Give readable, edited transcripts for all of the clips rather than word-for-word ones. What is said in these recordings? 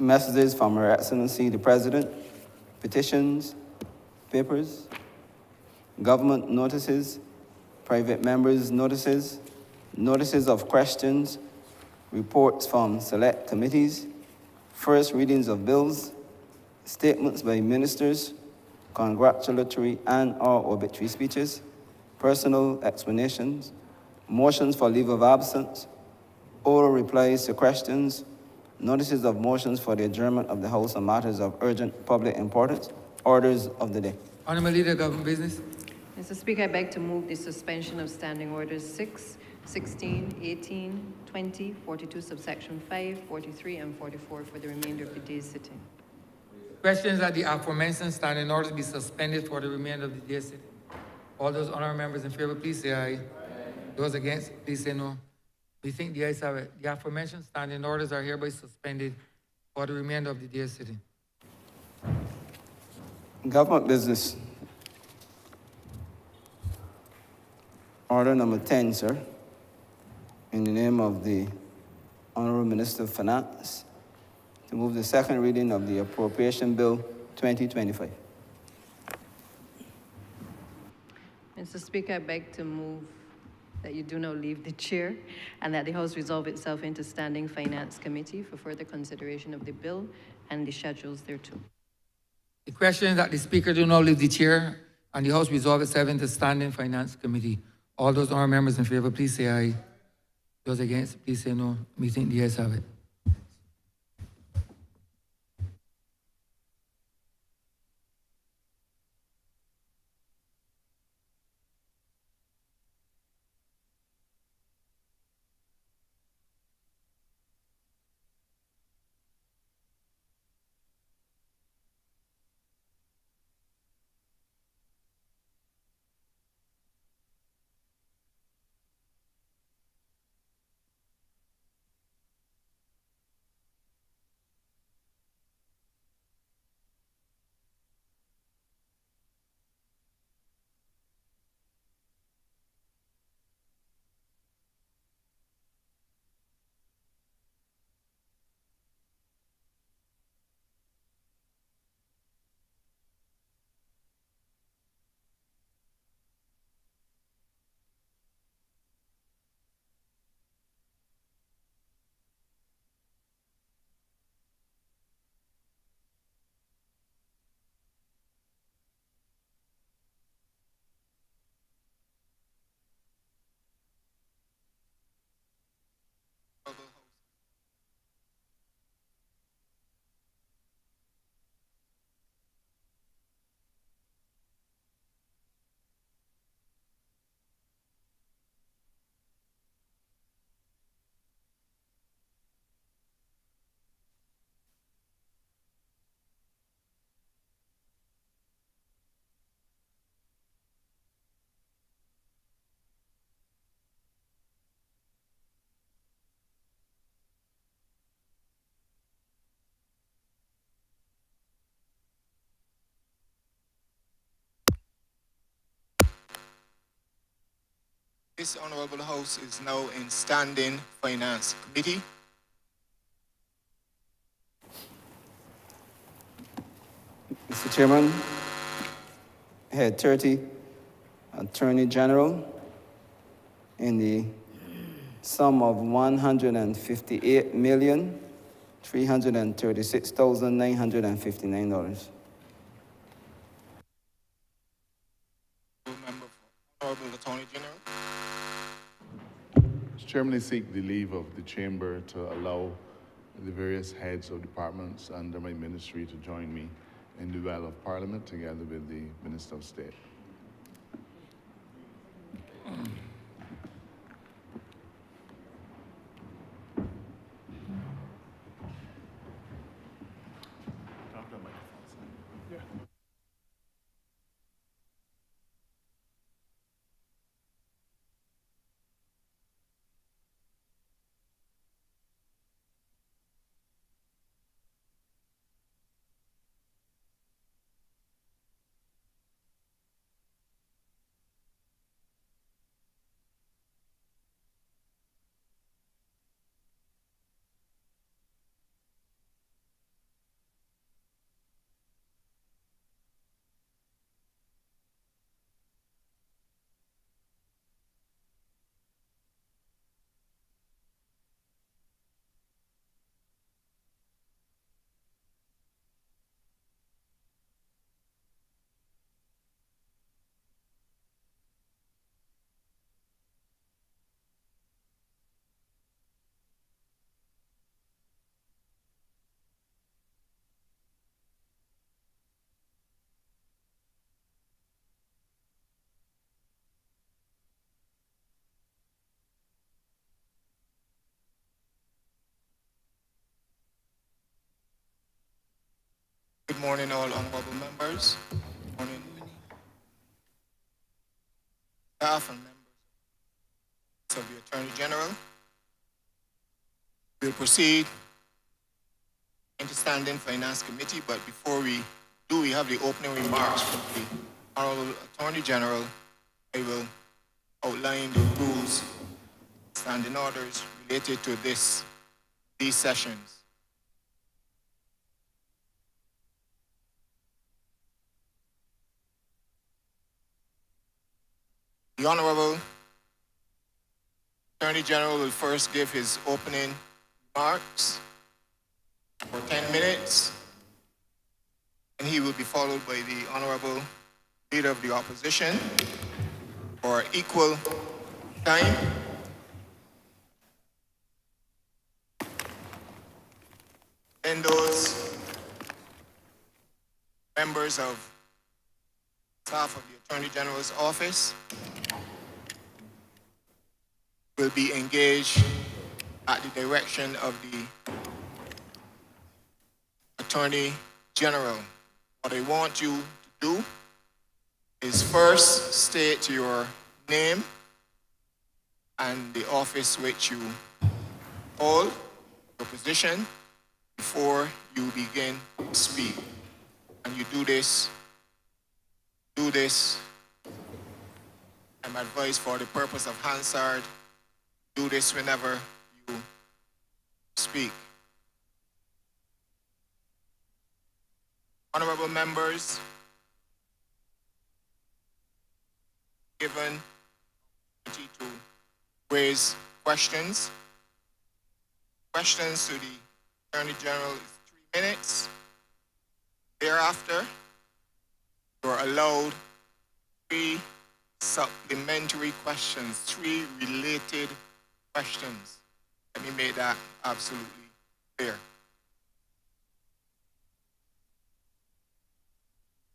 messages from Her Excellency the President, petitions, papers, government notices, private members' notices, notices of questions, reports from select committees, first readings of bills, statements by ministers, congratulatory and/or obituary speeches, personal explanations, motions for leave of absence, oral replies to questions, notices of motions for the adjournment of the House on matters of urgent public importance, orders of the day. Honourable Leader, Government Business. Mr. Speaker, I beg to move the suspension of Standing Orders 6, 16, 18, 20, 42, subsection 5, 43, and 44 for the remainder of the day's sitting. Questions that the aforementioned standing orders be suspended for the remainder of the day's sitting. All those honourable members in favour, please say aye. Those against, please say no. We think the ayes have it. The aforementioned standing orders are hereby suspended for the remainder of the day's sitting. Government business. Order number 10, sir. In the name of the Honourable Minister of Finance, to move the second reading of the Appropriation Bill 2025. Mr. Speaker, I beg to move that you do not leave the chair and that the House resolve itself into Standing Finance Committee for further consideration of the bill and the schedules thereto. The question is that the Speaker do not leave the chair and the House resolve itself into Standing Finance Committee. All those honourable members in favour, please say aye. Those against, please say no. We think the ayes have it. This Honourable House is now in Standing Finance Committee. Mr. Chairman, Head 30, Attorney General, in the sum of $158,336,959. Member for Honourable Attorney General. Mr. Chairman, I seek the leave of the Chamber to allow the various heads of departments under my ministry to join me in the well of Parliament together with the Minister of State. Good morning, all honorable members. Good morning, staff and members of the Attorney General. We'll proceed into standing Finance Committee, but before we do, we have the opening remarks from the Honourable Attorney General. I will outline the rules, standing orders related to these sessions. The Honourable Attorney General will first give his opening remarks for 10 minutes, and he will be followed by the Honourable Leader of the Opposition for equal time. Then those members of staff of the Attorney General's office will be engaged at the direction of the Attorney General. What I want you to do is first state your name and the office which you hold, your position, before you begin to speak. And you do this, I'm advised for the purpose of Hansard, do this whenever you speak. Honorable members, given opportunity to raise questions. Questions to the Attorney General is 3 minutes. Thereafter, you're allowed 3 supplementary questions, 3 related questions. Let me make that absolutely clear.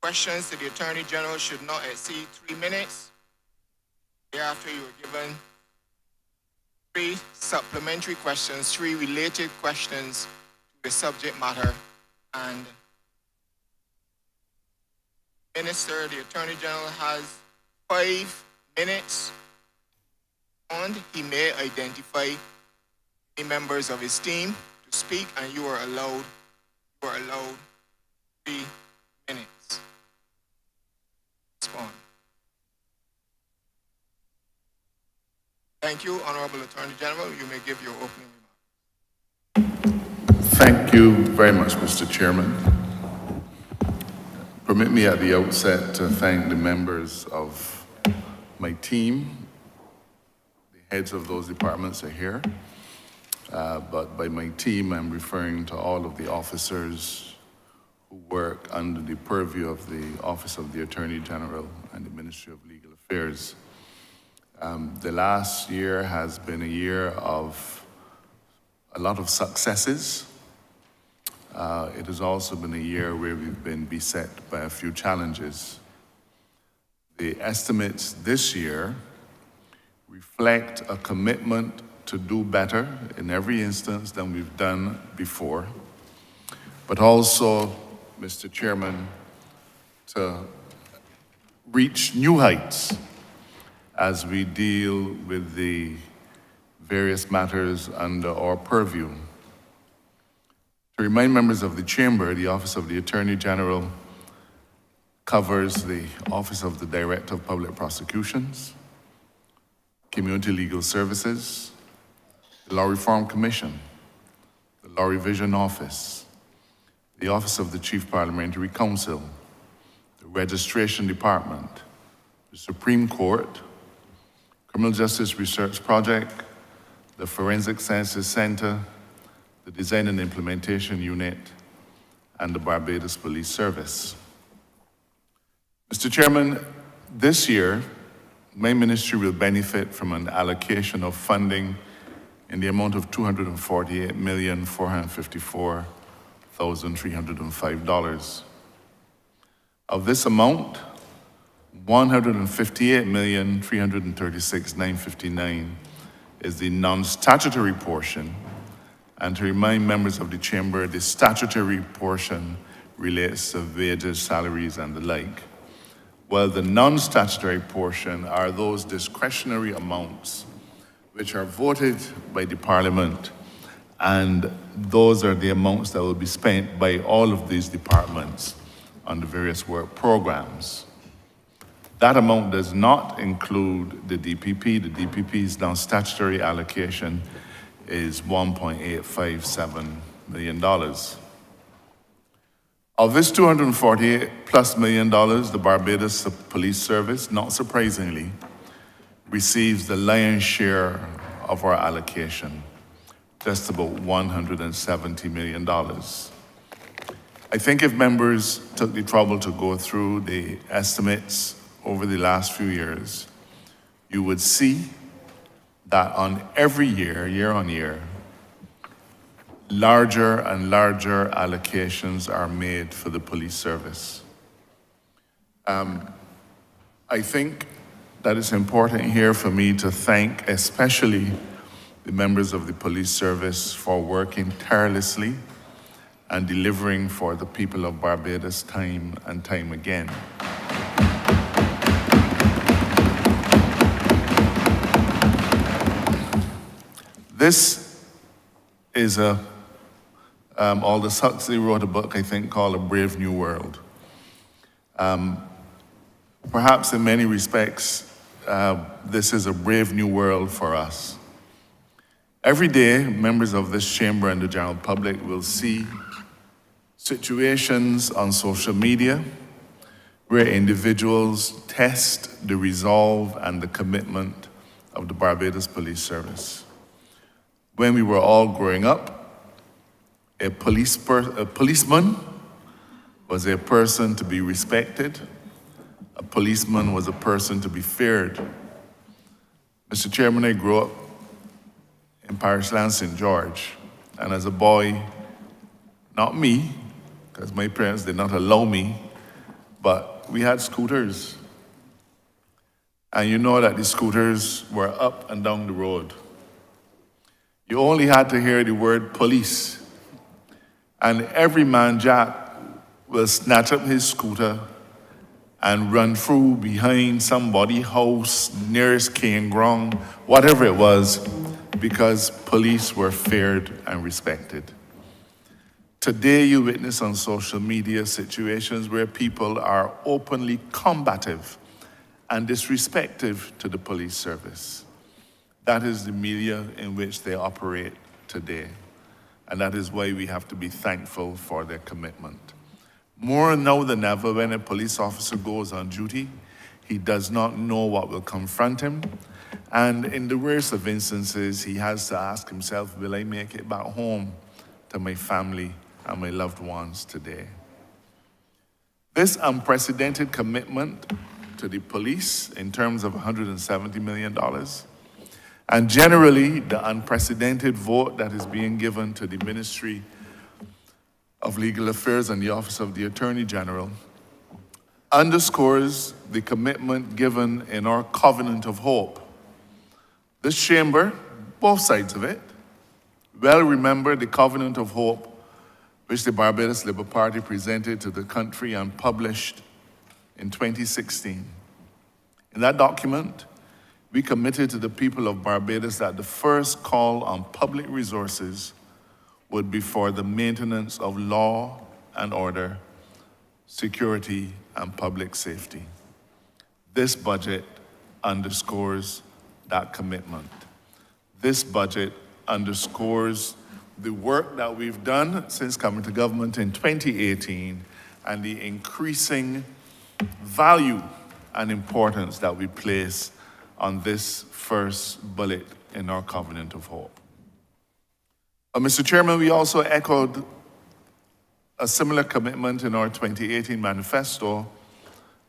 Questions to the Attorney General should not exceed 3 minutes. Thereafter, you are given 3 supplementary questions, 3 related questions to the subject matter, and Minister, the Attorney General has 5 minutes, and he may identify any members of his team to speak, and you are allowed 3 minutes. Respond. Thank you, Honorable Attorney General. You may give your opening remarks. Thank you very much, Mr. Chairman. Permit me at the outset to thank the members of my team. The heads of those departments are here. But by my team, I'm referring to all of the officers who work under the purview of the Office of the Attorney General and the Ministry of Legal Affairs. The last year has been a year of a lot of successes. It has also been a year where we've been beset by a few challenges. The estimates this year reflect a commitment to do better in every instance than we've done before, but also, Mr. Chairman, to reach new heights as we deal with the various matters under our purview. To remind members of the Chamber, the Office of the Attorney General covers the Office of the Director of Public Prosecutions, Community Legal Services, the Law Reform Commission, the Law Revision Office, the Office of the Chief Parliamentary Counsel, the Registration Department, the Supreme Court, Criminal Justice Research Project, the Forensic Sciences Center, the Design and Implementation Unit, and the Barbados Police Service. Mr. Chairman, this year, my ministry will benefit from an allocation of funding in the amount of $248,454,305. Of this amount, $158,336,959 is the non-statutory portion, and to remind members of the Chamber, the statutory portion relates to wages, salaries, and the like. Well, the non-statutory portion are those discretionary amounts which are voted by the Parliament, and those are the amounts that will be spent by all of these departments on the various work programs. That amount does not include the DPP. The DPP's now statutory allocation is $1.857 million. Of this $248+ million, the Barbados Police Service, not surprisingly, receives the lion's share of our allocation, just about $170 million. I think if members took the trouble to go through the estimates over the last few years, you would see that on every year, year on year, larger and larger allocations are made for the police service. I think that it's important here for me to thank especially the members of the police service for working tirelessly and delivering for the people of Barbados time and time again. This is Aldous Huxley wrote a book, I think, called A Brave New World. Perhaps in many respects, this is a brave new world for us. Every day, members of this chamber and the general public will see situations on social media where individuals test the resolve and the commitment of the Barbados Police Service. When we were all growing up, a policeman was a person to be respected. A policeman was a person to be feared. Mr. Chairman, I grew up in Parish Land, St. George, and as a boy, not me, because my parents did not allow me, but we had scooters. And you know that the scooters were up and down the road. You only had to hear the word police, and every man jack will snatch up his scooter and run through behind somebody's house, nearest cane ground, whatever it was, because police were feared and respected. Today, you witness on social media situations where people are openly combative and disrespectful to the police service. That is the media in which they operate today, and that is why we have to be thankful for their commitment. More now than ever, when a police officer goes on duty, he does not know what will confront him, and in the worst of instances, he has to ask himself, will I make it back home to my family and my loved ones today? This unprecedented commitment to the police in terms of $170 million, and generally the unprecedented vote that is being given to the Ministry of Legal Affairs and the Office of the Attorney General, underscores the commitment given in our covenant of hope. This chamber, both sides of it, well remember the covenant of hope which the Barbados Labour Party presented to the country and published in 2016. In that document, we committed to the people of Barbados that the first call on public resources would be for the maintenance of law and order, security, and public safety. This budget underscores that commitment. This budget underscores the work that we've done since coming to government in 2018 and the increasing value and importance that we place on this first bullet in our covenant of hope. Mr. Chairman, we also echoed a similar commitment in our 2018 manifesto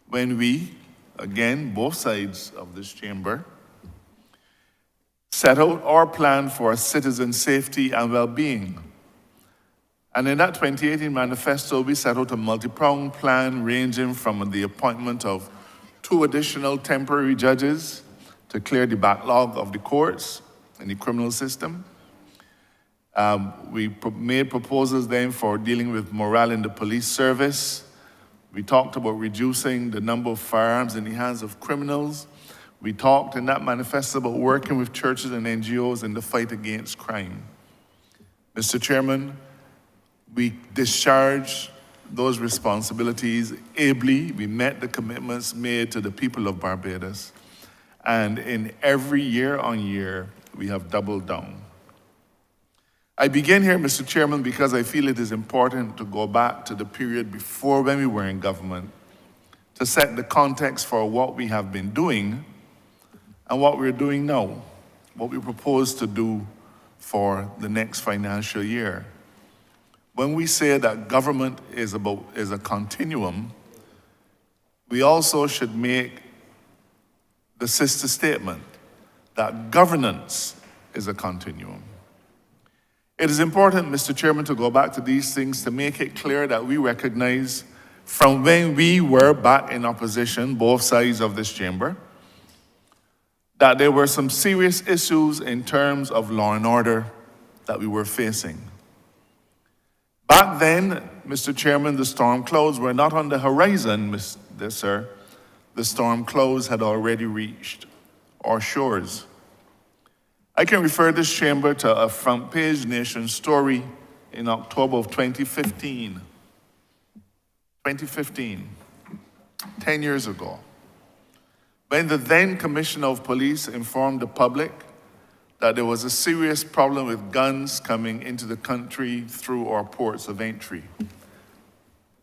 when we, again, both sides of this chamber, set out our plan for citizen safety and well-being. And in that 2018 manifesto, we set out a multi-pronged plan ranging from the appointment of 2 additional temporary judges to clear the backlog of the courts and the criminal system, Made proposals then for dealing with morale in the police service. We talked about reducing the number of firearms in the hands of criminals. We talked in that manifesto about working with churches and NGOs in the fight against crime. Mr. Chairman, we discharged those responsibilities ably. We met the commitments made to the people of Barbados. And in every year on year, we have doubled down. I begin here, Mr. Chairman, because I feel it is important to go back to the period before when we were in government to set the context for what we have been doing and what we're doing now, what we propose to do for the next financial year. When we say that government is a continuum, we also should make the sister statement that governance is a continuum. It is important, Mr. Chairman, to go back to these things to make it clear that we recognize from when we were back in opposition, both sides of this chamber, that there were some serious issues in terms of law and order that we were facing. Back then, Mr. Chairman, the storm clouds were not on the horizon, sir. The storm clouds had already reached our shores. I can refer this chamber to a front page Nation story in October of 2015. 10 years ago. When the then Commissioner of Police informed the public that there was a serious problem with guns coming into the country through our ports of entry,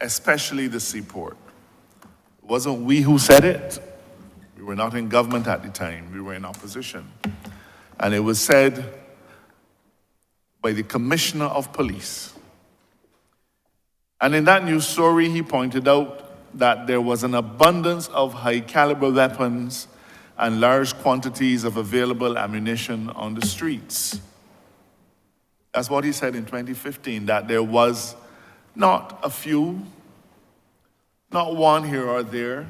especially the seaport. It wasn't we who said it. We were not in government at the time. We were in opposition. And it was said by the Commissioner of Police. And in that news story, he pointed out that there was an abundance of high-caliber weapons and large quantities of available ammunition on the streets. That's what he said in 2015, that there was not a few, not one here or there.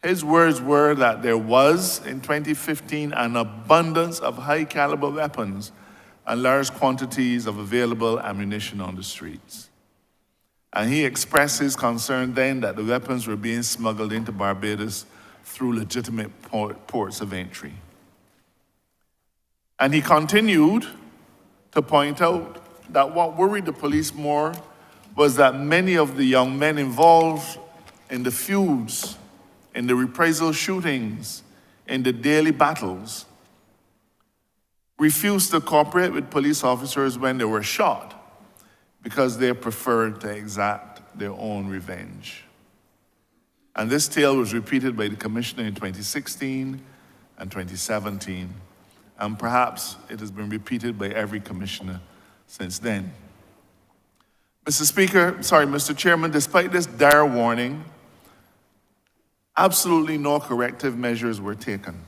His words were that there was, in 2015, an abundance of high-caliber weapons and large quantities of available ammunition on the streets. And he expressed his concern then that the weapons were being smuggled into Barbados through legitimate ports of entry. And he continued to point out that what worried the police more was that many of the young men involved in the feuds, in the reprisal shootings, in the daily battles, refused to cooperate with police officers when they were shot because they preferred to exact their own revenge. And this tale was repeated by the Commissioner in 2016 and 2017, and perhaps it has been repeated by every Commissioner since then. Mr. Chairman, despite this dire warning, absolutely no corrective measures were taken.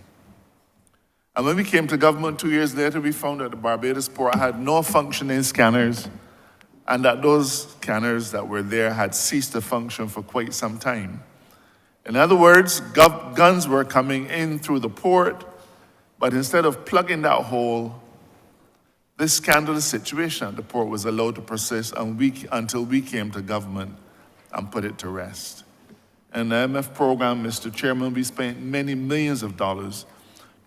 And when we came to government 2 years later, we found that the Barbados port had no functioning scanners and that those scanners that were there had ceased to function for quite some time. In other words, guns were coming in through the port, but instead of plugging that hole, this scandalous situation at the port was allowed to persist until we came to government and put it to rest. In the MF program, Mr. Chairman, we spent many millions of dollars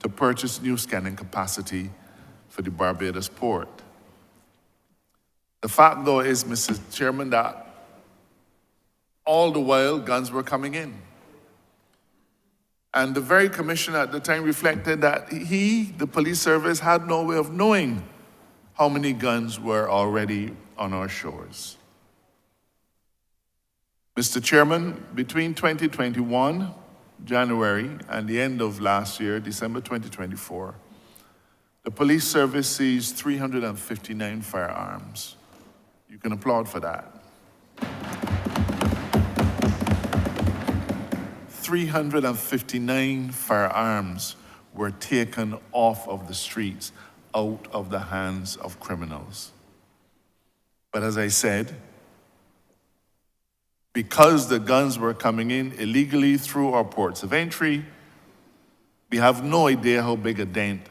to purchase new scanning capacity for the Barbados port. The fact, though, is, Mr. Chairman, that all the while guns were coming in. And the very commissioner at the time reflected that the police service, had no way of knowing how many guns were already on our shores. Mr. Chairman, between 2021, January, and the end of last year, December 2024, the police service seized 359 firearms. You can applaud for that. 359 firearms were taken off of the streets, out of the hands of criminals. But as I said, because the guns were coming in illegally through our ports of entry, we have no idea how big a dent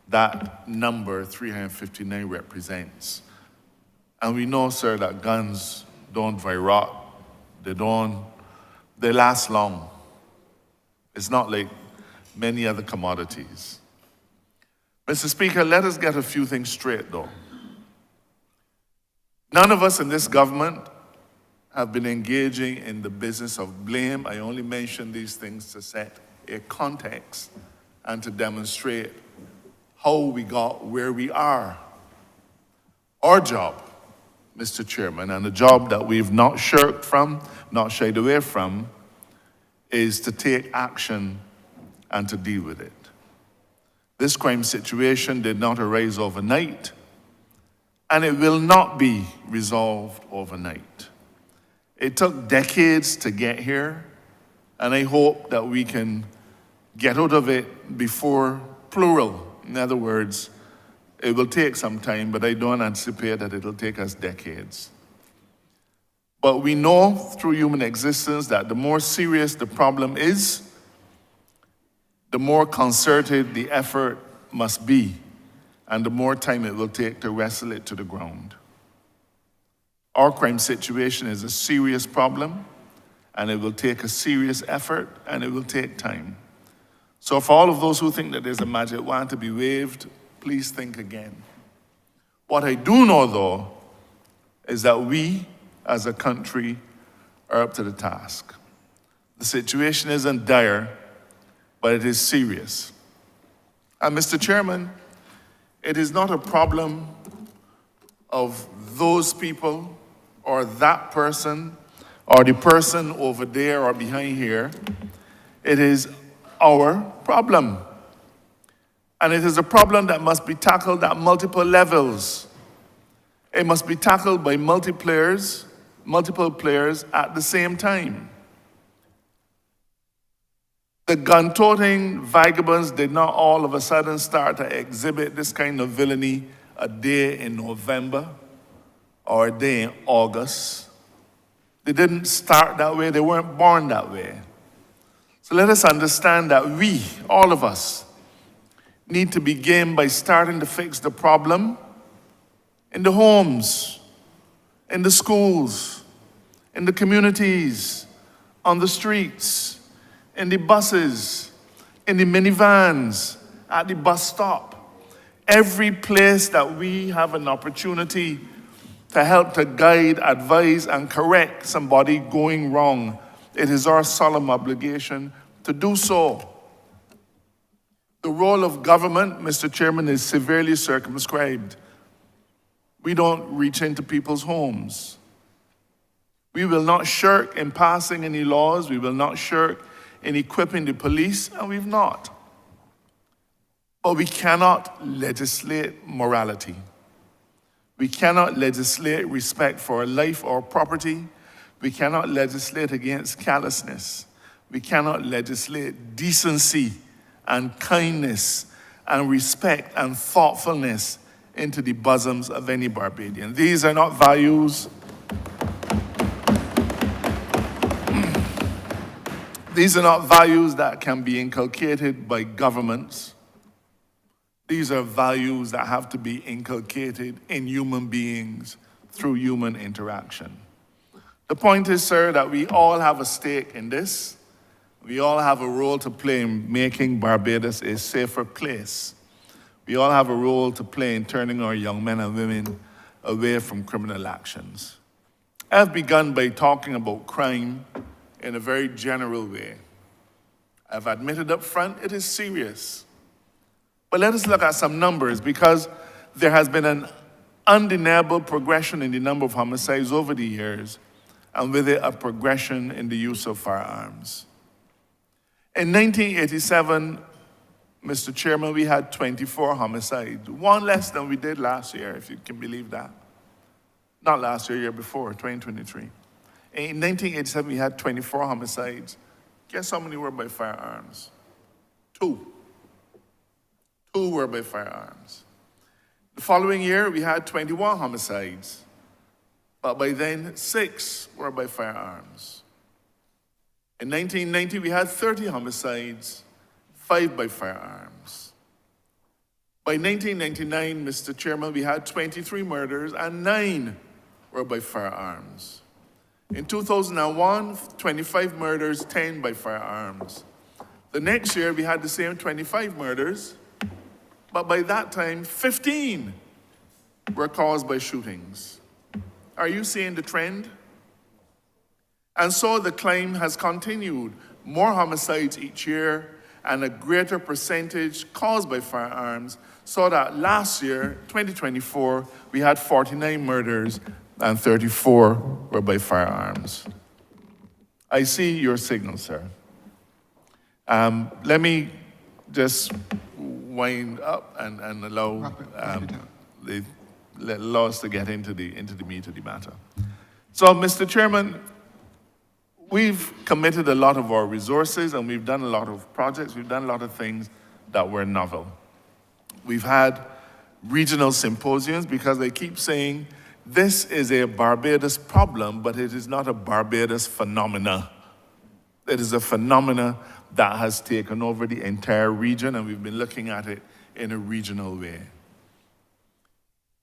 that number 359 represents. And we know, sir, that guns don't dry rot. They last long. It's not like many other commodities. Mr. Speaker, let us get a few things straight, though. None of us in this government have been engaging in the business of blame. I only mention these things to set a context and to demonstrate how we got where we are. Our job, Mr. Chairman, and the job that we've not shirked from, not shied away from, is to take action and to deal with it. This crime situation did not arise overnight, and it will not be resolved overnight. It took decades to get here, and I hope that we can get out of it before plural. In other words, it will take some time, but I don't anticipate that it'll take us decades. But we know through human existence that the more serious the problem is, the more concerted the effort must be, and the more time it will take to wrestle it to the ground. Our crime situation is a serious problem, and it will take a serious effort, and it will take time. So for all of those who think that there's a magic wand to be waved, please think again. What I do know, though, is that we, as a country, are up to the task. The situation isn't dire, but it is serious. And Mr. Chairman, it is not a problem of those people or that person or the person over there or behind here. It is our problem. And it is a problem that must be tackled at multiple levels. It must be tackled by multiple players at the same time. The gun-toting vagabonds did not all of a sudden start to exhibit this kind of villainy a day in November or a day in August. They didn't start that way. They weren't born that way. So let us understand that we, all of us, need to begin by starting to fix the problem in the homes, in the schools, in the communities, on the streets, in the buses, in the minivans, at the bus stop. Every place that we have an opportunity to help to guide, advise, and correct somebody going wrong, it is our solemn obligation to do so. The role of government, Mr. Chairman, is severely circumscribed. We don't reach into people's homes. We will not shirk in passing any laws. We will not shirk in equipping the police, and we've not. But we cannot legislate morality. We cannot legislate respect for life or property. We cannot legislate against callousness. We cannot legislate decency and kindness and respect and thoughtfulness into the bosoms of any Barbadian. These are not values. These are not values that can be inculcated by governments. These are values that have to be inculcated in human beings through human interaction. The point is, sir, that we all have a stake in this. We all have a role to play in making Barbados a safer place. We all have a role to play in turning our young men and women away from criminal actions. I've begun by talking about crime in a very general way. I've admitted up front it is serious. But let us look at some numbers, because there has been an undeniable progression in the number of homicides over the years, and with it a progression in the use of firearms. In 1987, Mr. Chairman, we had 24 homicides, one less than we did last year, if you can believe that. Not last year, year before, 2023. In 1987, we had 24 homicides. Guess how many were by firearms? 2. 2 were by firearms. The following year, we had 21 homicides, but by then, 6 were by firearms. In 1990, we had 30 homicides, 5 by firearms. By 1999, Mr. Chairman, we had 23 murders and 9 were by firearms. In 2001, 25 murders, 10 by firearms. The next year, we had the same 25 murders, but by that time, 15 were caused by shootings. Are you seeing the trend? And so the crime has continued. More homicides each year and a greater percentage caused by firearms, so that last year, 2024, we had 49 murders and 34 were by firearms. I see your signal, sir. Let me just wind up and allow allow us to get into the meat of the matter. So, Mr. Chairman, we've committed a lot of our resources and we've done a lot of projects, we've done a lot of things that were novel. We've had regional symposiums because they keep saying this is a Barbados problem, but it is not a Barbados phenomena. It is a phenomena that has taken over the entire region, and we've been looking at it in a regional way.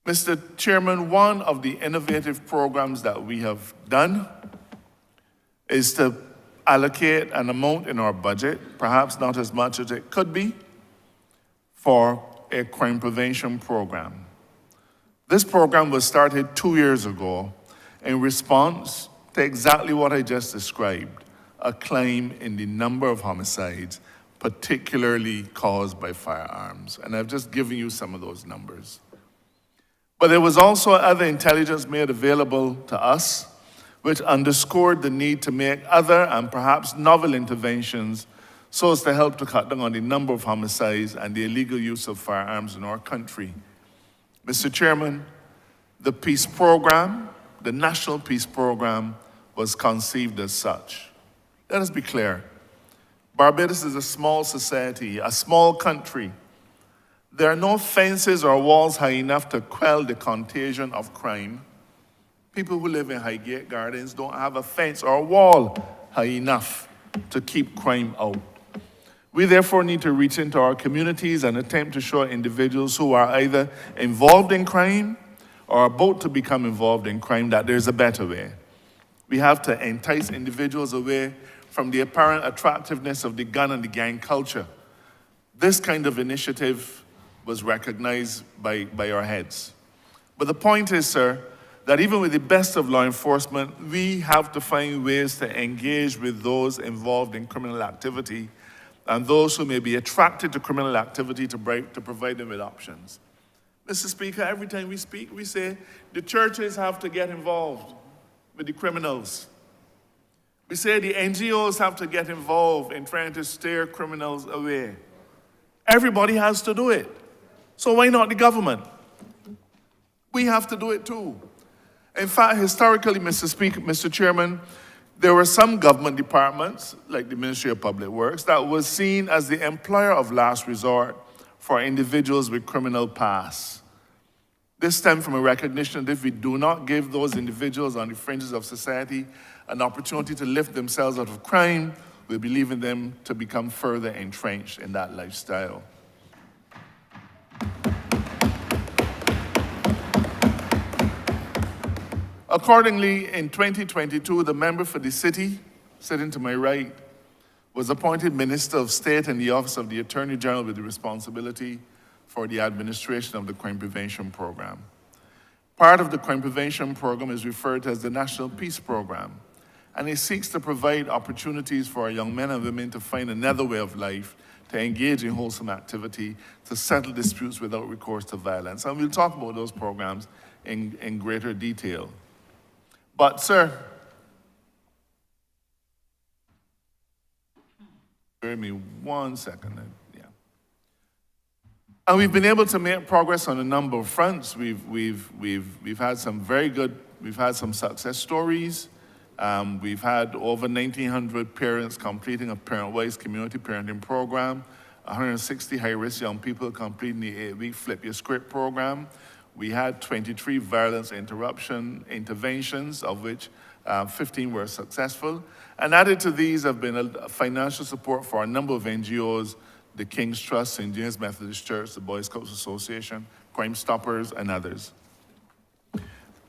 Mr. Chairman, one of the innovative programs that we have done is to allocate an amount in our budget, perhaps not as much as it could be, for a crime prevention program. This program was started 2 years ago in response to exactly what I just described, a climb in the number of homicides, particularly caused by firearms. And I've just given you some of those numbers. But there was also other intelligence made available to us, which underscored the need to make other and perhaps novel interventions so as to help to cut down on the number of homicides and the illegal use of firearms in our country. Mr. Chairman, the peace program, the National Peace Program, was conceived as such. Let us be clear. Barbados is a small society, a small country. There are no fences or walls high enough to quell the contagion of crime. People who live in Highgate Gardens don't have a fence or a wall high enough to keep crime out. We therefore need to reach into our communities and attempt to show individuals who are either involved in crime or about to become involved in crime that there's a better way. We have to entice individuals away from the apparent attractiveness of the gun and the gang culture. This kind of initiative was recognized by our heads. But the point is, sir, that even with the best of law enforcement, we have to find ways to engage with those involved in criminal activity and those who may be attracted to criminal activity to provide them with options. Mr. Speaker, every time we speak, we say the churches have to get involved with the criminals. We say the NGOs have to get involved in trying to steer criminals away. Everybody has to do it. So why not the government? We have to do it too. In fact, historically, Mr. Chairman, there were some government departments, like the Ministry of Public Works, that was seen as the employer of last resort for individuals with criminal past. This stemmed from a recognition that if we do not give those individuals on the fringes of society an opportunity to lift themselves out of crime, we'll be leaving them to become further entrenched in that lifestyle. Accordingly, in 2022, the member for the city, sitting to my right, was appointed Minister of State in the Office of the Attorney General with the responsibility for the administration of the Crime Prevention Program. Part of the Crime Prevention Program is referred to as the National Peace Program, and it seeks to provide opportunities for our young men and women to find another way of life, to engage in wholesome activity, to settle disputes without recourse to violence. And we'll talk about those programs in greater detail. But, sir, bear me 1 second. Yeah. And we've been able to make progress on a number of fronts. We've had some very good, we've had some success stories. We've had over 1,900 parents completing a parent-wise community parenting program, 160 high-risk young people completing the 8-week Flip Your Script program. We had 23 violence interruption interventions, of which 15 were successful. And added to these have been financial support for a number of NGOs the King's Trust, St. James Methodist Church, the Boy Scouts Association, Crime Stoppers, and others.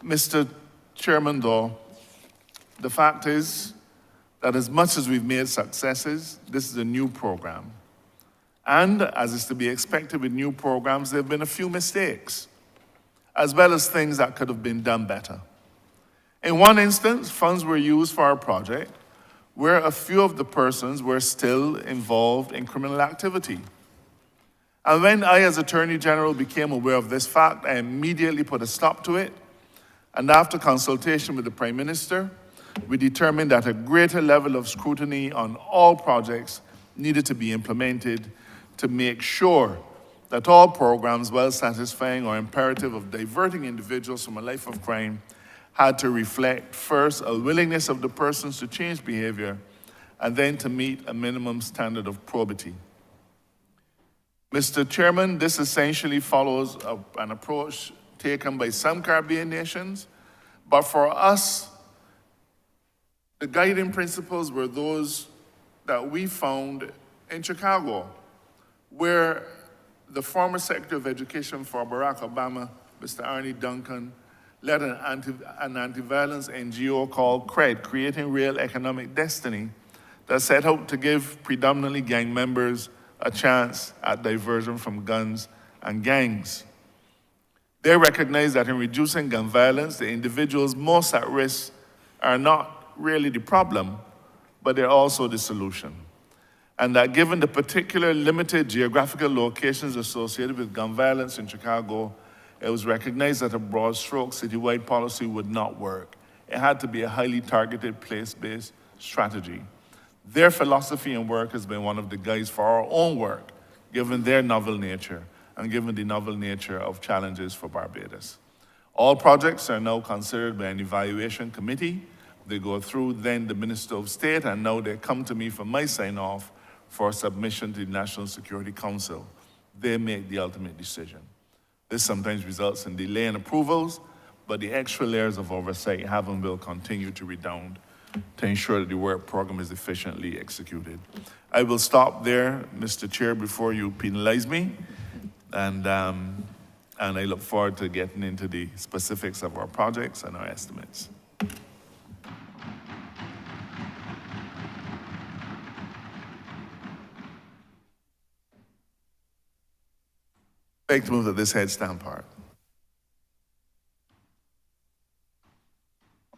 Mr. Chairman, though, the fact is that as much as we've made successes, this is a new program. And as is to be expected with new programs, there have been a few mistakes, as well as things that could have been done better. In one instance, funds were used for our project where a few of the persons were still involved in criminal activity. And when I, as Attorney General, became aware of this fact, I immediately put a stop to it. And after consultation with the Prime Minister, we determined that a greater level of scrutiny on all projects needed to be implemented to make sure that all programs, while satisfying our imperative of diverting individuals from a life of crime, had to reflect first a willingness of the persons to change behavior and then to meet a minimum standard of probity. Mr. Chairman, this essentially follows an approach taken by some Caribbean nations, but for us, the guiding principles were those that we found in Chicago, where the former Secretary of Education for Barack Obama, Mr. Arne Duncan, led an anti-violence NGO called CRED, Creating Real Economic Destiny, that set out to give predominantly gang members a chance at diversion from guns and gangs. They recognize that in reducing gun violence, the individuals most at risk are not really the problem, but they're also the solution. And that given the particular limited geographical locations associated with gun violence in Chicago, it was recognized that a broad stroke citywide policy would not work. It had to be a highly targeted place-based strategy. Their philosophy and work has been one of the guides for our own work, given their novel nature and given the novel nature of challenges for Barbados. All projects are now considered by an evaluation committee. They go through then the Minister of State, and now they come to me for my sign-off for submission to the National Security Council. They make the ultimate decision. This sometimes results in delay in approvals, but the extra layers of oversight have and will continue to redound to ensure that the work program is efficiently executed. I will stop there, Mr. Chair, before you penalize me, and I look forward to getting into the specifics of our projects and our estimates. I'd like to move to this headstand part.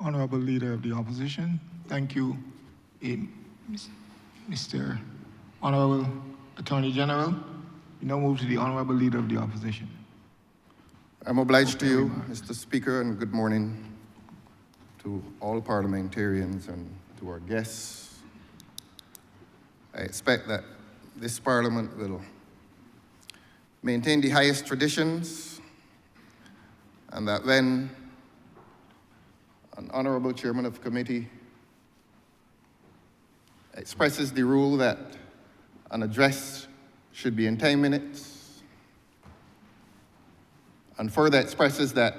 Honourable Leader of the Opposition, thank you, Mr. Honourable Attorney General. We now move to the Honourable Leader of the Opposition. I'm obliged to you, Mr. Speaker, and good morning to all parliamentarians and to our guests. I expect that this Parliament will maintain the highest traditions, and that when an honourable chairman of committee expresses the rule that an address should be in 10 minutes, and further expresses that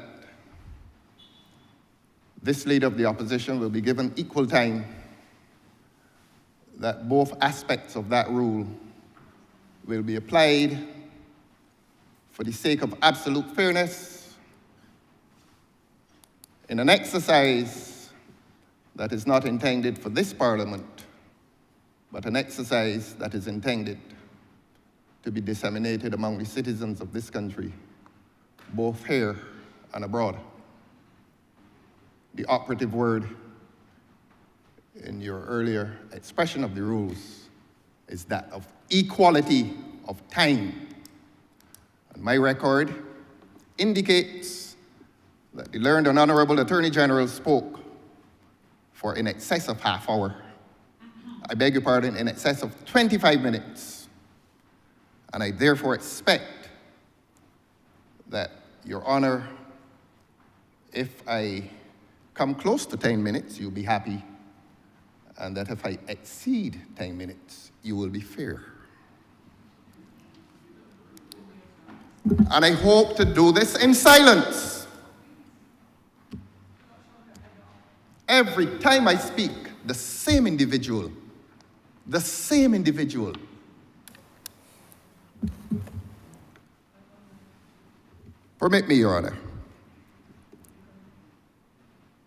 this leader of the opposition will be given equal time, that both aspects of that rule will be applied for the sake of absolute fairness in an exercise that is not intended for this Parliament, but an exercise that is intended to be disseminated among the citizens of this country, both here and abroad. The operative word in your earlier expression of the rules is that of equality of time. And my record indicates that the learned and honourable Attorney General spoke for in excess of half hour. I beg your pardon, in excess of 25 minutes. And I therefore expect that, Your Honour, if I come close to 10 minutes, you'll be happy, and that if I exceed 10 minutes, you will be fair. And I hope to do this in silence. Every time I speak, the same individual Permit me, Your Honor.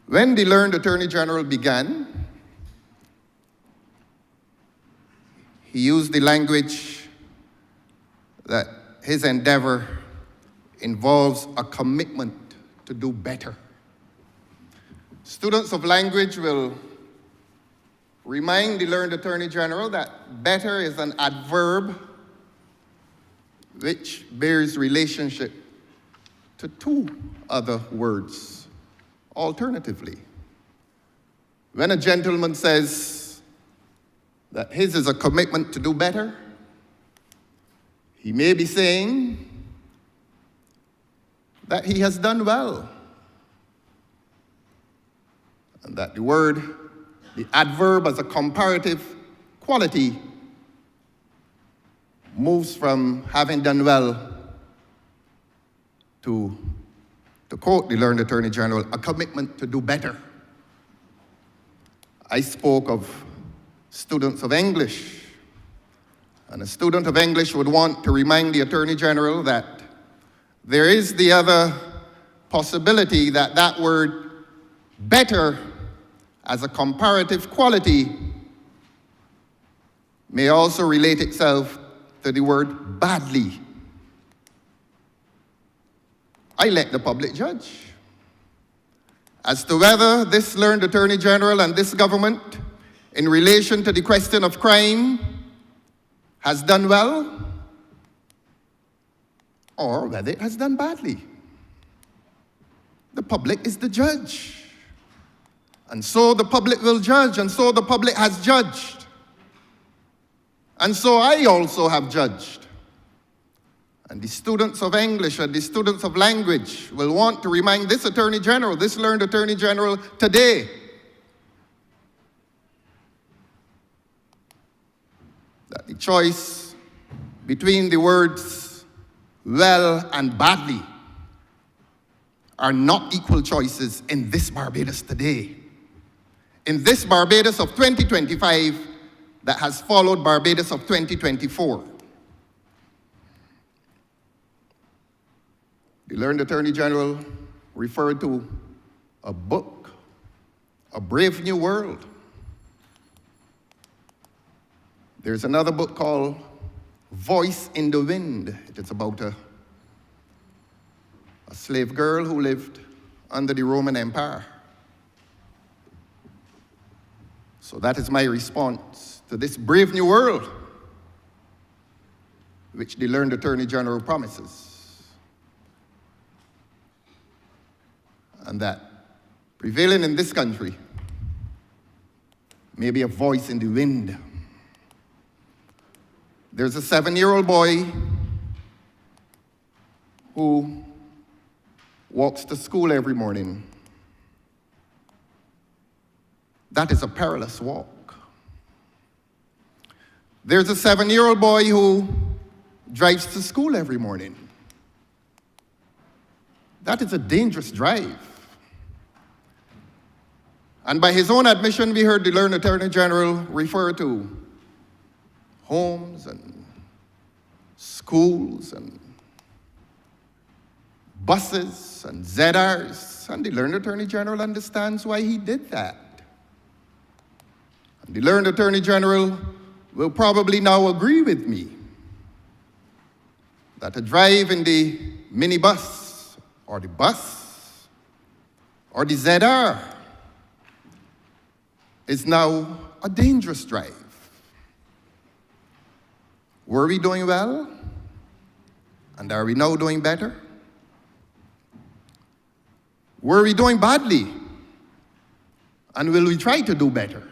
When the learned Attorney General began, he used the language that his endeavor involves a commitment to do better. Students of language will remind the learned Attorney General that better is an adverb which bears relationship to two other words alternatively. When a gentleman says that his is a commitment to do better, he may be saying that he has done well, and that the adverb as a comparative quality moves from having done well to quote the learned Attorney General, a commitment to do better. I spoke of students of English, and a student of English would want to remind the Attorney General that there is the other possibility that that word better as a comparative quality may also relate itself to the word badly. I let the public judge as to whether this learned Attorney General and this government, in relation to the question of crime, has done well or whether it has done badly. The public is the judge. And so the public will judge, and so the public has judged. And so I also have judged. And the students of English and the students of language will want to remind this Attorney General, this learned Attorney General today, that the choice between the words well and badly are not equal choices in this Barbados today. In this Barbados of 2025 that has followed Barbados of 2024. The learned Attorney General referred to a book, A Brave New World. There's another book called Voice in the Wind. It is about a slave girl who lived under the Roman Empire. So that is my response to this brave new world, which the learned Attorney General promises. And that prevailing in this country may be a voice in the wind. There's a 7-year-old boy who walks to school every morning. That is a perilous walk. There's a 7-year-old boy who drives to school every morning. That is a dangerous drive. And by his own admission, we heard the learned Attorney General refer to homes and schools and buses and ZRs, and the learned Attorney General understands why he did that. And the learned Attorney General will probably now agree with me that a drive in the minibus or the bus or the ZR is now a dangerous drive. Were we doing well? And are we now doing better? Were we doing badly? And will we try to do better?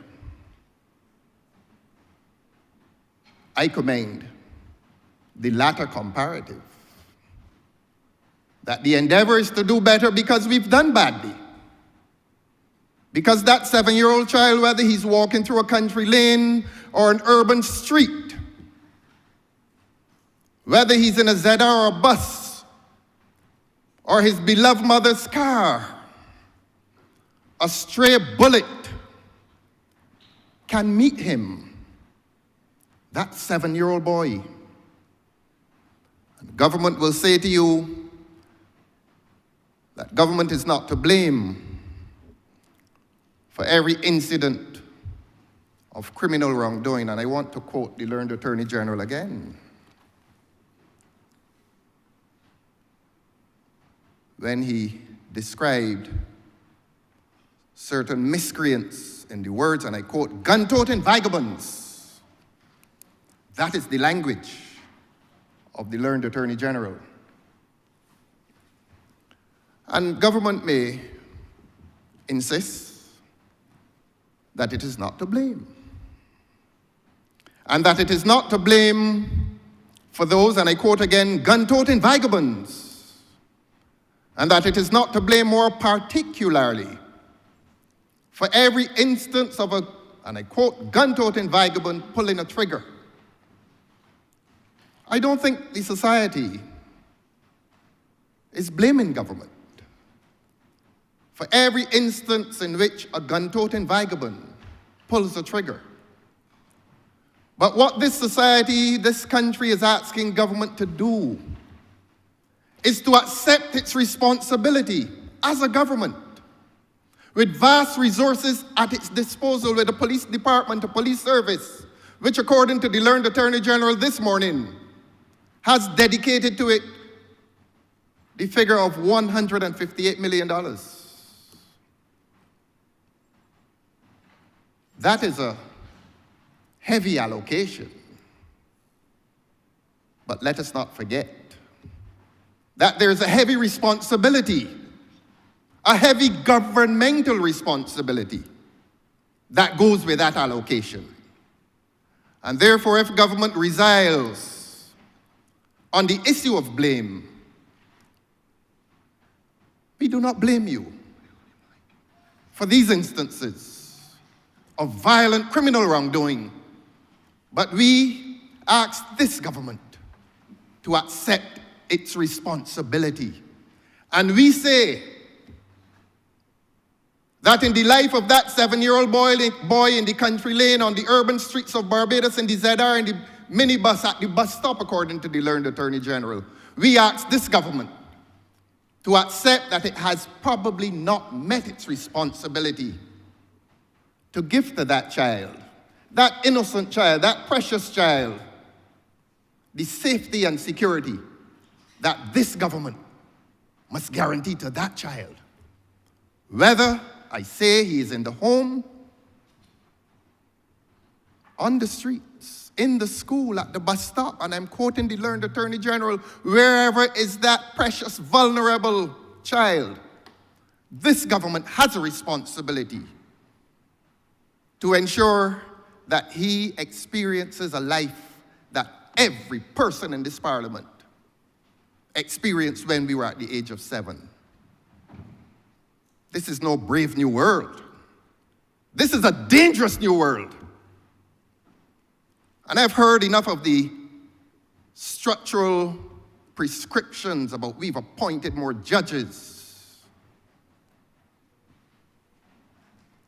I commend the latter comparative, that the endeavor is to do better because we've done badly. Because that 7-year-old child, whether he's walking through a country lane or an urban street, whether he's in a ZR or a bus, or his beloved mother's car, a stray bullet can meet him, that 7-year-old boy, And government will say to you that government is not to blame for every incident of criminal wrongdoing. And I want to quote the learned Attorney General again. When he described certain miscreants in the words, and I quote, gun-toting vagabonds. That is the language of the learned Attorney General. And government may insist that it is not to blame. And that it is not to blame for those, and I quote again, gun-toting vagabonds. And that it is not to blame more particularly for every instance of a, and I quote, gun-toting vagabond pulling a trigger. I don't think the society is blaming government for every instance in which a gun-toting vagabond pulls a trigger. But what this society, this country is asking government to do is to accept its responsibility as a government with vast resources at its disposal, with a police department, a police service, which according to the learned Attorney General this morning, has dedicated to it the figure of $158 million. That is a heavy allocation. But let us not forget that there's a heavy responsibility, a heavy governmental responsibility that goes with that allocation. And therefore, if government resiles on the issue of blame, we do not blame you for these instances of violent criminal wrongdoing, but we ask this government to accept its responsibility. And we say that in the life of that 7-year-old boy in the country lane, on the urban streets of Barbados, in the ZR, in the minibus at the bus stop, according to the learned Attorney General, we ask this government to accept that it has probably not met its responsibility to give to that child, that innocent child, that precious child, the safety and security that this government must guarantee to that child. Whether, I say, he is in the home, on the streets, in the school, at the bus stop, and I'm quoting the learned Attorney General, wherever is that precious, vulnerable child, this government has a responsibility to ensure that he experiences a life that every person in this parliament experienced when we were at the age of 7. This is no brave new world. This is a dangerous new world. And I've heard enough of the structural prescriptions about we've appointed more judges.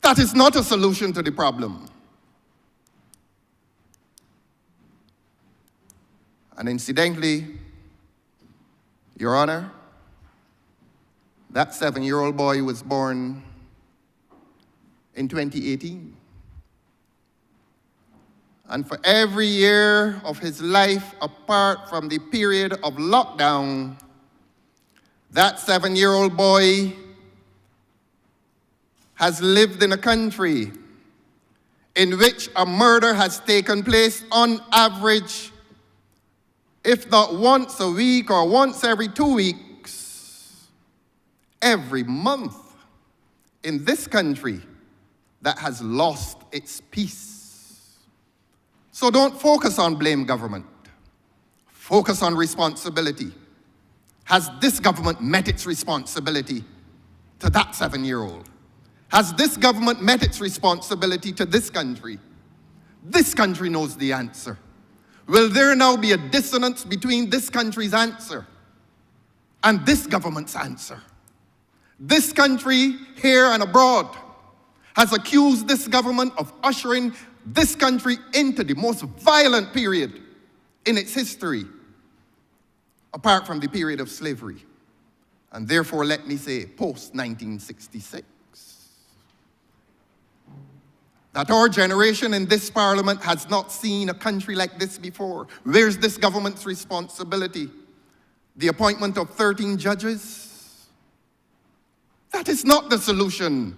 That is not a solution to the problem. And incidentally, Your Honor, that 7-year-old boy was born in 2018. And for every year of his life, apart from the period of lockdown, that 7-year-old boy has lived in a country in which a murder has taken place on average, if not once a week or once every 2 weeks, every month in this country that has lost its peace. So don't focus on blame government. Focus on responsibility. Has this government met its responsibility to that 7-year-old? Has this government met its responsibility to this country? This country knows the answer. Will there now be a dissonance between this country's answer and this government's answer? This country, here and abroad, has accused this government of ushering this country into the most violent period in its history, apart from the period of slavery, and therefore let me say post-1966. That our generation in this parliament has not seen a country like this before. Where's this government's responsibility? The appointment of 13 judges? That is not the solution.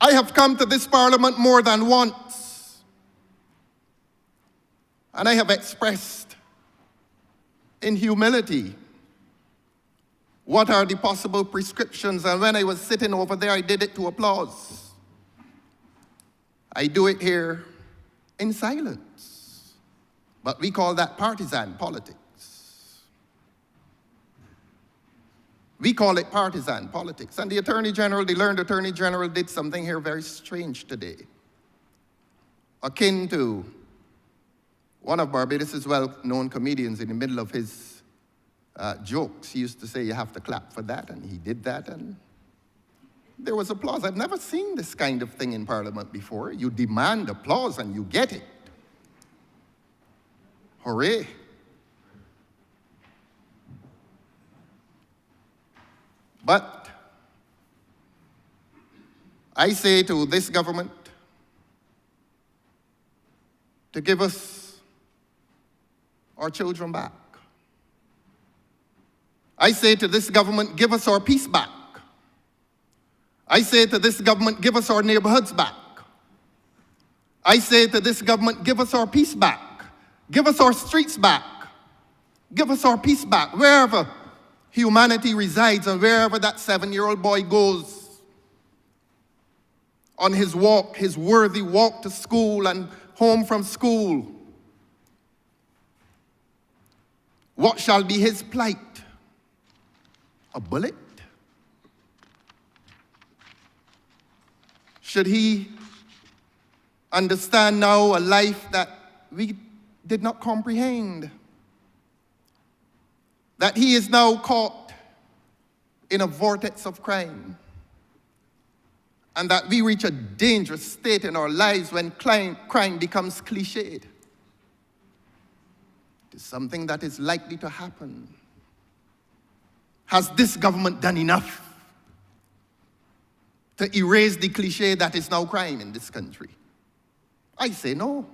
I have come to this parliament more than once, and I have expressed in humility what are the possible prescriptions, and when I was sitting over there, I did it to applause. I do it here in silence, but we call that partisan politics. We call it partisan politics. And the Attorney General, the learned Attorney General, did something here very strange today, akin to one of Barbados' well-known comedians. In the middle of his jokes, he used to say, you have to clap for that, and he did that, and there was applause. I've never seen this kind of thing in Parliament before. You demand applause and you get it. Hooray. But I say to this government to give us our children back. I say to this government, give us our peace back. I say to this government, give us our neighborhoods back. I say to this government, give us our peace back. Give us our streets back. Give us our peace back. Wherever humanity resides and wherever that 7-year-old boy goes on his walk, his worthy walk to school and home from school, what shall be his plight? A bullet? Should he understand now a life that we did not comprehend? That he is now caught in a vortex of crime, and that we reach a dangerous state in our lives when crime becomes cliched. It is something that is likely to happen. Has this government done enough to erase the cliche that is now crime in this country? I say no.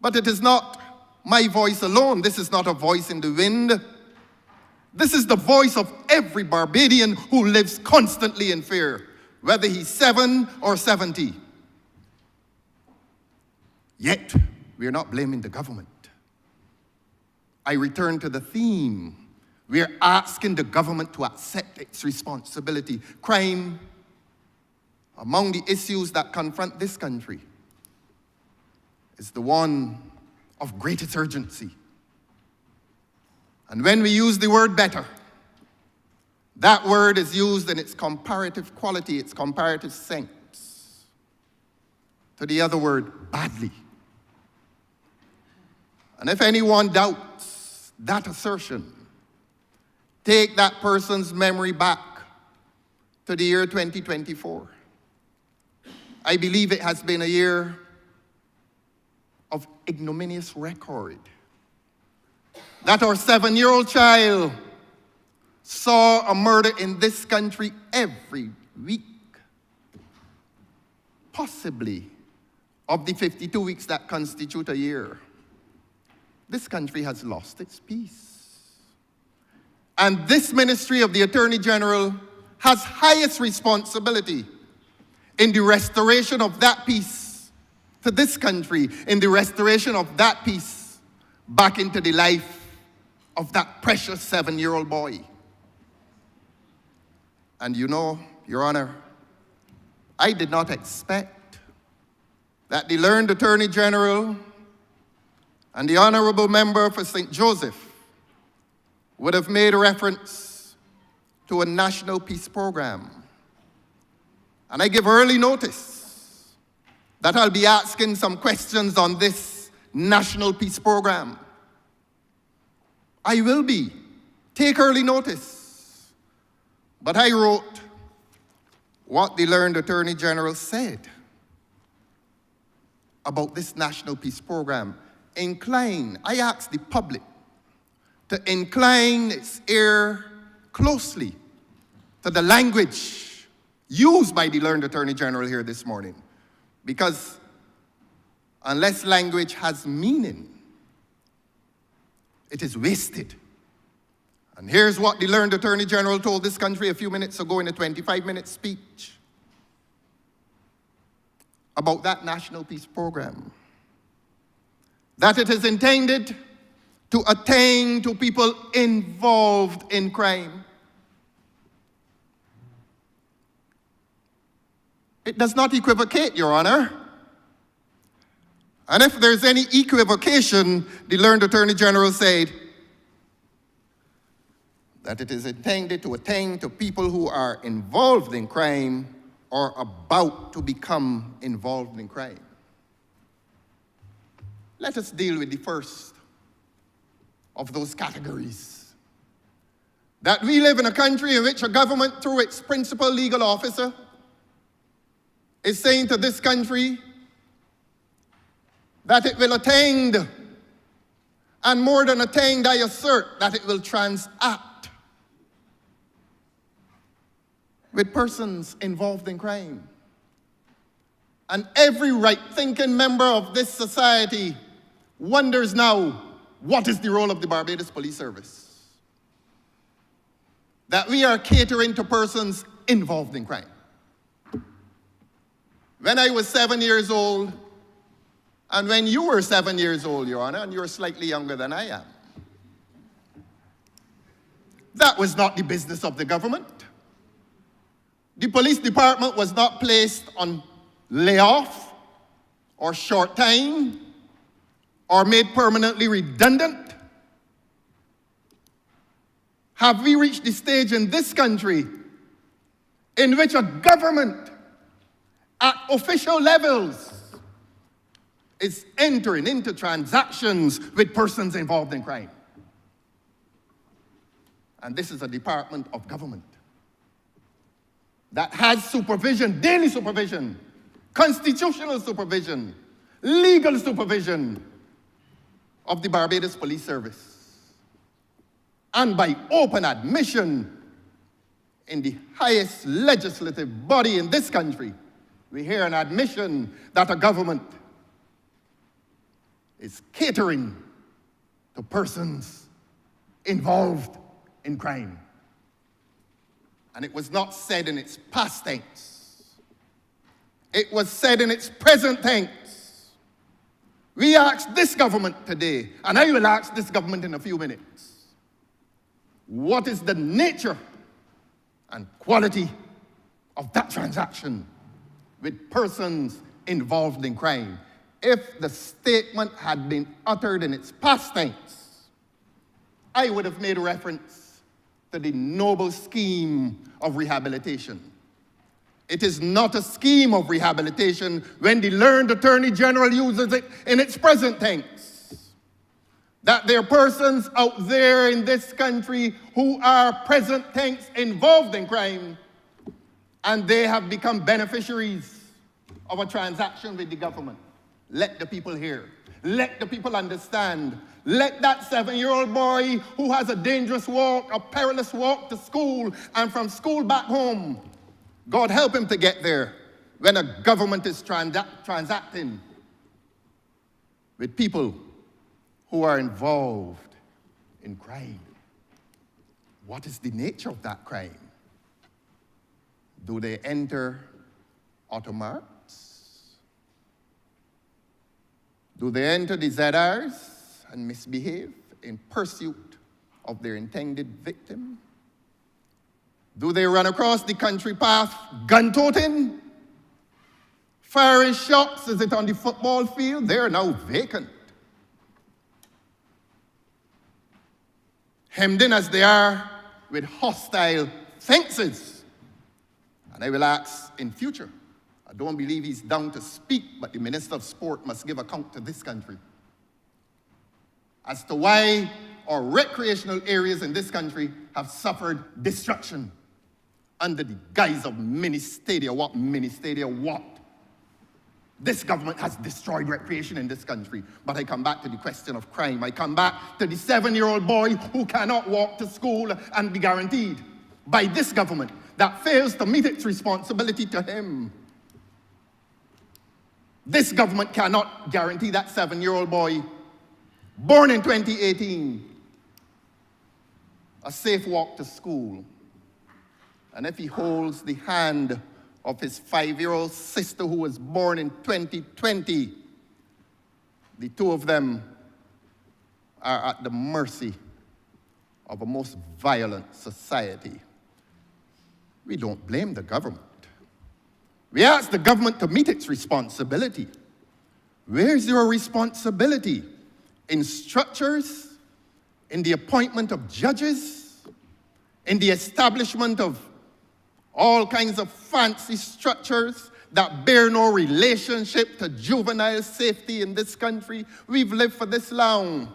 But it is not my voice alone. This is not a voice in the wind. This is the voice of every Barbadian who lives constantly in fear, whether he's 7 or 70. Yet, we are not blaming the government. I return to the theme. We are asking the government to accept its responsibility. Crime, among the issues that confront this country, is the one of greatest urgency. And when we use the word better, that word is used in its comparative quality, its comparative sense, to the other word, badly. And if anyone doubts that assertion, take that person's memory back to the year 2024. I believe it has been a year of ignominious record. That our 7-year-old child saw a murder in this country every week. Possibly of the 52 weeks that constitute a year. This country has lost its peace. And this ministry of the Attorney General has highest responsibility in the restoration of that peace to this country, in the restoration of that peace back into the life of that precious 7-year-old boy. And you know, Your Honor, I did not expect that the learned Attorney General and the Honourable Member for St. Joseph would have made reference to a national peace program. And I give early notice that I'll be asking some questions on this national peace program. I will be. Take early notice. But I wrote what the learned Attorney General said about this national peace program. Incline, I asked the public to incline its ear closely to the language used by the learned Attorney General here this morning. Because unless language has meaning, it is wasted. And here's what the learned Attorney General told this country a few minutes ago in a 25-minute speech about that National Peace Program. That it is intended to attain to people involved in crime. It does not equivocate, Your Honor. And if there's any equivocation, the learned Attorney General said that it is intended to attain to people who are involved in crime or about to become involved in crime. Let us deal with the first of those categories. That we live in a country in which a government, through its principal legal officer, is saying to this country that it will attain, and more than attain, I assert that it will transact with persons involved in crime. And every right-thinking member of this society wonders now, what is the role of the Barbados Police Service? That we are catering to persons involved in crime. When I was 7 years old, and when you were 7 years old, Your Honor, and you're slightly younger than I am, that was not the business of the government. The police department was not placed on layoff or short time or made permanently redundant. Have we reached the stage in this country in which a government at official levels is entering into transactions with persons involved in crime? And this is a department of government that has supervision, daily supervision, constitutional supervision, legal supervision of the Barbados Police Service. And by open admission in the highest legislative body in this country, we hear an admission that a government is catering to persons involved in crime. And it was not said in its past tense. It was said in its present tense. We ask this government today, and I will ask this government in a few minutes, what is the nature and quality of that transaction with persons involved in crime? If the statement had been uttered in its past tense, I would have made reference to the noble scheme of rehabilitation. It is not a scheme of rehabilitation when the learned Attorney General uses it in its present tense. That there are persons out there in this country who are present tense involved in crime, and they have become beneficiaries of a transaction with the government. Let the people hear. Let the people understand. Let that 7-year-old boy who has a dangerous walk, a perilous walk to school, and from school back home, God help him to get there when a government is transacting with people who are involved in crime. What is the nature of that crime? Do they enter automarts? Do they enter the ZRs and misbehave in pursuit of their intended victim? Do they run across the country path gun-toting? Firing shots, is it on the football field? They are now vacant. Hemmed in as they are with hostile fences. And I will ask in future, I don't believe he's down to speak, but the Minister of Sport must give account to this country as to why our recreational areas in this country have suffered destruction under the guise of mini stadia. What mini stadia? What? This government has destroyed recreation in this country. But I come back to the question of crime. I come back to the 7-year-old boy who cannot walk to school and be guaranteed by this government that fails to meet its responsibility to him. This government cannot guarantee that 7-year-old boy born in 2018 a safe walk to school. And if he holds the hand of his 5-year-old sister who was born in 2020, the two of them are at the mercy of a most violent society. We don't blame the government. We ask the government to meet its responsibility. Where's your responsibility? In structures, in the appointment of judges, in the establishment of all kinds of fancy structures that bear no relationship to juvenile safety in this country. We've lived for this long,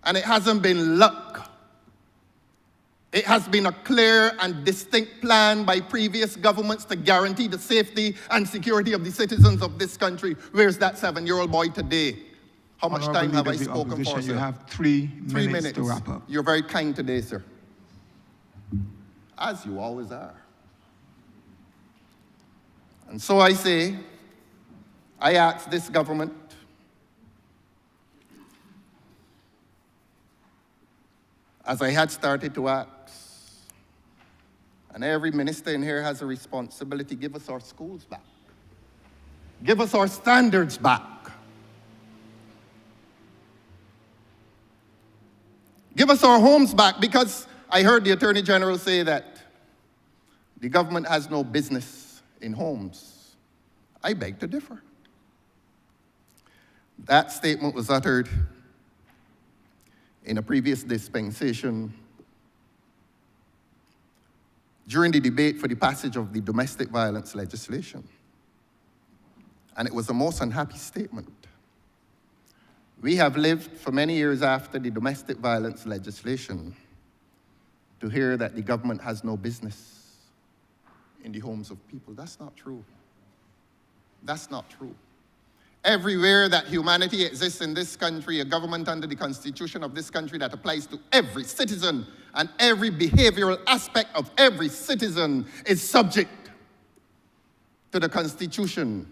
and it hasn't been luck. It has been a clear and distinct plan by previous governments to guarantee the safety and security of the citizens of this country. Where's that 7-year-old boy today? How much time have I spoken for, sir? You have 3 3 minutes to wrap up. You're very kind today, sir. As you always are. And so I say, I ask this government as I had started to ask, and every minister in here has a responsibility, give us our schools back. Give us our standards back. Give us our homes back, because I heard the Attorney General say that the government has no business in homes. I beg to differ. That statement was uttered in a previous dispensation during the debate for the passage of the domestic violence legislation. And it was a most unhappy statement. We have lived for many years after the domestic violence legislation to hear that the government has no business in the homes of people. That's not true. That's not true. Everywhere that humanity exists in this country, a government under the Constitution of this country that applies to every citizen and every behavioral aspect of every citizen is subject to the Constitution.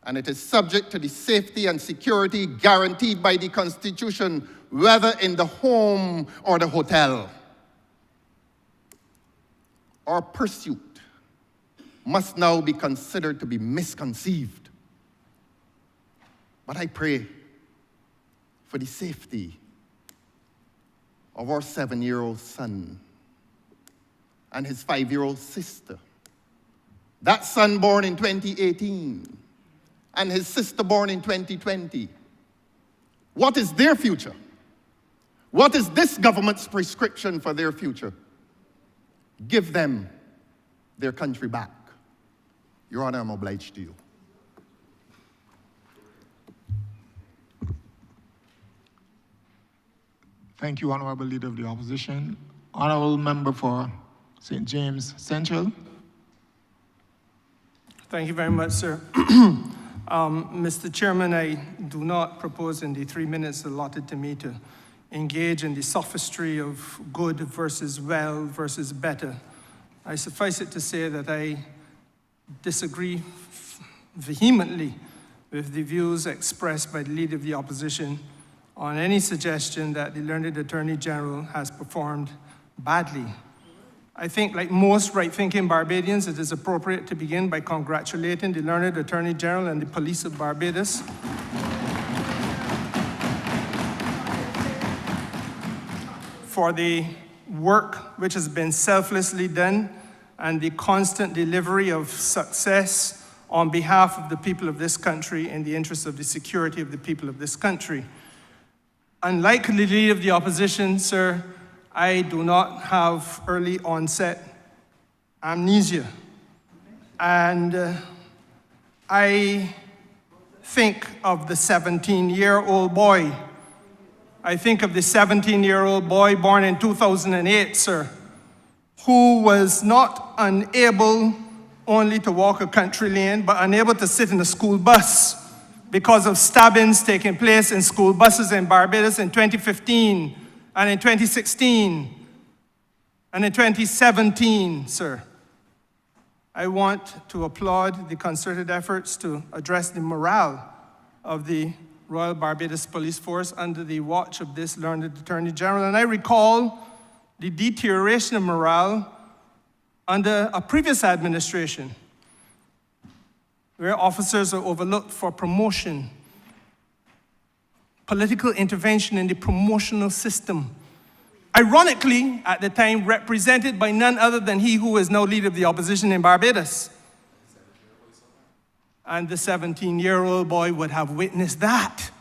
And it is subject to the safety and security guaranteed by the Constitution, whether in the home or the hotel. Our pursuit must now be considered to be misconceived. But I pray for the safety of our 7-year-old son and his 5-year-old sister. That son born in 2018 and his sister born in 2020. What is their future? What is this government's prescription for their future? Give them their country back. Your Honor, I'm obliged to you. Thank you, Honourable Leader of the Opposition. Honourable Member for St. James Central. Thank you very much, sir. Mr. Chairman, I do not propose in the 3 minutes allotted to me to engage in the sophistry of good versus well versus better. I suffice it to say that I disagree vehemently with the views expressed by the Leader of the Opposition on any suggestion that the learned Attorney General has performed badly. I think, like most right-thinking Barbadians, it is appropriate to begin by congratulating the learned Attorney General and the police of Barbados for the work which has been selflessly done and the constant delivery of success on behalf of the people of this country in the interest of the security of the people of this country. Unlike the Leader of the Opposition, sir, I do not have early onset amnesia. And I think of the 17-year-old boy. I think of the 17-year-old boy born in 2008, sir, who was not unable only to walk a country lane, but unable to sit in a school bus because of stabbings taking place in school buses in Barbados in 2015 and in 2016 and in 2017, sir. I want to applaud the concerted efforts to address the morale of the Royal Barbados Police Force under the watch of this learned Attorney General. And I recall the deterioration of morale under a previous administration, where officers are overlooked for promotion, political intervention in the promotional system. Ironically, at the time, represented by none other than he who is now leader of the opposition in Barbados. And the 17-year-old boy would have witnessed that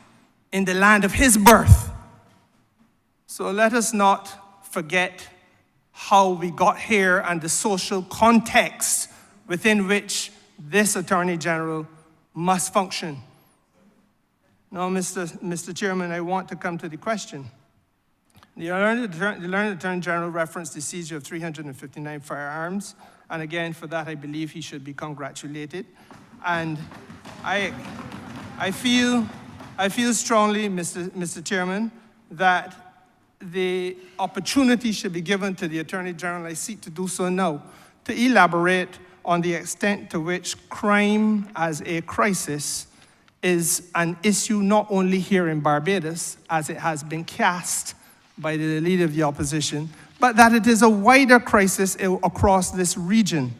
in the land of his birth. So let us not forget how we got here and the social context within which this Attorney General must function. Now, Mr. Chairman, I want to come to the question. The learned Attorney General referenced the seizure of 359 firearms, and again, for that, I believe he should be congratulated. And I feel strongly, Mr. Chairman, that the opportunity should be given to the Attorney General, I seek to do so now, to elaborate on the extent to which crime as a crisis is an issue not only here in Barbados, as it has been cast by the leader of the opposition, but that it is a wider crisis across this region.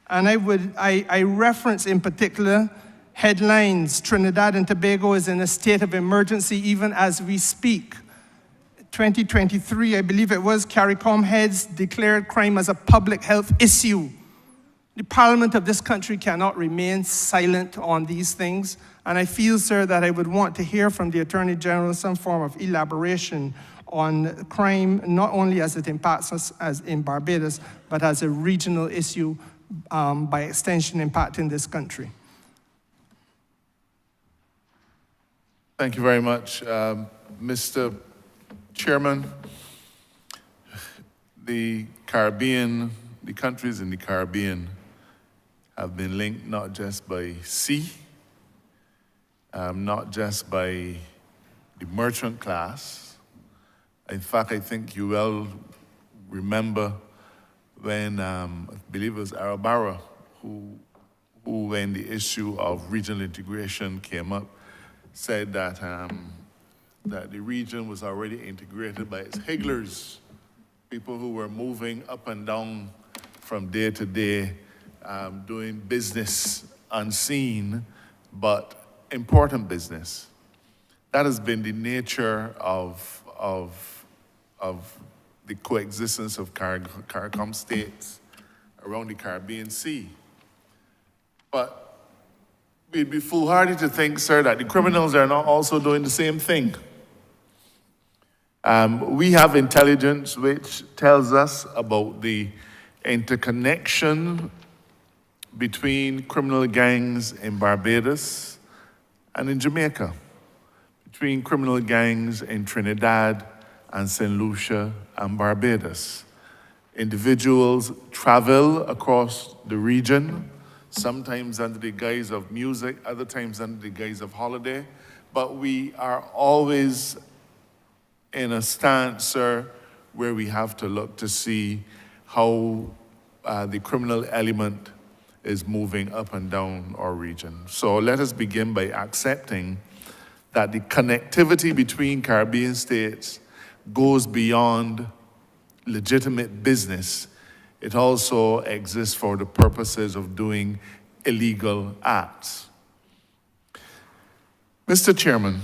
And I reference in particular headlines. Trinidad and Tobago is in a state of emergency even as we speak. 2023, I believe it was, CARICOM heads declared crime as a public health issue. The Parliament of this country cannot remain silent on these things. And I feel, sir, that I would want to hear from the Attorney General some form of elaboration on crime, not only as it impacts us as in Barbados, but as a regional issue, by extension impacting this country. Thank you very much, Mr. Chairman. The Caribbean, the countries in the Caribbean have been linked not just by sea, not just by the merchant class. In fact, I think you well remember when, I believe it was Arabara, who when the issue of regional integration came up, said that, that the region was already integrated by its higglers, people who were moving up and down from day to day, doing business unseen, but important business. That has been the nature of the coexistence of CARICOM states around the Caribbean Sea. But we'd be foolhardy to think, sir, that the criminals are not also doing the same thing. We have intelligence which tells us about the interconnection between criminal gangs in Barbados and in Jamaica, between criminal gangs in Trinidad and St. Lucia and Barbados. Individuals travel across the region, sometimes under the guise of music, other times under the guise of holiday, but we are always in a stance, sir, where we have to look to see how the criminal element is moving up and down our region. So let us begin by accepting that the connectivity between Caribbean states goes beyond legitimate business. It also exists for the purposes of doing illegal acts. Mr. Chairman,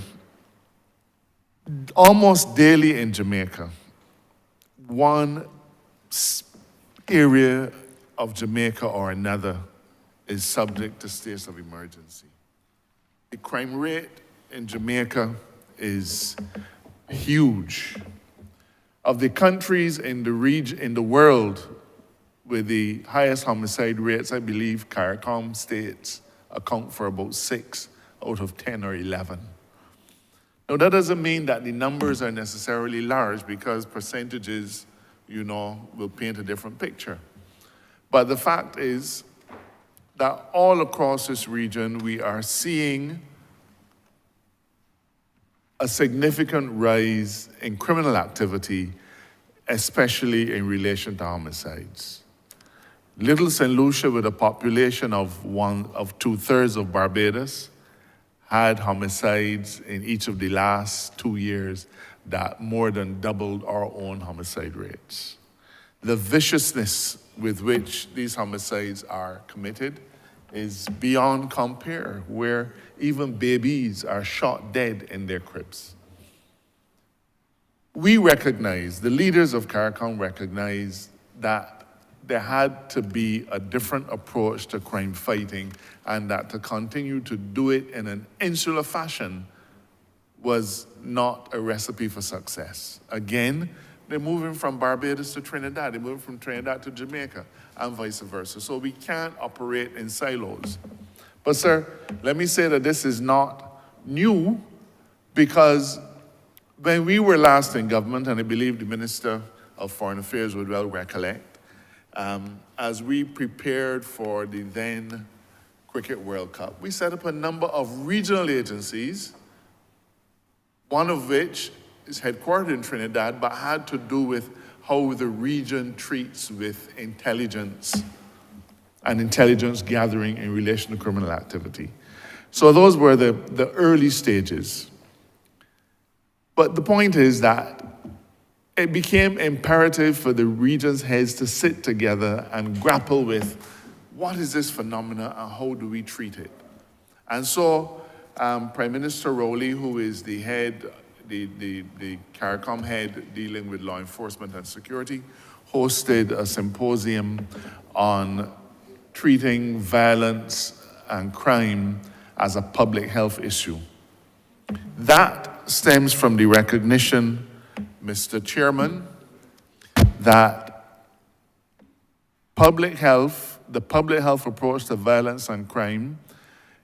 almost daily in Jamaica, one area of Jamaica or another is subject to states of emergency. The crime rate in Jamaica is huge. Of the countries in the region, in the world with the highest homicide rates, I believe CARICOM states account for about 6 out of 10 or 11. Now, that doesn't mean that the numbers are necessarily large, because percentages, will paint a different picture. But the fact is that all across this region we are seeing a significant rise in criminal activity, especially in relation to homicides. Little St. Lucia, with a population of 2/3 of Barbados, had homicides in each of the last 2 years that more than doubled our own homicide rates. The viciousness with which these homicides are committed is beyond compare, where even babies are shot dead in their cribs. We recognize, the leaders of CARICOM recognize that there had to be a different approach to crime fighting, and that to continue to do it in an insular fashion was not a recipe for success. Again, they're moving from Barbados to Trinidad, they're moving from Trinidad to Jamaica, and vice versa. So we can't operate in silos. But sir, let me say that this is not new, because when we were last in government, and I believe the Minister of Foreign Affairs would well recollect, as we prepared for the then Cricket World Cup, we set up a number of regional agencies, one of which is headquartered in Trinidad, but had to do with how the region treats with intelligence and intelligence gathering in relation to criminal activity. So those were the early stages. But the point is that it became imperative for the region's heads to sit together and grapple with what is this phenomena and how do we treat it. And so Prime Minister Rowley, who is the head, the CARICOM head dealing with law enforcement and security, hosted a symposium on treating violence and crime as a public health issue. That stems from the recognition, Mr. Chairman, that the public health approach to violence and crime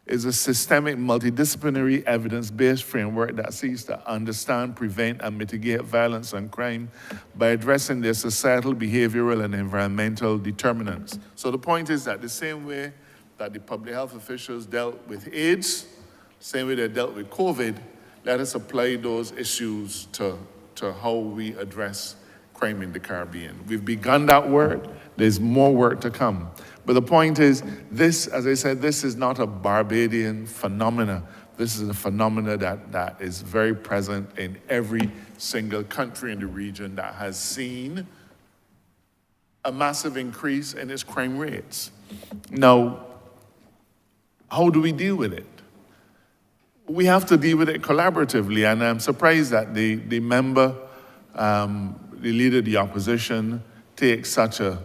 is a systemic, multidisciplinary, evidence-based framework that seeks to understand, prevent, and mitigate violence and crime by addressing their societal, behavioral, and environmental determinants. So the point is that the same way that the public health officials dealt with AIDS, same way they dealt with COVID, let us apply those issues to how we address crime in the Caribbean. We've begun that work. There's more work to come. But the point is, this, as I said, this is not a Barbadian phenomena. This is a phenomena that is very present in every single country in the region that has seen a massive increase in its crime rates. Now, how do we deal with it? We have to deal with it collaboratively, and I'm surprised that the member, the leader of the opposition, takes such a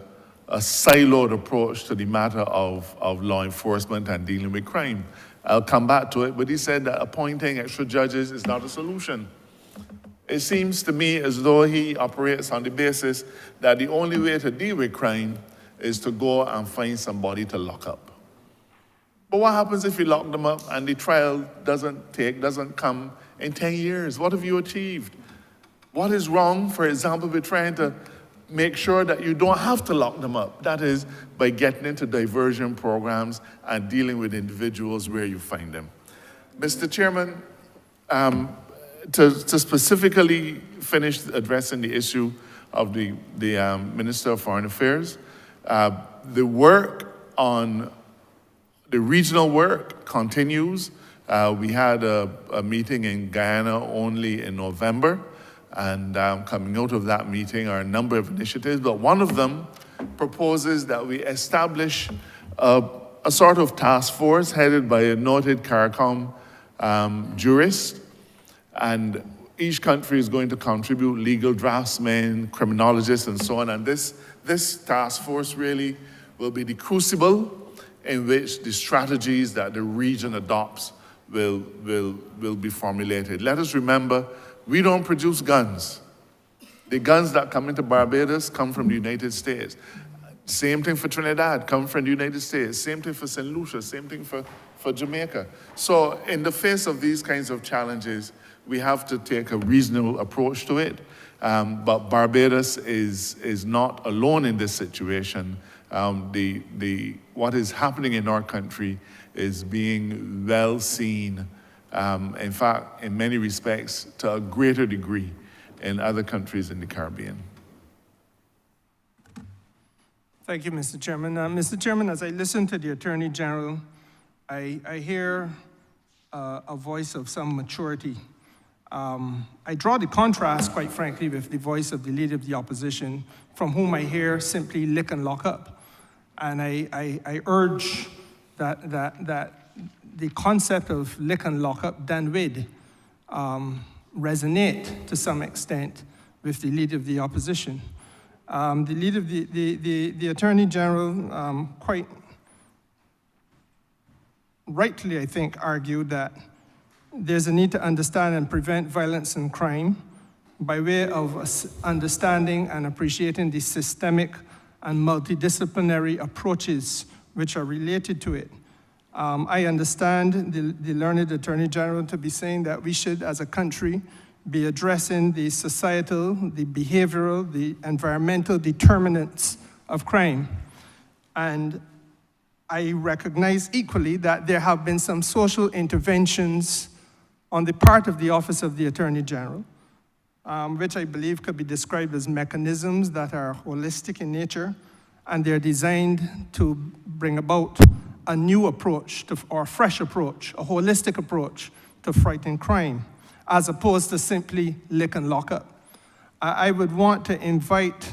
siloed approach to the matter of law enforcement and dealing with crime. I'll come back to it, but he said that appointing extra judges is not a solution. It seems to me as though he operates on the basis that the only way to deal with crime is to go and find somebody to lock up. But what happens if you lock them up and the trial doesn't come in 10 years? What have you achieved? What is wrong, for example, with trying to make sure that you don't have to lock them up? That is, by getting into diversion programs and dealing with individuals where you find them. Mr. Chairman, to specifically finish addressing the issue of the Minister of Foreign Affairs, the work on the regional work continues. We had a meeting in Guyana only in November, and coming out of that meeting are a number of initiatives, but one of them proposes that we establish a sort of task force headed by a noted CARICOM jurist, and each country is going to contribute legal draftsmen, criminologists, and so on, and this task force really will be the crucible in which the strategies that the region adopts will be formulated. Let us remember, we don't produce guns. The guns that come into Barbados come from the United States. Same thing for Trinidad, come from the United States. Same thing for St. Lucia, same thing for Jamaica. So in the face of these kinds of challenges, we have to take a reasonable approach to it. But Barbados is not alone in this situation. What is happening in our country is being well seen, in fact, in many respects, to a greater degree in other countries in the Caribbean. Thank you, Mr. Chairman. Mr. Chairman, as I listen to the Attorney General, I hear a voice of some maturity. I draw the contrast, quite frankly, with the voice of the Leader of the Opposition, from whom I hear simply lick and lock up. And I urge that the concept of lick and lock up done with resonate to some extent with the Leader of the Opposition. The Leader of the Attorney General quite rightly, I think, argued that there's a need to understand and prevent violence and crime by way of understanding and appreciating the systemic and multidisciplinary approaches which are related to it. I understand the learned Attorney General to be saying that we should, as a country, be addressing the societal, the behavioral, the environmental determinants of crime. And I recognize equally that there have been some social interventions on the part of the Office of the Attorney General, which I believe could be described as mechanisms that are holistic in nature, and they're designed to bring about a new approach, or a fresh approach, a holistic approach to fighting crime, as opposed to simply lick and lock up. I would want to invite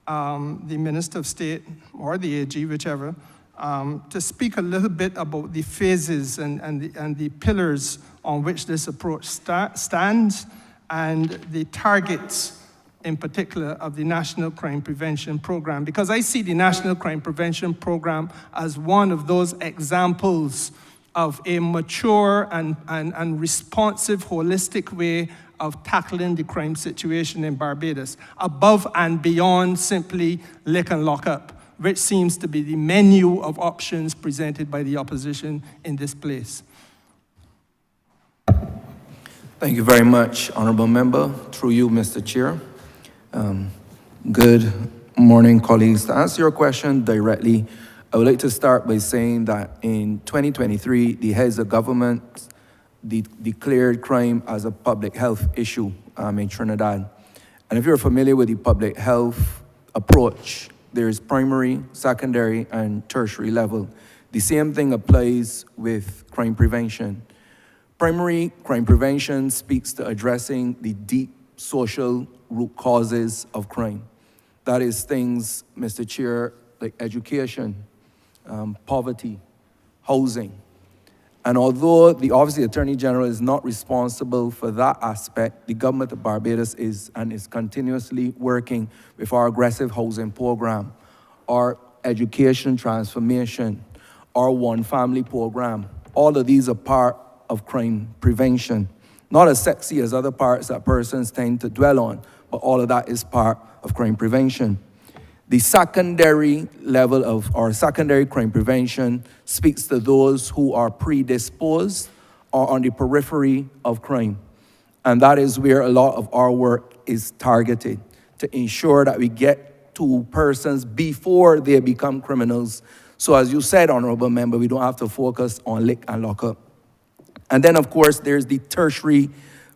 the Minister of State, or the AG, whichever, to speak a little bit about the phases and the pillars on which this approach stands, and the targets in particular of the National Crime Prevention Program, because I see the National Crime Prevention Program as one of those examples of a mature and responsive, holistic way of tackling the crime situation in Barbados, above and beyond simply lick and lock up, which seems to be the menu of options presented by the opposition in this place. Thank you very much, Honourable Member. Through you, Mr. Chair. Good morning, colleagues. To answer your question directly, I would like to start by saying that in 2023, the heads of government declared crime as a public health issue in Trinidad. And if you're familiar with the public health approach, there is primary, secondary, and tertiary level. The same thing applies with crime prevention. Primary crime prevention speaks to addressing the deep social root causes of crime. That is things, Mr. Chair, like education, poverty, housing. And although the Office of the Attorney General is not responsible for that aspect, the government of Barbados is continuously working with our aggressive housing program, our education transformation, our One Family program. All of these are part of crime prevention. Not as sexy as other parts that persons tend to dwell on, but all of that is part of crime prevention. The secondary level of our secondary crime prevention speaks to those who are predisposed or on the periphery of crime. And that is where a lot of our work is targeted, to ensure that we get to persons before they become criminals. So as you said, Honourable Member, we don't have to focus on lick and lock up. And then, of course, there's the tertiary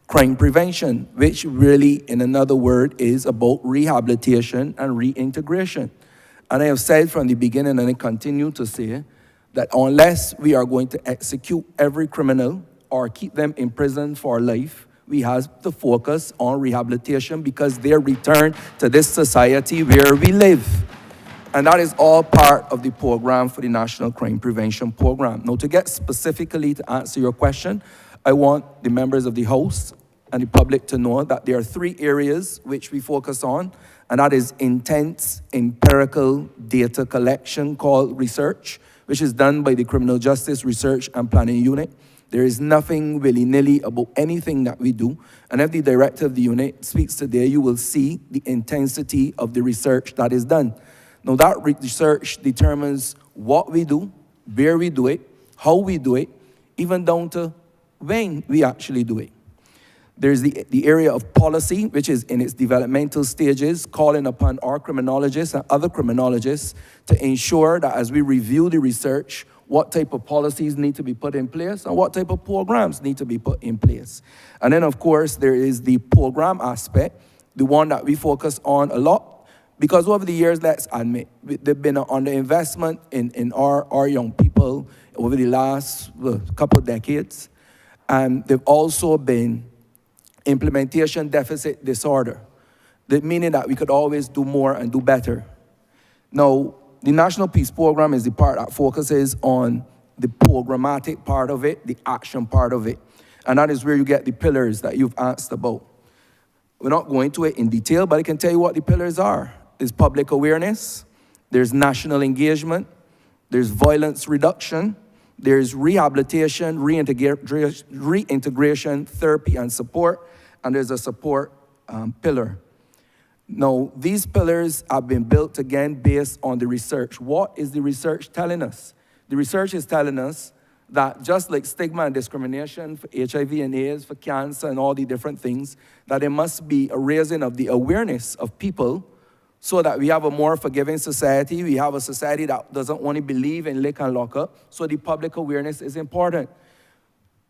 crime prevention, which really, in another word, is about rehabilitation and reintegration. And I have said from the beginning, and I continue to say, that unless we are going to execute every criminal or keep them in prison for life, we have to focus on rehabilitation, because their return to this society where we live. And that is all part of the program for the National Crime Prevention Program. Now, to get specifically to answer your question, I want the members of the House and the public to know that there are 3 areas which we focus on, and that is intense empirical data collection called research, which is done by the Criminal Justice Research and Planning Unit. There is nothing willy-nilly about anything that we do. And if the director of the unit speaks today, you will see the intensity of the research that is done. Now, that research determines what we do, where we do it, how we do it, even down to when we actually do it. There's the area of policy, which is in its developmental stages, calling upon our criminologists and other criminologists to ensure that as we review the research, what type of policies need to be put in place and what type of programs need to be put in place. And then, of course, there is the program aspect, the one that we focus on a lot, because over the years, let's admit, there've been an underinvestment in our young people over the last couple of decades. And there've also been implementation deficit disorder, meaning that we could always do more and do better. Now, the National Peace Program is the part that focuses on the programmatic part of it, the action part of it. And that is where you get the pillars that you've asked about. We're not going to it in detail, but I can tell you what the pillars are. There's public awareness, there's national engagement, there's violence reduction, there's rehabilitation, reintegration, therapy and support, and there's a support pillar. Now, these pillars have been built again based on the research. What is the research telling us? The research is telling us that just like stigma and discrimination for HIV and AIDS, for cancer and all the different things, that there must be a raising of the awareness of people so that we have a more forgiving society. We have a society that doesn't want to believe in lick and lock up. So the public awareness is important.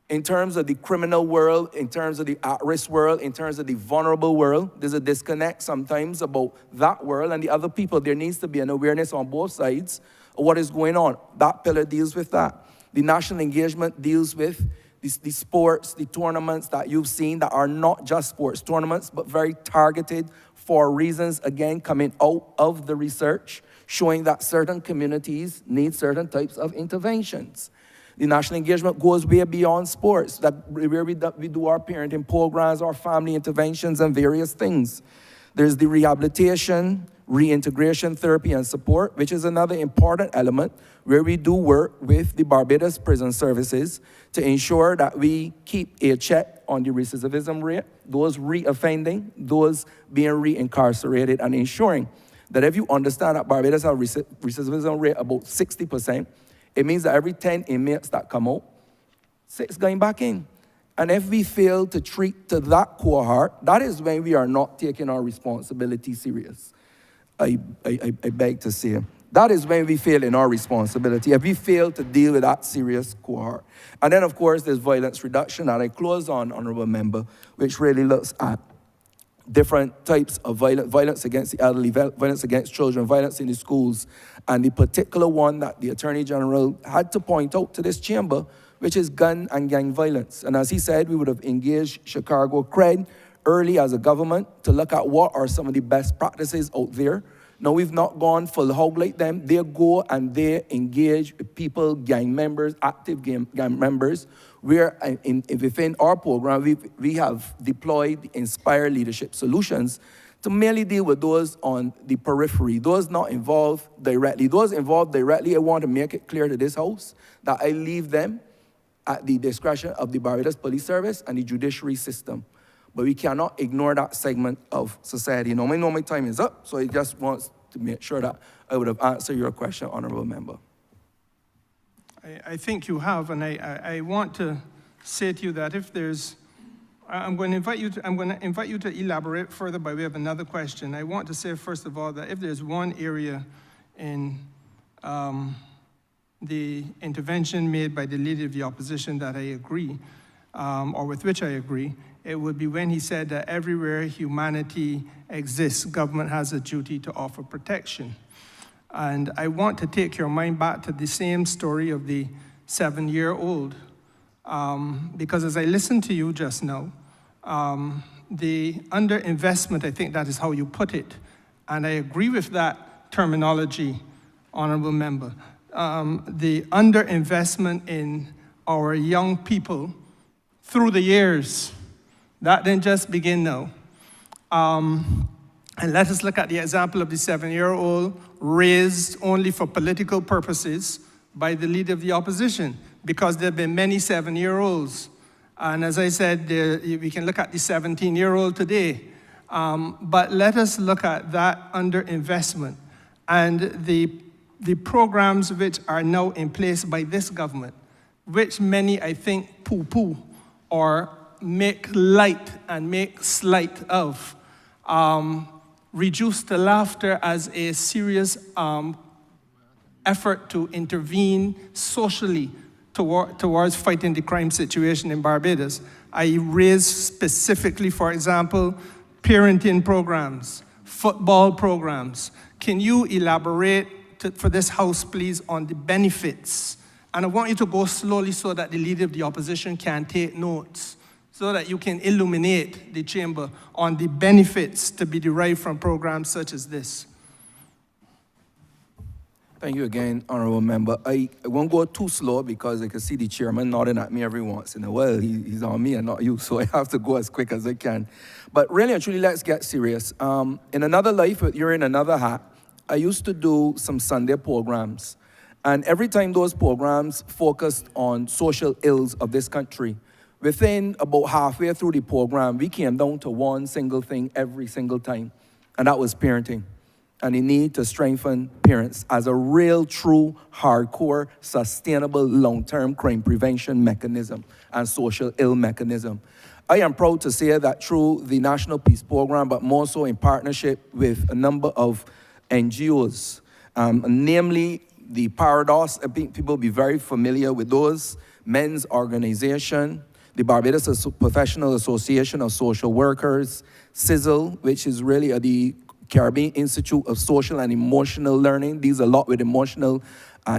In terms of the criminal world, in terms of the at-risk world, in terms of the vulnerable world, there's a disconnect sometimes about that world and the other people. There needs to be an awareness on both sides of what is going on. That pillar deals with that. The national engagement deals with the sports, the tournaments that you've seen that are not just sports tournaments, but very targeted for reasons, again, coming out of the research, showing that certain communities need certain types of interventions. The national engagement goes way beyond sports, where we do our parenting programs, our family interventions, and various things. There's the rehabilitation, reintegration, therapy, and support, which is another important element where we do work with the Barbados Prison Services to ensure that we keep a check on the recidivism rate, those re-offending, those being re-incarcerated, and ensuring that if you understand that Barbados has a recidivism rate about 60%, it means that every 10 inmates that come out, 6 going back in. And if we fail to treat to that cohort, that is when we are not taking our responsibility serious. I beg to say. That is when we fail in our responsibility, if we fail to deal with that serious cohort. And then, of course, there's violence reduction, and I close on, Honourable Member, which really looks at different types of violence against the elderly, violence against children, violence in the schools, and the particular one that the Attorney General had to point out to this chamber, which is gun and gang violence. And as he said, we would have engaged Chicago CRED early as a government to look at what are some of the best practices out there. Now, we've not gone full hog like them. They go and they engage people, gang members, active gang members, where within our program, we have deployed the Inspire Leadership Solutions to merely deal with those on the periphery, those not involved directly. Those involved directly, I want to make it clear to this House that I leave them at the discretion of the Barbados Police Service and the judiciary system. But we cannot ignore that segment of society. Now, I know my time is up, so I just want to make sure that I would have answered your question, Honourable Member. I think you have, and I want to say to you that if there's, I'm going to invite you to elaborate further by way of another question. I want to say, first of all, that if there's one area in the intervention made by the Leader of the Opposition that I agree, or with which I agree, it would be when he said that everywhere humanity exists, government has a duty to offer protection. And I want to take your mind back to the same story of the 7-year-old, because as I listened to you just now, the underinvestment, I think that is how you put it, and I agree with that terminology, Honourable Member. The underinvestment in our young people through the years, that didn't just begin now. And let us look at the example of the 7-year-old raised only for political purposes by the Leader of the Opposition, because there have been many 7-year-olds. And as I said, we can look at the 17-year-old today. But let us look at that underinvestment and the programs which are now in place by this government, which many, I think, poo-poo or make light and make slight of. Reduce to laughter as a serious effort to intervene socially towards fighting the crime situation in Barbados. I raised specifically, for example, parenting programs, football programs. Can you elaborate for this House, please, on the benefits? And I want you to go slowly so that the Leader of the Opposition can take notes, so that you can illuminate the chamber on the benefits to be derived from programs such as this. Thank you again, Honourable Member. I won't go too slow because I can see the chairman nodding at me every once in a while. He's on me and not you, so I have to go as quick as I can. But really and truly, let's get serious. In another life, you're in another hat, I used to do some Sunday programs. And every time those programs focused on social ills of this country, within about halfway through the program, we came down to one single thing every single time, and that was parenting. And the need to strengthen parents as a real, true, hardcore, sustainable, long-term crime prevention mechanism and social ill mechanism. I am proud to say that through the National Peace Program, but more so in partnership with a number of NGOs, namely the Paradox, I think people will be very familiar with those, Men's Organization, the Barbados Professional Association of Social Workers, CISL, which is really the Caribbean Institute of Social and Emotional Learning, deals a lot with emotional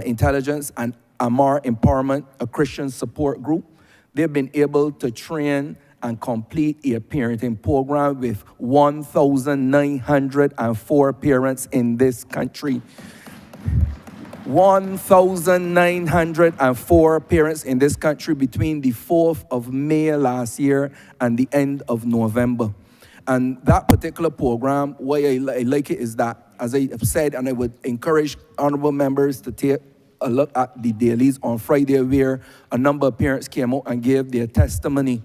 intelligence, and Amar Empowerment, a Christian support group. They've been able to train and complete a parenting program with 1,904 parents in this country. 1,904 parents in this country between the 4th of May last year and the end of November. And that particular program, why I like it is that, as I have said, and I would encourage honorable members to take a look at the dailies on Friday, where a number of parents came out and gave their testimony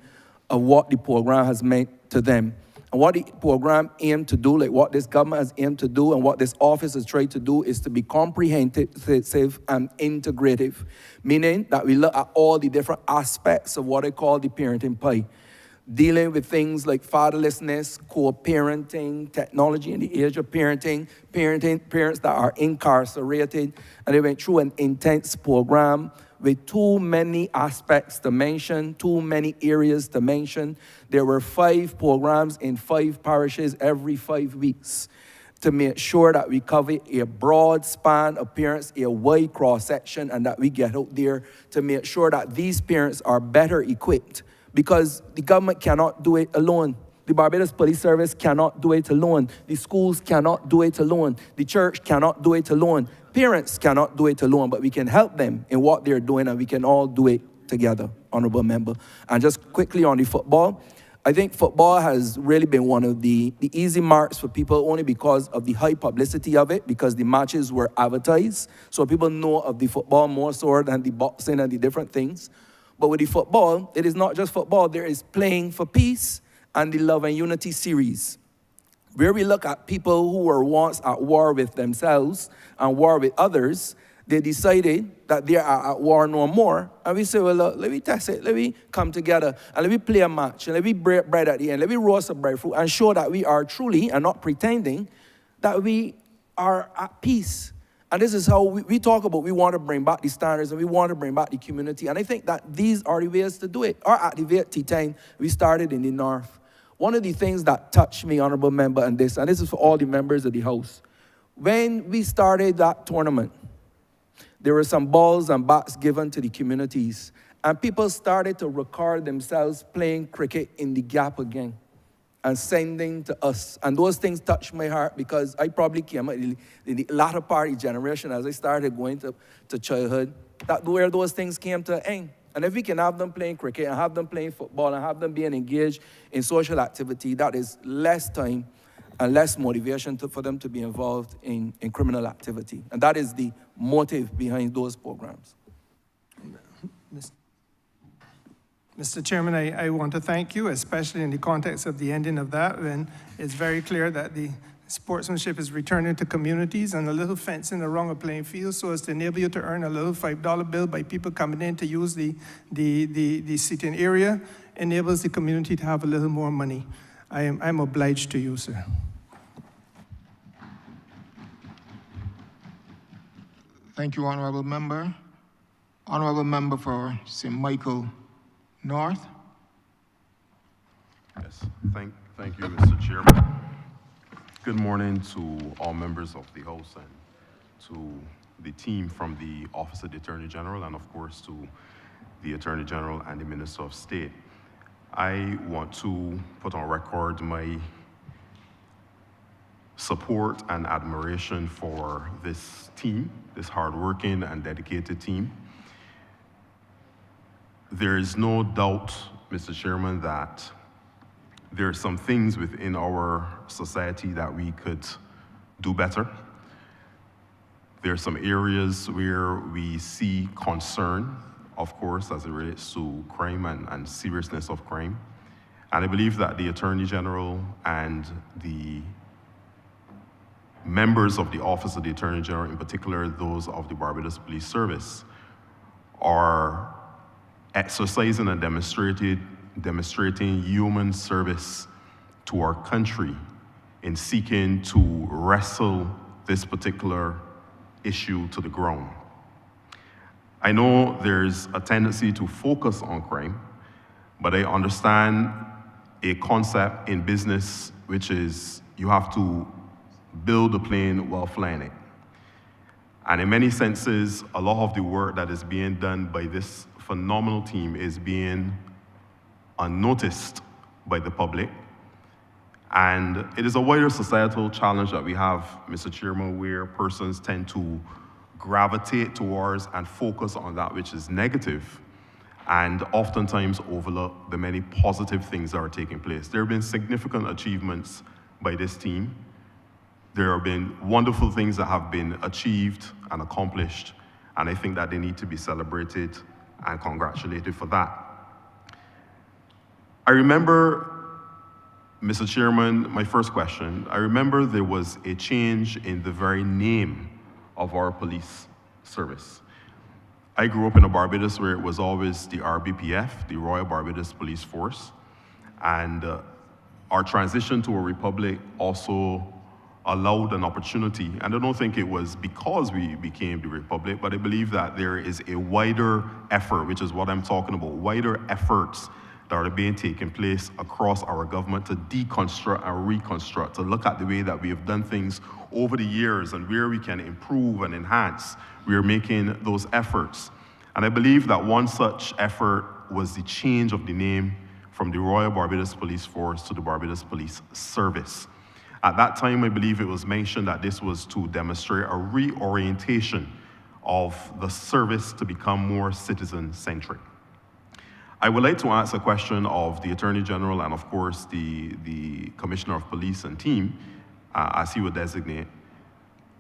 of what the program has meant to them. And what the program aimed to do, like what this government has aimed to do and what this office has tried to do, is to be comprehensive and integrative, meaning that we look at all the different aspects of what I call the parenting pie, dealing with things like fatherlessness, co-parenting, technology in the age of parenting, parents that are incarcerated, and they went through an intense program with too many aspects to mention, too many areas to mention. There were 5 programs in 5 parishes every 5 weeks to make sure that we cover a broad span of parents, a wide cross-section, and that we get out there to make sure that these parents are better equipped, because the government cannot do it alone. The Barbados Police Service cannot do it alone. The schools cannot do it alone. The church cannot do it alone. Parents cannot do it alone, but we can help them in what they're doing, and we can all do it together, Honourable Member. And just quickly on the football, I think football has really been one of the easy marks for people, only because of the high publicity of it, because the matches were advertised. So people know of the football more so than the boxing and the different things. But with the football, it is not just football. There is Playing for Peace and the Love and Unity series, where we look at people who were once at war with themselves and war with others. They decided that they are at war no more. And we say, well, look, let me test it. Let me come together and let me play a match and let me break bread at the end. Let me roast some breadfruit and show that we are truly, and not pretending, that we are at peace. And this is how we talk about, we want to bring back the standards and we want to bring back the community. And I think that these are the ways to do it. Or at the tea time, we started in the north. One of the things that touched me, Honourable Member, and this is for all the members of the House. When we started that tournament, there were some balls and bats given to the communities, and people started to record themselves playing cricket in the gap again and sending to us. And those things touched my heart, because I probably came in the latter part of the generation, as I started going to childhood, that where those things came to an end. And if we can have them playing cricket and have them playing football and have them being engaged in social activity, that is less time and less motivation for them to be involved in criminal activity. And that is the motive behind those programs. Mr. Chairman, I want to thank you, especially in the context of the ending of that, when it's very clear that the sportsmanship is returning to communities, and a little fencing around a playing field so as to enable you to earn a little $5 bill by people coming in to use the seating area enables the community to have a little more money. I'm obliged to you, sir. Thank you, Honourable Member. Honourable Member for St. Michael North. Yes, thank you, Mr. Chairman. Good morning to all members of the House and to the team from the Office of the Attorney General, and of course to the Attorney General and the Minister of State. I want to put on record my support and admiration for this team, this hardworking and dedicated team. There is no doubt, Mr. Chairman, that there are some things within our society that we could do better. There are some areas where we see concern, of course, as it relates to crime and seriousness of crime. And I believe that the Attorney General and the members of the Office of the Attorney General, in particular those of the Barbados Police Service, are exercising and demonstrating human service to our country in seeking to wrestle this particular issue to the ground. I know there's a tendency to focus on crime, but I understand a concept in business, which is you have to build a plane while flying it. And in many senses, a lot of the work that is being done by this phenomenal team is being unnoticed by the public. And it is a wider societal challenge that we have, Mr. Chairman, where persons tend to gravitate towards and focus on that which is negative and oftentimes overlook the many positive things that are taking place. There have been significant achievements by this team. There have been wonderful things that have been achieved and accomplished, and I think that they need to be celebrated and congratulated for that. I remember, Mr. Chairman, my first question, I remember there was a change in the very name of our police service. I grew up in a Barbados where it was always the RBPF, the Royal Barbados Police Force, and our transition to a republic also allowed an opportunity, and I don't think it was because we became the republic, but I believe that there is a wider effort, which is what I'm talking about, wider efforts that are being taken place across our government to deconstruct and reconstruct, to look at the way that we have done things over the years and where we can improve and enhance. We are making those efforts. And I believe that one such effort was the change of the name from the Royal Barbados Police Force to the Barbados Police Service. At that time, I believe it was mentioned that this was to demonstrate a reorientation of the service to become more citizen-centric. I would like to ask a question of the Attorney General and, of course, the Commissioner of Police and team, as he would designate.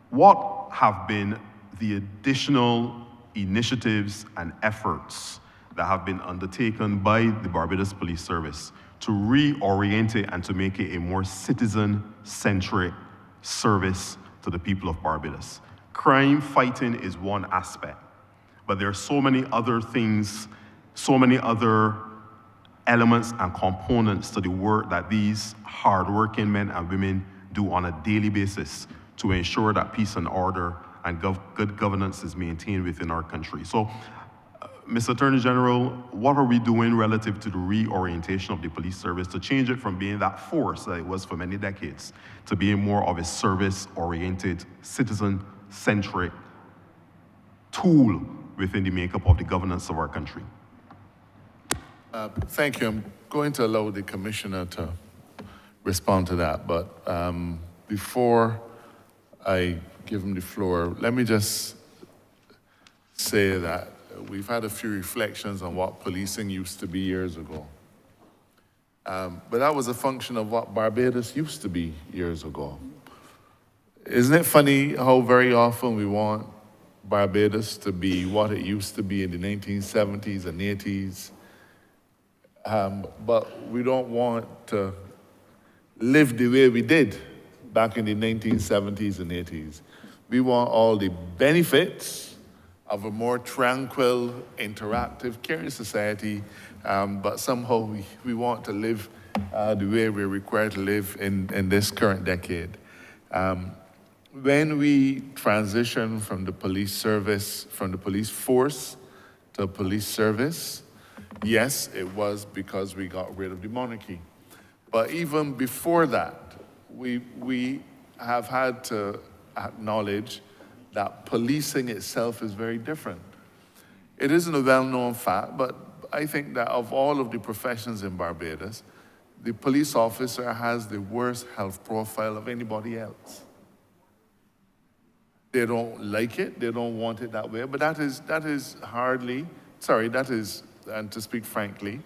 What have been the additional initiatives and efforts that have been undertaken by the Barbados Police Service to reorient it and to make it a more citizen-centric service to the people of Barbados? Crime fighting is one aspect, but there are so many other things, so many other elements and components to the work that these hardworking men and women do on a daily basis to ensure that peace and order and good governance is maintained within our country. So, Mr. Attorney General, what are we doing relative to the reorientation of the police service to change it from being that force that it was for many decades to being more of a service-oriented, citizen-centric tool within the makeup of the governance of our country? Thank you. I'm going to allow the Commissioner to respond to that, but before I give him the floor, let me just say that we've had a few reflections on what policing used to be years ago. But that was a function of what Barbados used to be years ago. Isn't it funny how very often we want Barbados to be what it used to be in the 1970s and 80s, but we don't want to live the way we did back in the 1970s and 80s. We want all the benefits of a more tranquil, interactive, caring society, but somehow we want to live the way we're required to live in this current decade. When we transition from the police service, from the police force to police service, yes, it was because we got rid of the monarchy. But even before that, we have had to acknowledge that policing itself is very different. It isn't a well-known fact, but I think that of all of the professions in Barbados, the police officer has the worst health profile of anybody else. They don't like it, they don't want it that way, but that is hardly, that is, and to speak frankly,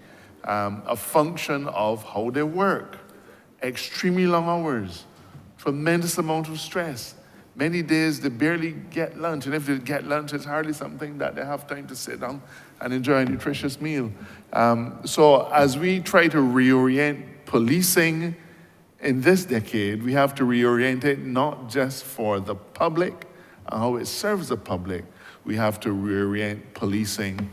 a function of how they work. Extremely long hours, tremendous amount of stress. Many days they barely get lunch, and if they get lunch, it's hardly something that they have time to sit down and enjoy a nutritious meal. So as we try to reorient policing in this decade, we have to reorient it not just for the public and how it serves the public. We have to reorient policing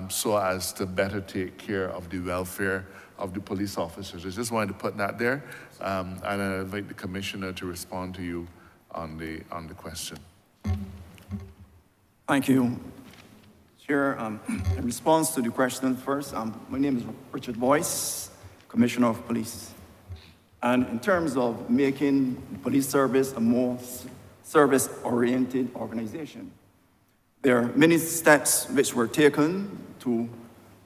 so as to better take care of the welfare of the police officers. I just wanted to put that there, and I invite the Commissioner to respond to you on the question. Thank you, Chair. In response to the question first, my name is Richard Boyce, Commissioner of Police. And in terms of making the police service a more service-oriented organization, there are many steps which were taken to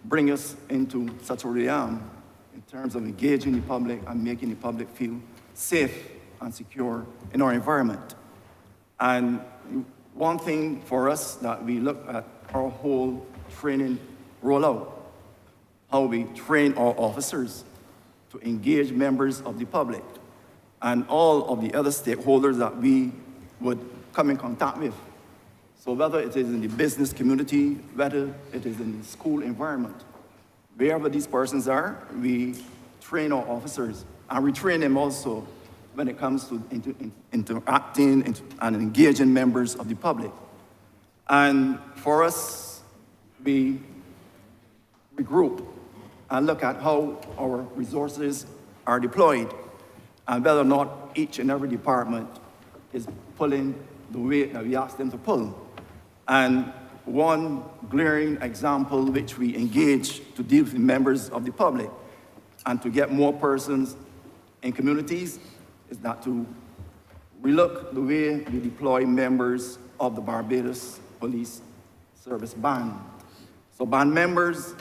bring us into such a realm in terms of engaging the public and making the public feel safe and secure in our environment. And one thing for us that we look at our whole training rollout, how we train our officers to engage members of the public and all of the other stakeholders that we would come in contact with. So whether it is in the business community, whether it is in the school environment, wherever these persons are, we train our officers, and we train them also when it comes to interacting and engaging members of the public. And for us, we regroup and look at how our resources are deployed and whether or not each and every department is pulling the weight that we ask them to pull. And one glaring example which we engage to deal with members of the public and to get more persons in communities is that to relook the way we deploy members of the Barbados Police Service Band. So band members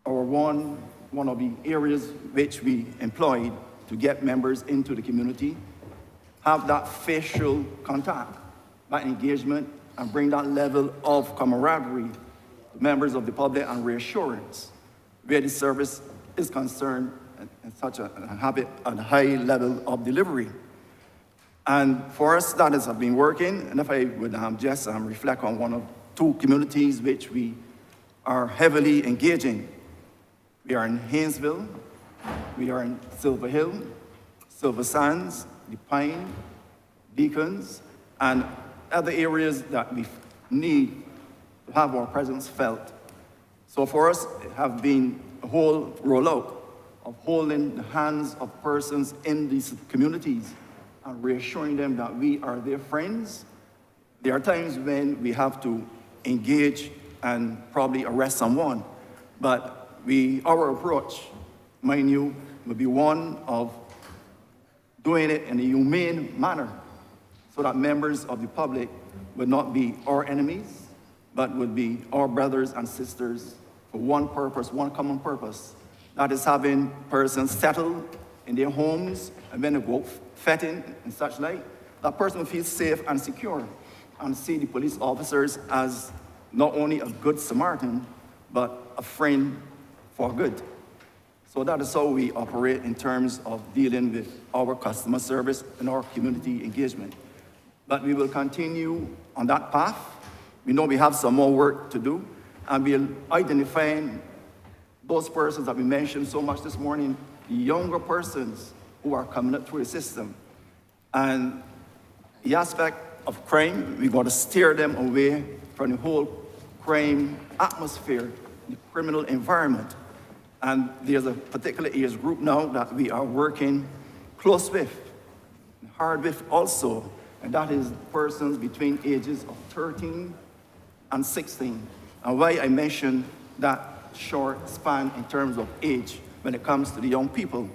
are one of the areas which we employed to get members into the community, have that facial contact, that engagement, and bring that level of camaraderie to members of the public and reassurance where the service is concerned in such a high level of delivery. And for us, that has been working. And if I would just reflect on one of two communities which we are heavily engaging. We are in Haynesville, we are in Silver Hill, Silver Sands, the Pine, Beacons, and other areas that we need to have our presence felt. So for us, it has been a whole rollout of holding the hands of persons in these communities and reassuring them that we are their friends. There are times when we have to engage and probably arrest someone, but our approach, mind you, will be one of doing it in a humane manner so that members of the public would not be our enemies, but would be our brothers and sisters for one purpose, one common purpose. That is having persons settled in their homes and when they go fetting and such like, that person feels safe and secure and see the police officers as not only a good Samaritan, but a friend for good. So that is how we operate in terms of dealing with our customer service and our community engagement. But we will continue on that path. We know we have some more work to do, and we'll identify those persons that we mentioned so much this morning, the younger persons who are coming up through the system. And the aspect of crime, we got to steer them away from the whole crime atmosphere, the criminal environment. And there's a particular age group now that we are working close with, hard with also, and that is persons between ages of 13 and 16. And why I mentioned that short span in terms of age when it comes to the young people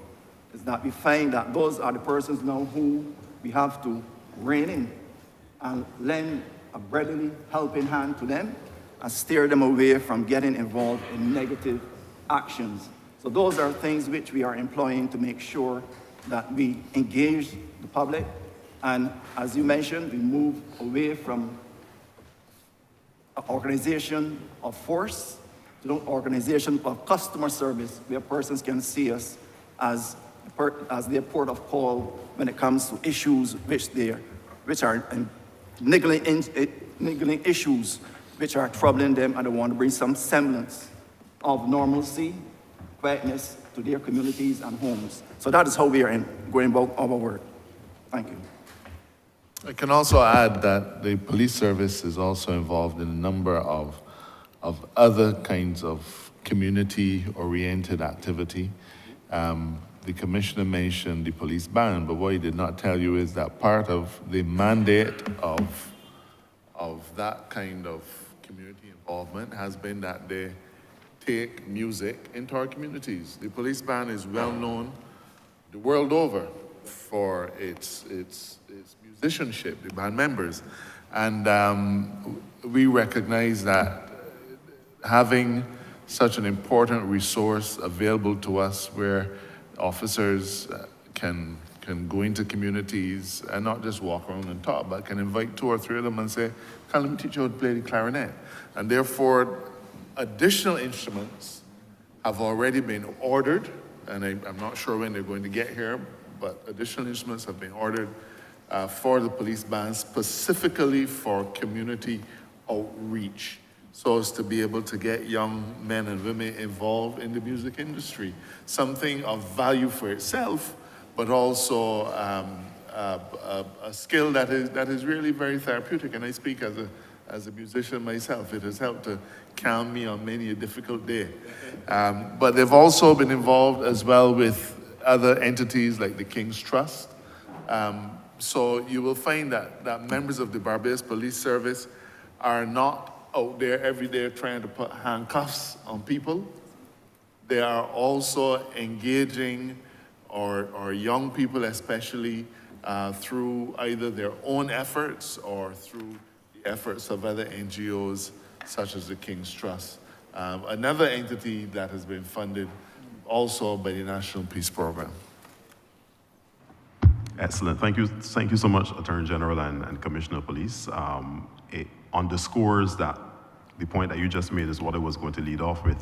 is that we find that those are the persons now who we have to rein in and lend a brotherly helping hand to them and steer them away from getting involved in negative actions. So those are things which we are employing to make sure that we engage the public. And as you mentioned, we move away from an organization of force to an organization of customer service, where persons can see us as their port of call when it comes to issues which are niggling issues which are troubling them, and they want to bring some semblance of normalcy, quietness to their communities and homes. So that is how we are going about our work. Thank you. I can also add that the police service is also involved in a number of other kinds of community-oriented activity. The commissioner mentioned the police band, but what he did not tell you is that part of the mandate of that kind of community involvement has been that they take music into our communities. The police band is well known the world over for its musicianship, the band members. And we recognize that having such an important resource available to us where officers can go into communities and not just walk around and talk, but can invite 2 or 3 of them and say, "Come, let me teach you how to play the clarinet." And therefore, additional instruments have already been ordered, and I'm not sure when they're going to get here, but additional instruments have been ordered for the police band, specifically for community outreach, so as to be able to get young men and women involved in the music industry. Something of value for itself, but also a skill that is really very therapeutic. And I speak as a musician myself. It has helped to calm me on many a difficult day. But they've also been involved as well with other entities like the King's Trust. So you will find that members of the Barbados Police Service are not out there every day trying to put handcuffs on people. They are also engaging our young people especially through either their own efforts or through the efforts of other NGOs such as the King's Trust. Another entity that has been funded also by the National Peace Program. Excellent. Thank you so much, Attorney General and Commissioner of Police. It underscores that the point that you just made is what I was going to lead off with,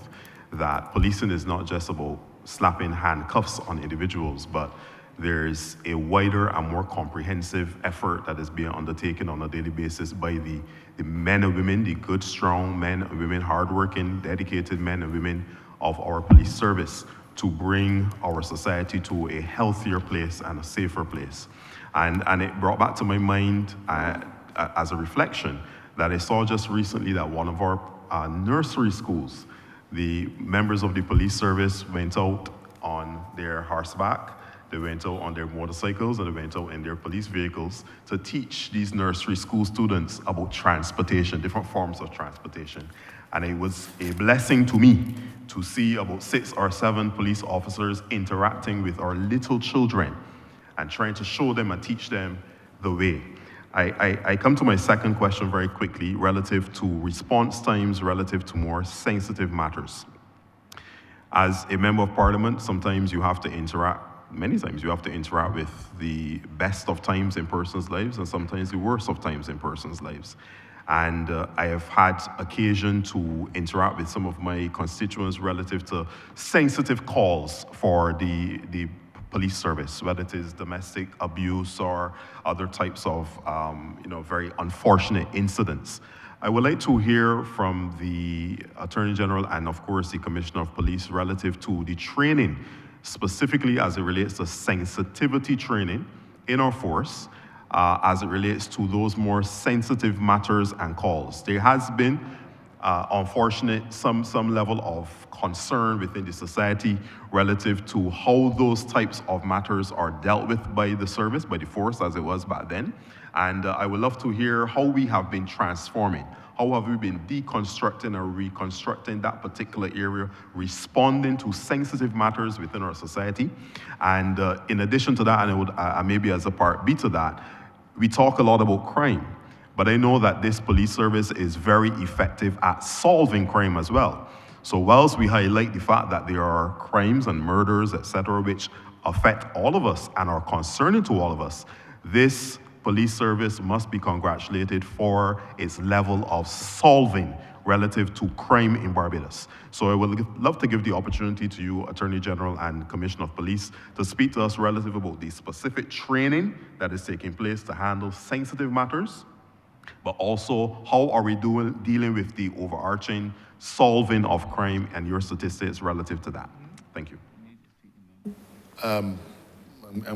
that policing is not just about slapping handcuffs on individuals, but there's a wider and more comprehensive effort that is being undertaken on a daily basis by the men and women, the good, strong men and women, hardworking, dedicated men and women of our police service to bring our society to a healthier place and a safer place. And it brought back to my mind as a reflection that I saw just recently that one of our nursery schools, the members of the police service went out on their horseback, they went out on their motorcycles, and they went out in their police vehicles to teach these nursery school students about transportation, different forms of transportation. And it was a blessing to me to see about 6 or 7 police officers interacting with our little children and trying to show them and teach them the way. I come to my second question very quickly relative to response times, relative to more sensitive matters. As a member of parliament, sometimes you have to interact, many times you have to interact with the best of times in persons' lives and sometimes the worst of times in persons' lives. And I have had occasion to interact with some of my constituents relative to sensitive calls for the police service, whether it is domestic abuse or other types of very unfortunate incidents. I would like to hear from the Attorney General and of course the Commissioner of Police relative to the training specifically as it relates to sensitivity training in our force, as it relates to those more sensitive matters and calls. There has been, some level of concern within the society relative to how those types of matters are dealt with by the service, by the force as it was back then. And I would love to hear how we have been transforming. How have we been deconstructing or reconstructing that particular area, responding to sensitive matters within our society? And in addition to that, and maybe as a part B to that, we talk a lot about crime, but I know that this police service is very effective at solving crime as well. So whilst we highlight the fact that there are crimes and murders, etc., which affect all of us and are concerning to all of us, this police service must be congratulated for its level of solving relative to crime in Barbados. So I would love to give the opportunity to you, Attorney General and Commissioner of Police, to speak to us relative about the specific training that is taking place to handle sensitive matters, but also how are we dealing with the overarching solving of crime and your statistics relative to that. Thank you. I'm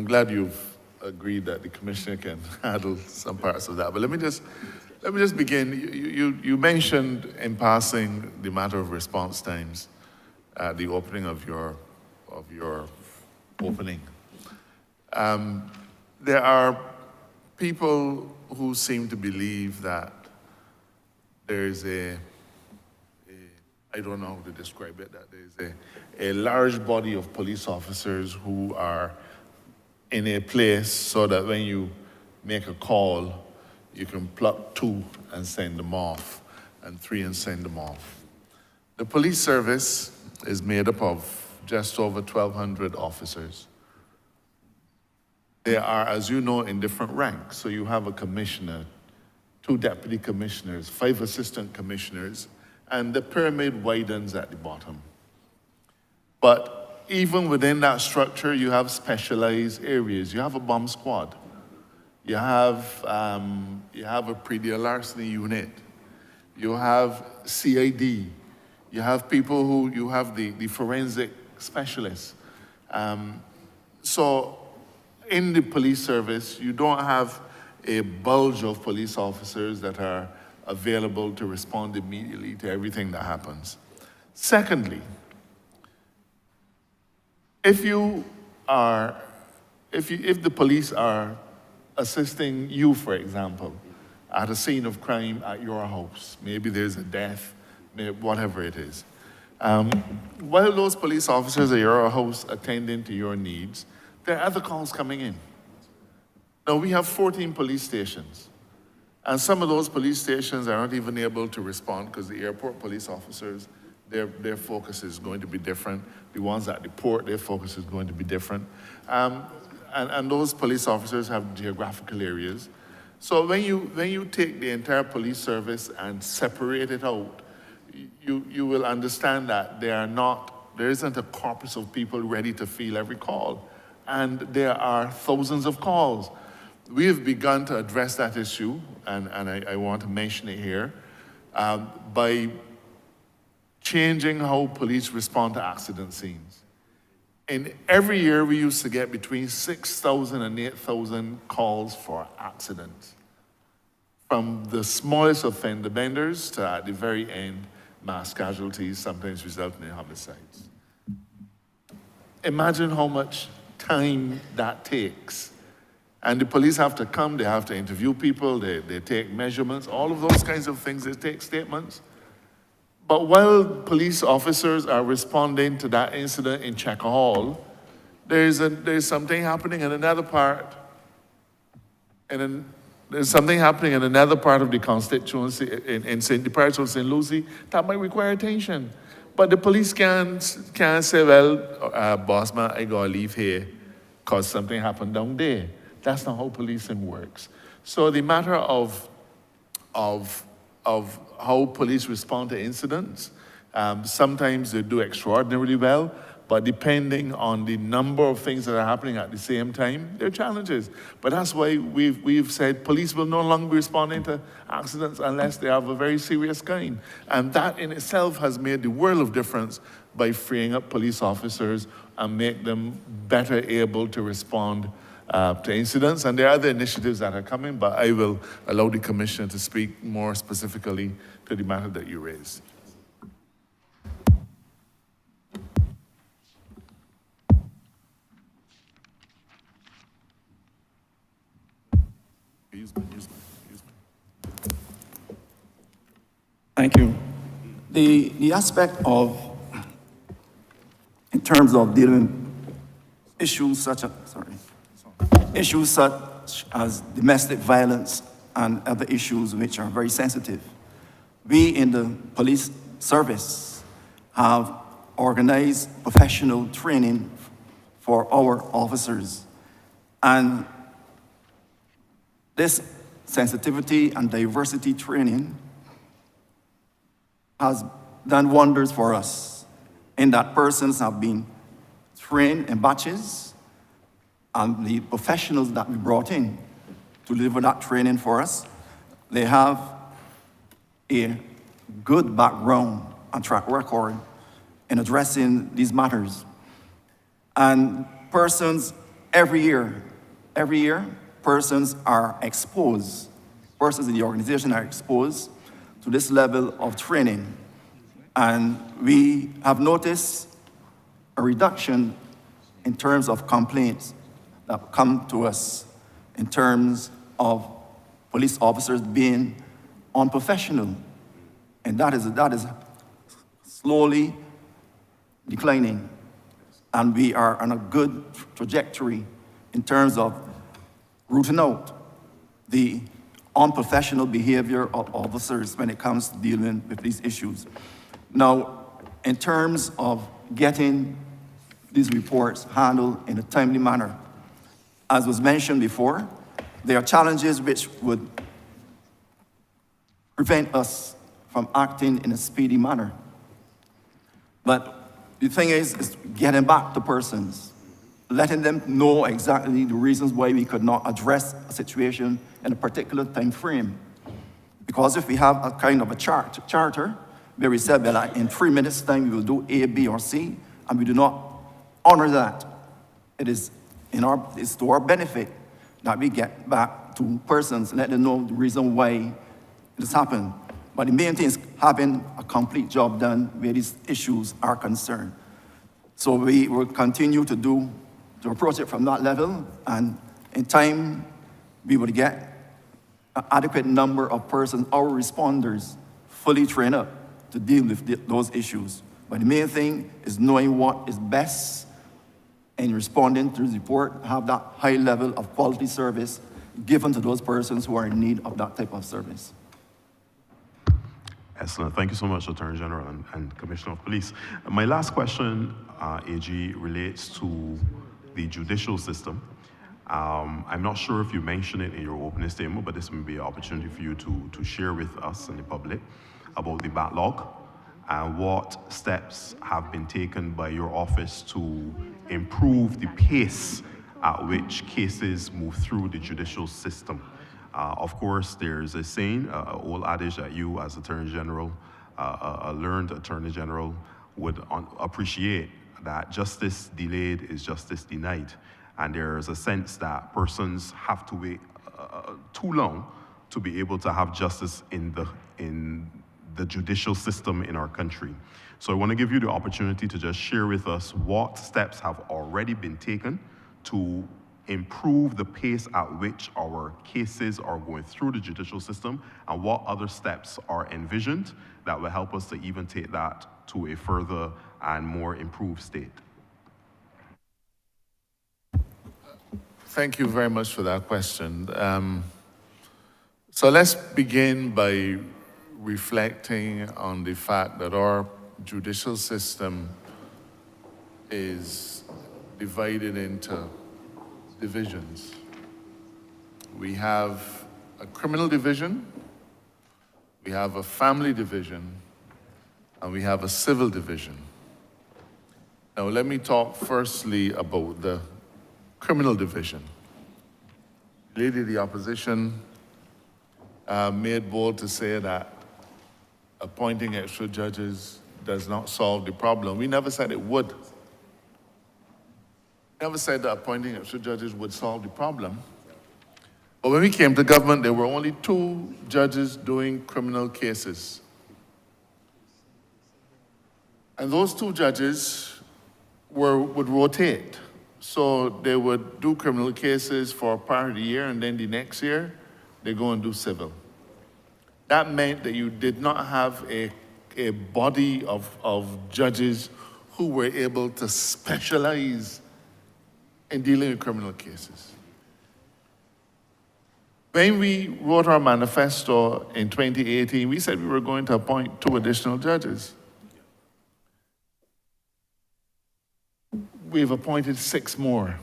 glad you've agreed that the Commissioner can handle some parts of that, but let me just begin. You mentioned in passing the matter of response times at the opening of your opening. There are people who seem to believe that there is I don't know how to describe it, that there is a large body of police officers who are in a place so that when you make a call, you can pluck 2 and send them off, and 3 and send them off. The police service is made up of just over 1,200 officers. They are, as you know, in different ranks. So you have a commissioner, 2 deputy commissioners, 5 assistant commissioners, and the pyramid widens at the bottom. But even within that structure, you have specialized areas. You have a bomb squad. You have a pre-deal larceny unit. You have CID. You have people who, you have the forensic specialists. So in the police service, you don't have a bulge of police officers that are available to respond immediately to everything that happens. Secondly, if the police are assisting you, for example, at a scene of crime at your house, maybe there's a death, whatever it is, while those police officers at your house attending to your needs, there are other calls coming in. Now, we have 14 police stations, and some of those police stations are not even able to respond because the airport police officers, their focus is going to be different. The ones at the port, their focus is going to be different. And those police officers have geographical areas. So when you take the entire police service and separate it out, you will understand that there isn't a corpus of people ready to field every call. And there are thousands of calls. We have begun to address that issue, and I want to mention it here, by changing how police respond to accident scenes. In every year, we used to get between 6,000 and 8,000 calls for accidents, from the smallest of fender benders to, at the very end, mass casualties, sometimes resulting in homicides. Imagine how much time that takes. And the police have to come, they have to interview people, they take measurements, all of those kinds of things, they take statements. But while police officers are responding to that incident in Checker Hall, there's something happening in another part, there's something happening in another part of the constituency, in the parish of St. Lucie, that might require attention. But the police can't say, well, boss man, I gotta leave here because something happened down there. That's not how policing works. So the matter of how police respond to incidents, sometimes they do extraordinarily well, But depending on the number of things that are happening at the same time, there are challenges. But that's why we've said police will no longer be responding to accidents unless they have a very serious kind. And that in itself has made the world of difference by freeing up police officers and make them better able to respond to incidents. And there are other initiatives that are coming, but I will allow the Commissioner to speak more specifically to the matter that you raised. Thank you. The aspect of, in terms of dealing with issues such as domestic violence and other issues which are very sensitive, we in the police service have organized professional training for our officers. And this sensitivity and diversity training has done wonders for us in that persons have been trained in batches, and the professionals that we brought in to deliver that training for us, they have a good background and track record in addressing these matters. And persons every year, persons are exposed, persons in the organization are exposed to this level of training. And we have noticed a reduction in terms of complaints that come to us in terms of police officers being unprofessional. And that is slowly declining. And we are on a good trajectory in terms of rooting out the unprofessional behavior of officers when it comes to dealing with these issues. Now, in terms of getting these reports handled in a timely manner, as was mentioned before, there are challenges which would prevent us from acting in a speedy manner. But the thing is getting back to persons, letting them know exactly the reasons why we could not address a situation in a particular time frame. Because if we have a kind of a charter where we said, well, in 3 minutes' time we will do A, B, or C, and we do not honor that, it's to our benefit that we get back to persons and let them know the reason why it has happened. But the main thing is having a complete job done where these issues are concerned. So we will continue to approach it from that level, and in time, we will get an adequate number of persons, our responders, fully trained up to deal with those issues. But the main thing is knowing what is best in responding to the report, have that high level of quality service given to those persons who are in need of that type of service. Excellent. Thank you so much, Attorney General and Commissioner of Police. My last question, AG, relates to the judicial system. I'm not sure if you mentioned it in your opening statement, but this may be an opportunity for you to share with us and the public about the backlog and what steps have been taken by your office to improve the pace at which cases move through the judicial system. Of course, there's a saying, old adage that you as Attorney General, a learned Attorney General, would appreciate, that justice delayed is justice denied. And there's a sense that persons have to wait too long to be able to have justice in the judicial system in our country. So I want to give you the opportunity to just share with us what steps have already been taken to improve the pace at which our cases are going through the judicial system, and what other steps are envisioned that will help us to even take that to a further and more improved state. Thank you very much for that question. So let's begin by reflecting on the fact that our judicial system is divided into divisions. We have a criminal division, we have a family division, and we have a civil division. Now, let me talk firstly about the criminal division. Leader of the opposition made bold to say that appointing extra judges does not solve the problem. We never said it would. Never said that appointing extra judges would solve the problem. But when we came to government, there were only 2 judges doing criminal cases. And those 2 judges would rotate. So they would do criminal cases for part of the year, and then the next year, they go and do civil. That meant that you did not have a body of judges who were able to specialize in dealing with criminal cases. When we wrote our manifesto in 2018, we said we were going to appoint 2 additional judges. We've appointed 6 more.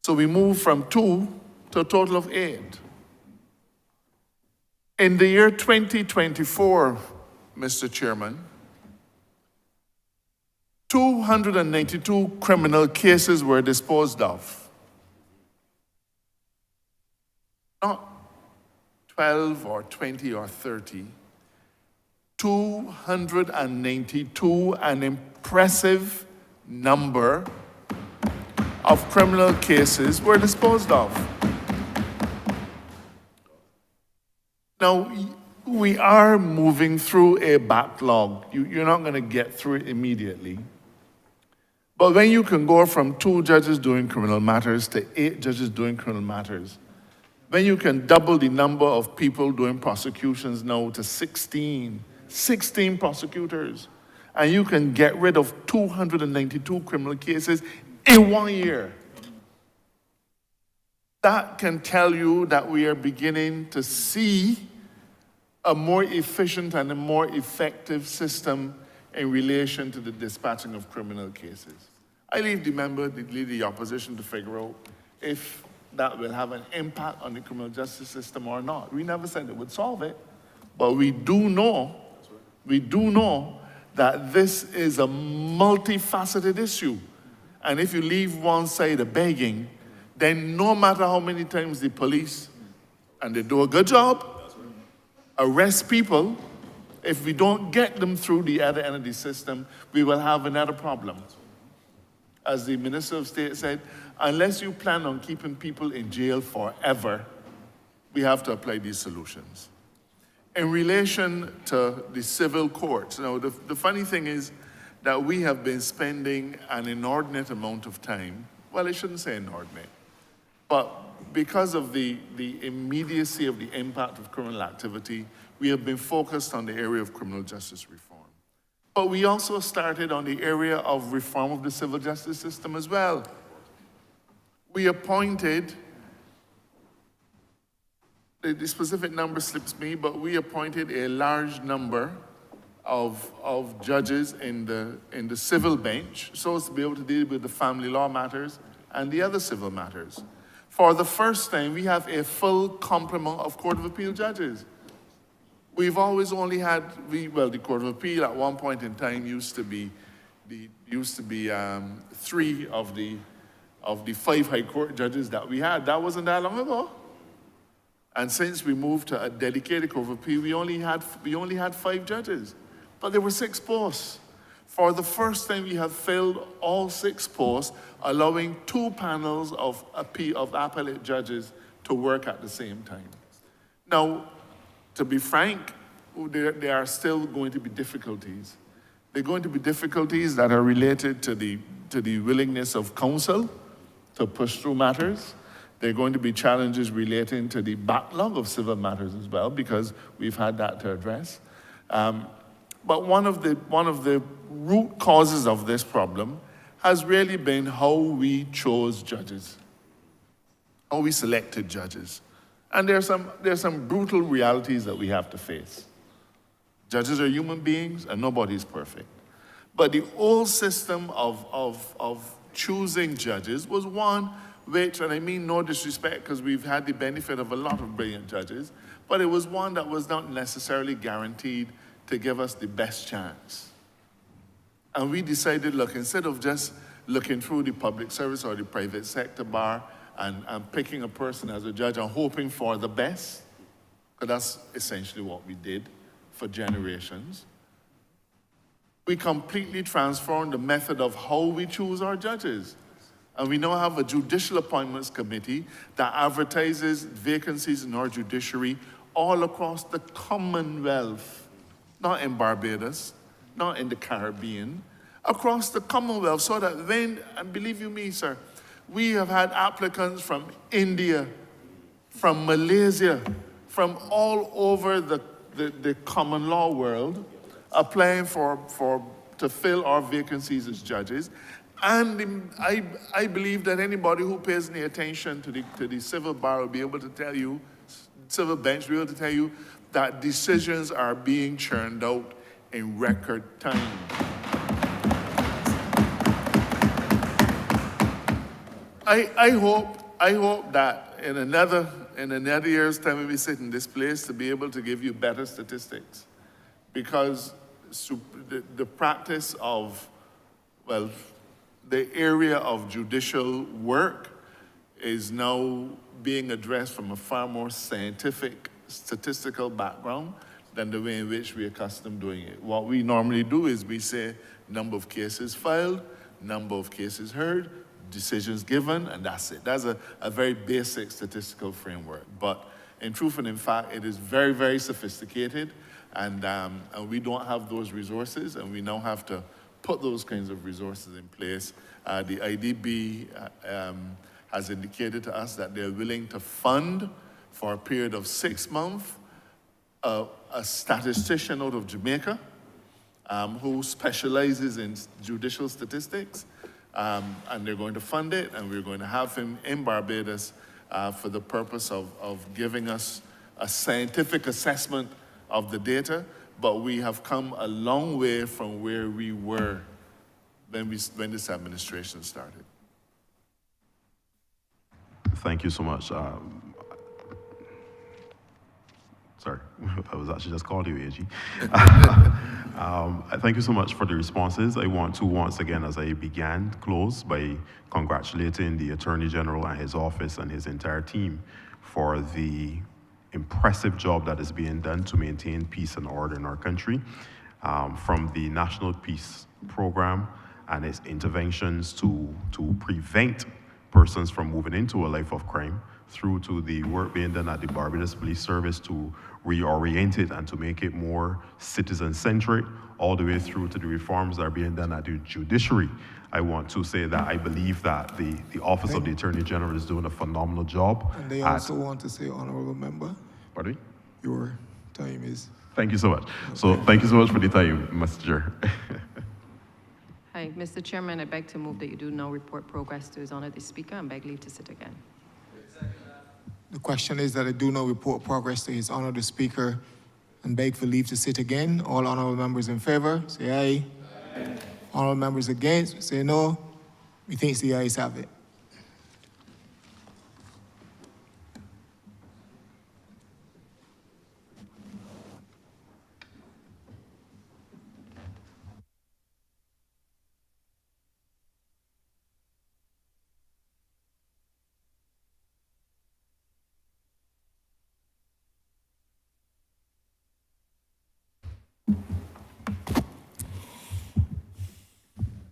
So we moved from 2 to a total of 8. In the year 2024, Mr. Chairman, 292 criminal cases were disposed of. Not 12 or 20 or 30. 292, an impressive number of criminal cases were disposed of. Now, we are moving through a backlog. You're not going to get through it immediately. But when you can go from 2 judges doing criminal matters to 8 judges doing criminal matters, when you can double the number of people doing prosecutions now to 16 prosecutors, and you can get rid of 292 criminal cases in 1 year, that can tell you that we are beginning to see a more efficient and a more effective system in relation to the dispatching of criminal cases. I leave the member, the leader of the opposition, to figure out if that will have an impact on the criminal justice system or not. We never said it would solve it, but we do know that this is a multifaceted issue. And if you leave one side of begging, then no matter how many times the police, and they do a good job, arrest people, if we don't get them through the other end of the system, we will have another problem. As the Minister of State said, unless you plan on keeping people in jail forever, we have to apply these solutions. In relation to the civil courts, now the funny thing is that we have been spending an inordinate amount of time, well, I shouldn't say inordinate, but because of the immediacy of the impact of criminal activity, we have been focused on the area of criminal justice reform. But we also started on the area of reform of the civil justice system as well. We appointed, the specific number slips me, but we appointed a large number of judges in the civil bench so as to be able to deal with the family law matters and the other civil matters. For the first time, we have a full complement of Court of Appeal judges. We've always only had, the Court of Appeal at one point in time used to be 3 of the 5 High Court judges that we had. That wasn't that long ago. And since we moved to a dedicated Court of Appeal, we only had 5 judges, but there were 6 posts. For the first time, we have filled all 6 posts, allowing 2 panels of appellate judges to work at the same time. Now, to be frank, there are still going to be difficulties. There are going to be difficulties that are related to the willingness of counsel to push through matters. There are going to be challenges relating to the backlog of civil matters as well, because we've had that to address. But one of the root causes of this problem has really been how we chose judges, how we selected judges. And there's some brutal realities that we have to face. Judges are human beings, and nobody's perfect. But the old system of choosing judges was one which, and I mean no disrespect, because we've had the benefit of a lot of brilliant judges, but it was one that was not necessarily guaranteed to give us the best chance. And we decided, look, instead of just looking through the public service or the private sector bar and picking a person as a judge and hoping for the best, because that's essentially what we did for generations, we completely transformed the method of how we choose our judges. And we now have a judicial appointments committee that advertises vacancies in our judiciary all across the Commonwealth, not in Barbados, not in the Caribbean, across the Commonwealth, so that when, and believe you me, sir, we have had applicants from India, from Malaysia, from all over the common law world applying to fill our vacancies as judges. And I believe that anybody who pays any attention to the civil bar will be able to tell you, civil bench will be able to tell you that decisions are being churned out in record time. I hope that in another year's time when we sit in this place to be able to give you better statistics, because the practice of, well, the area of judicial work is now being addressed from a far more scientific, statistical background than the way in which we're accustomed doing it. What we normally do is we say number of cases filed, number of cases heard, decisions given, and that's it. That's a very basic statistical framework. But in truth and in fact, it is very, very sophisticated, and we don't have those resources, and we now have to put those kinds of resources in place. The IDB has indicated to us that they're willing to fund for a period of 6 months a statistician out of Jamaica who specializes in judicial statistics, and they're going to fund it, and we're going to have him in Barbados for the purpose of giving us a scientific assessment of the data. But we have come a long way from where we were when this administration started. Thank you so much. Sorry, I was actually just calling you AG. Thank you so much for the responses. I want to once again, as I began, close by congratulating the Attorney General and his office and his entire team for the impressive job that is being done to maintain peace and order in our country, from the National Peace Program and its interventions to prevent persons from moving into a life of crime, through to the work being done at the Barbados Police Service to reorient it and to make it more citizen-centric, all the way through to the reforms that are being done at the judiciary. I want to say that I believe that the Office of the Attorney General is doing a phenomenal job. And they also want to say, Honourable Member, Pardon me? your time is... Thank you so much. So thank you so much for the time, Mr. Chair. Hi, Mr. Chairman, I beg to move that you do now report progress to His Honour the Speaker and beg leave to sit again. The question is that I do now report progress to His Honour the Speaker and beg for leave to sit again. All honourable members in favour, say aye. Aye. Honourable members against, say no. Methinks the ayes have it.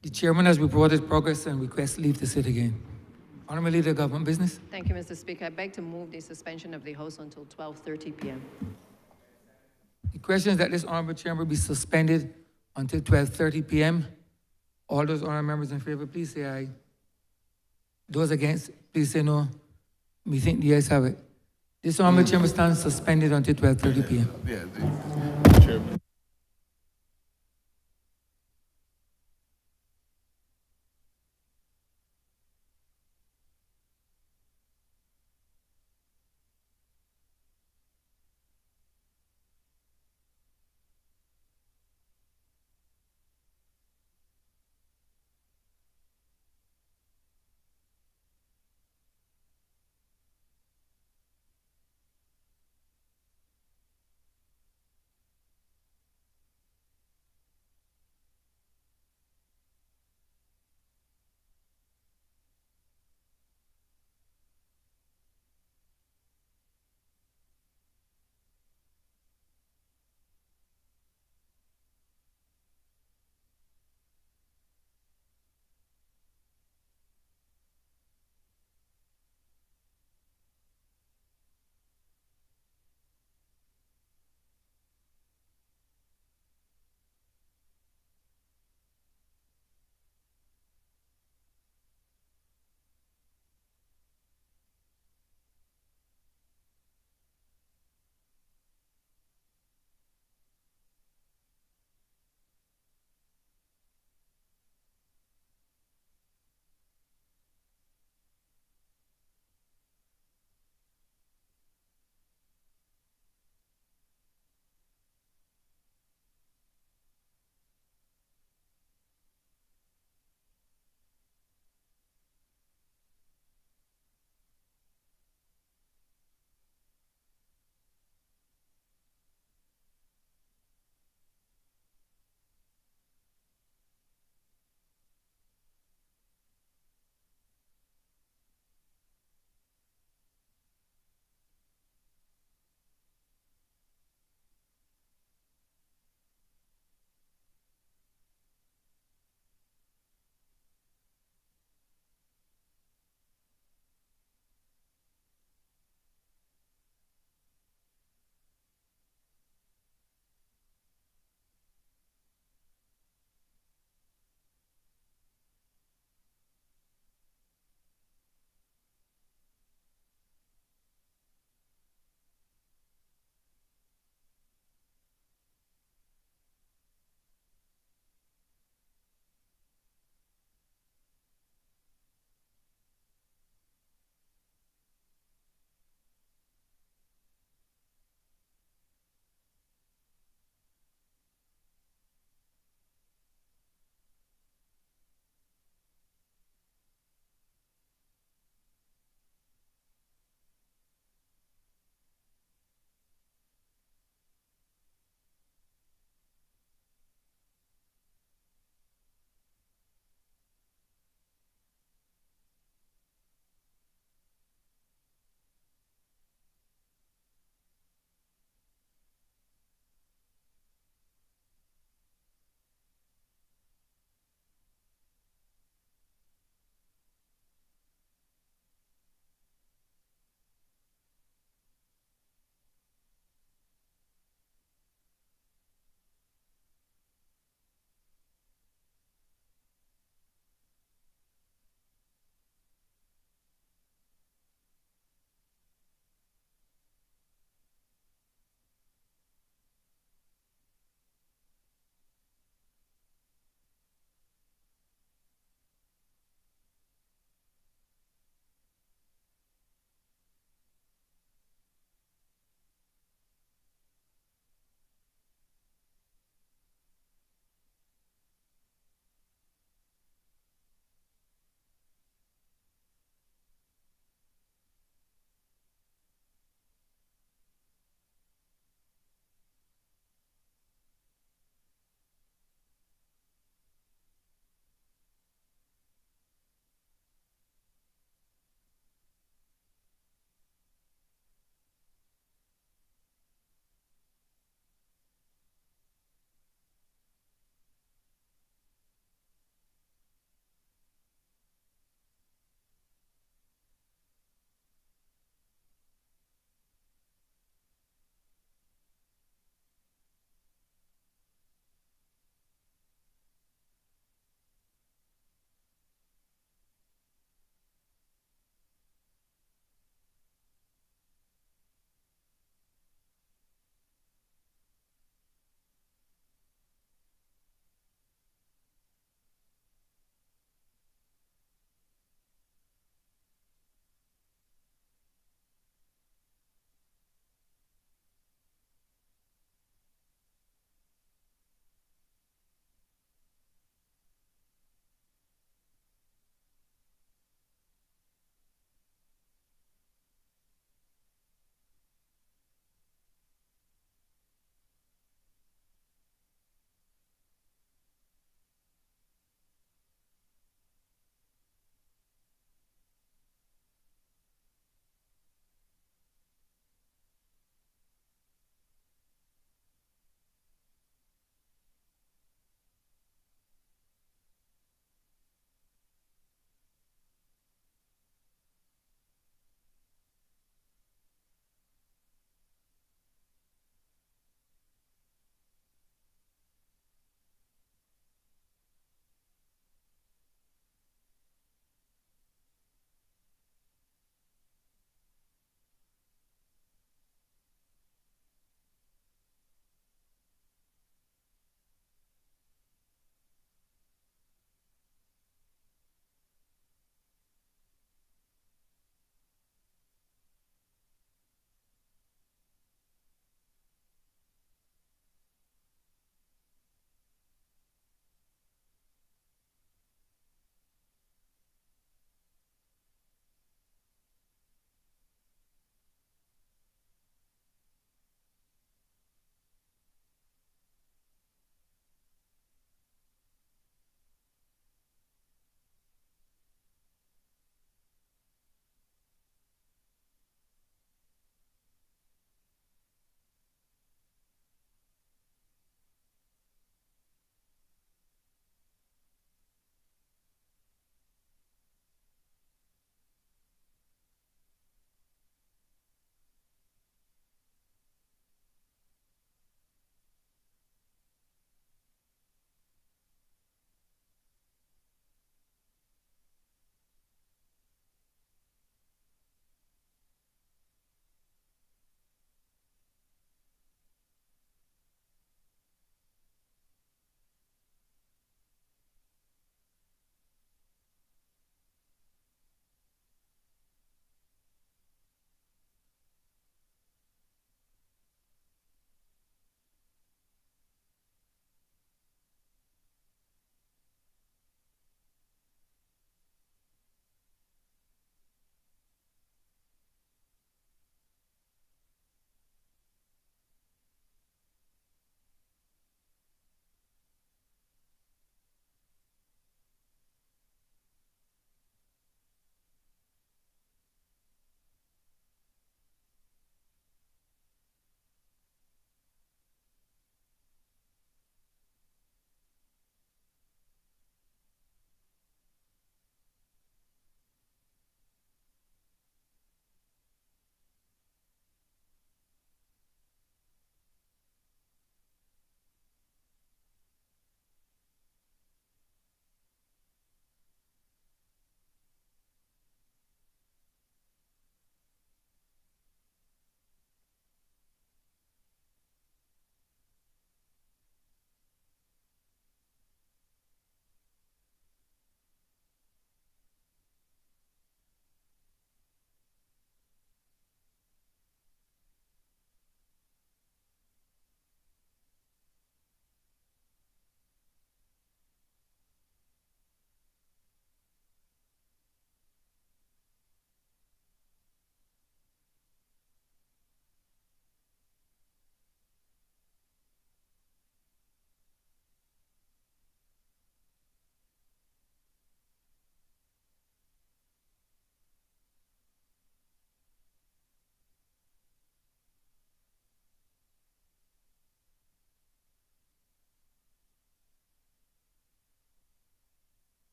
The chairman has reported progress and requests leave to sit again. Honourable Leader, Government Business. Thank you, Mr. Speaker. I beg to move the suspension of the House until 12:30 p.m. The question is that this honourable chamber be suspended until 12:30 p.m. All those honourable members in favour, please say aye. Those against, please say no. We think the ayes have it. This honourable chamber stands suspended until 12:30 p.m. Yeah, the chairman.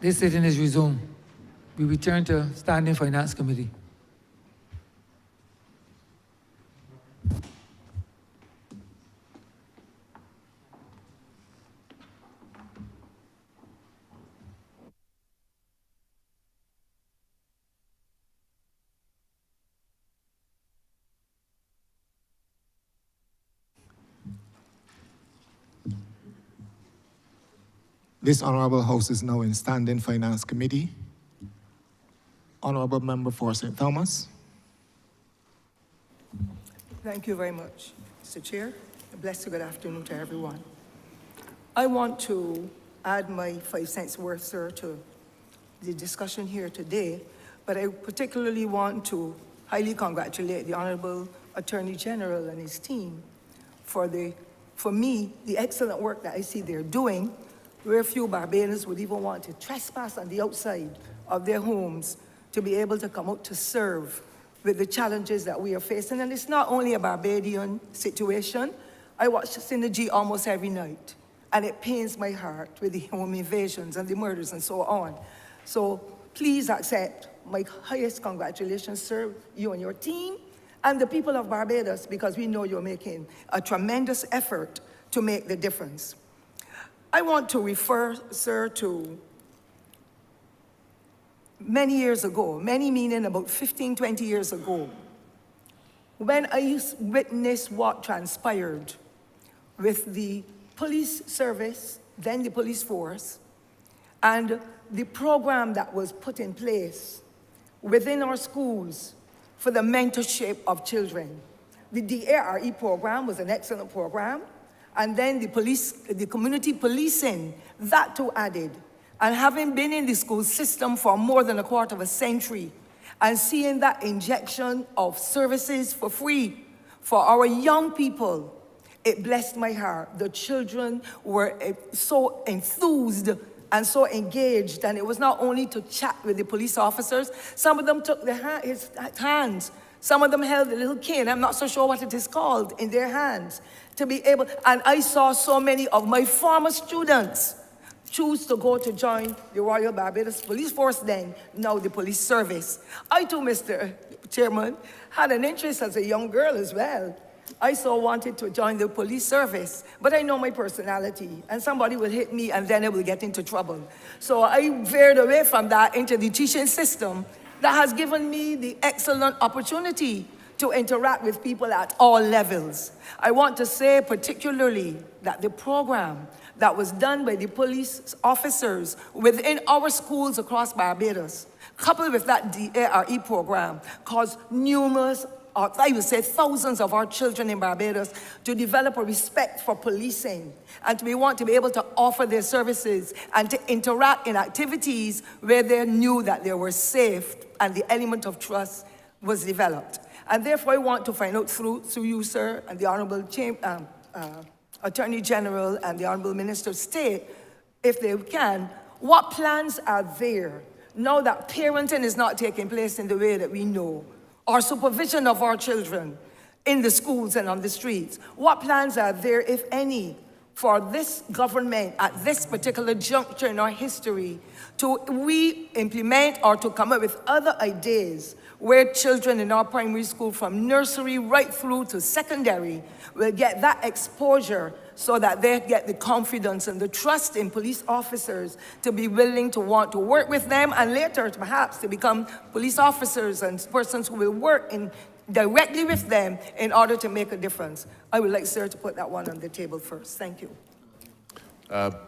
This sitting is resumed. We return to Standing Finance Committee. This Honourable House is now in Standing Finance Committee. Honourable Member for St. Thomas. Thank you very much, Mr. Chair. A blessed good afternoon to everyone. I want to add my 5 cents worth, sir, to the discussion here today, but I particularly want to highly congratulate the Honourable Attorney General and his team for me, the excellent work that I see they're doing, where few Barbadians would even want to trespass on the outside of their homes to be able to come out to serve with the challenges that we are facing. And it's not only a Barbadian situation. I watch Synergy almost every night, and it pains my heart with the home invasions and the murders and so on. So please accept my highest congratulations, sir, you and your team, and the people of Barbados, because we know you're making a tremendous effort to make the difference. I want to refer, sir, to many years ago, many meaning about 15, 20 years ago, when I witnessed what transpired with the police service, then the police force, and the program that was put in place within our schools for the mentorship of children. The DARE program was an excellent program, and then the community policing, that too added. And having been in the school system for more than a quarter of a century, and seeing that injection of services for free for our young people, it blessed my heart. The children were so enthused and so engaged, and it was not only to chat with the police officers. Some of them took his hands. Some of them held a little cane, I'm not so sure what it is called, in their hands, to be able, and I saw so many of my former students choose to go to join the Royal Barbados Police Force then, now the police service. I too, Mr. Chairman, had an interest as a young girl as well. I so wanted to join the police service, but I know my personality, and somebody will hit me and then I will get into trouble. So I veered away from that into the teaching system that has given me the excellent opportunity to interact with people at all levels. I want to say particularly that the program that was done by the police officers within our schools across Barbados, coupled with that DARE program, caused numerous, or I would say thousands of our children in Barbados to develop a respect for policing and to want to be able to offer their services and to interact in activities where they knew that they were safe and the element of trust was developed. And therefore I want to find out through you, sir, and the Honourable Attorney General and the Honourable Minister of State, if they can, what plans are there now that parenting is not taking place in the way that we know, or supervision of our children in the schools and on the streets? What plans are there, if any, for this government at this particular juncture in our history to re-implement or to come up with other ideas where children in our primary school from nursery right through to secondary will get that exposure so that they get the confidence and the trust in police officers to be willing to want to work with them and later perhaps to become police officers and persons who will work directly with them in order to make a difference. I would like, sir, to put that one on the table first. Thank you.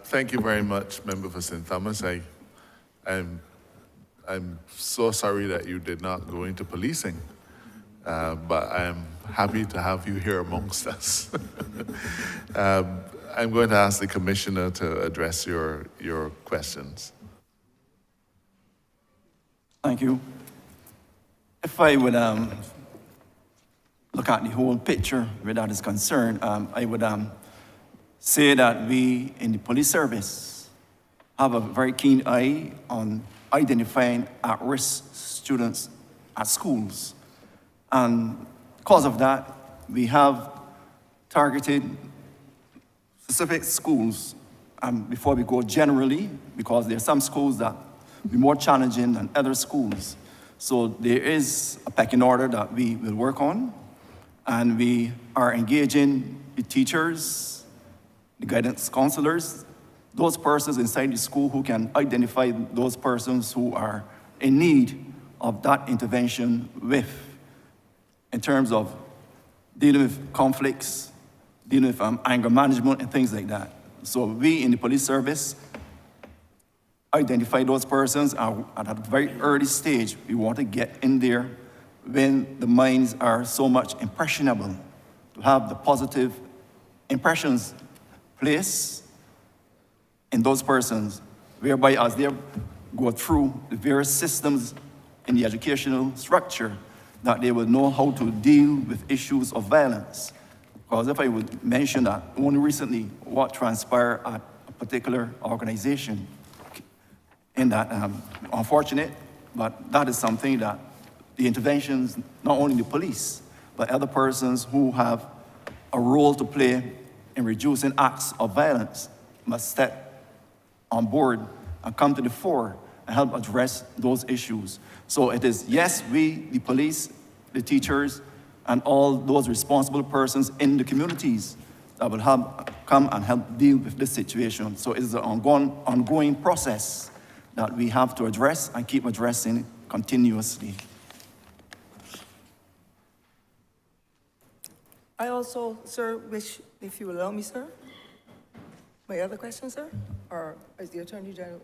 Thank you very much, Member for St. Thomas. I'm so sorry that you did not go into policing, but I'm happy to have you here amongst us. I'm going to ask the Commissioner to address your questions. Thank you. If I would look at the whole picture where that is concerned, I would say that we in the police service have a very keen eye on identifying at-risk students at schools. And because of that, we have targeted specific schools before we go generally, because there are some schools that be more challenging than other schools. So there is a pecking order that we will work on, and we are engaging the teachers, the guidance counselors, those persons inside the school who can identify those persons who are in need of that intervention in terms of dealing with conflicts, dealing with anger management and things like that. So we in the police service identify those persons at a very early stage. We want to get in there when the minds are so much impressionable, to have the positive impressions placed in those persons, whereby as they go through the various systems in the educational structure, that they will know how to deal with issues of violence. Because if I would mention that only recently what transpired at a particular organization, in that unfortunate, but that is something that the interventions, not only the police, but other persons who have a role to play in reducing acts of violence must step on board and come to the fore and help address those issues. So it is, yes, we, the police, the teachers, and all those responsible persons in the communities that will come and help deal with this situation. So it is an ongoing process that we have to address and keep addressing continuously. I also, sir, wish, if you allow me, sir, my other question, sir, or is the Attorney General?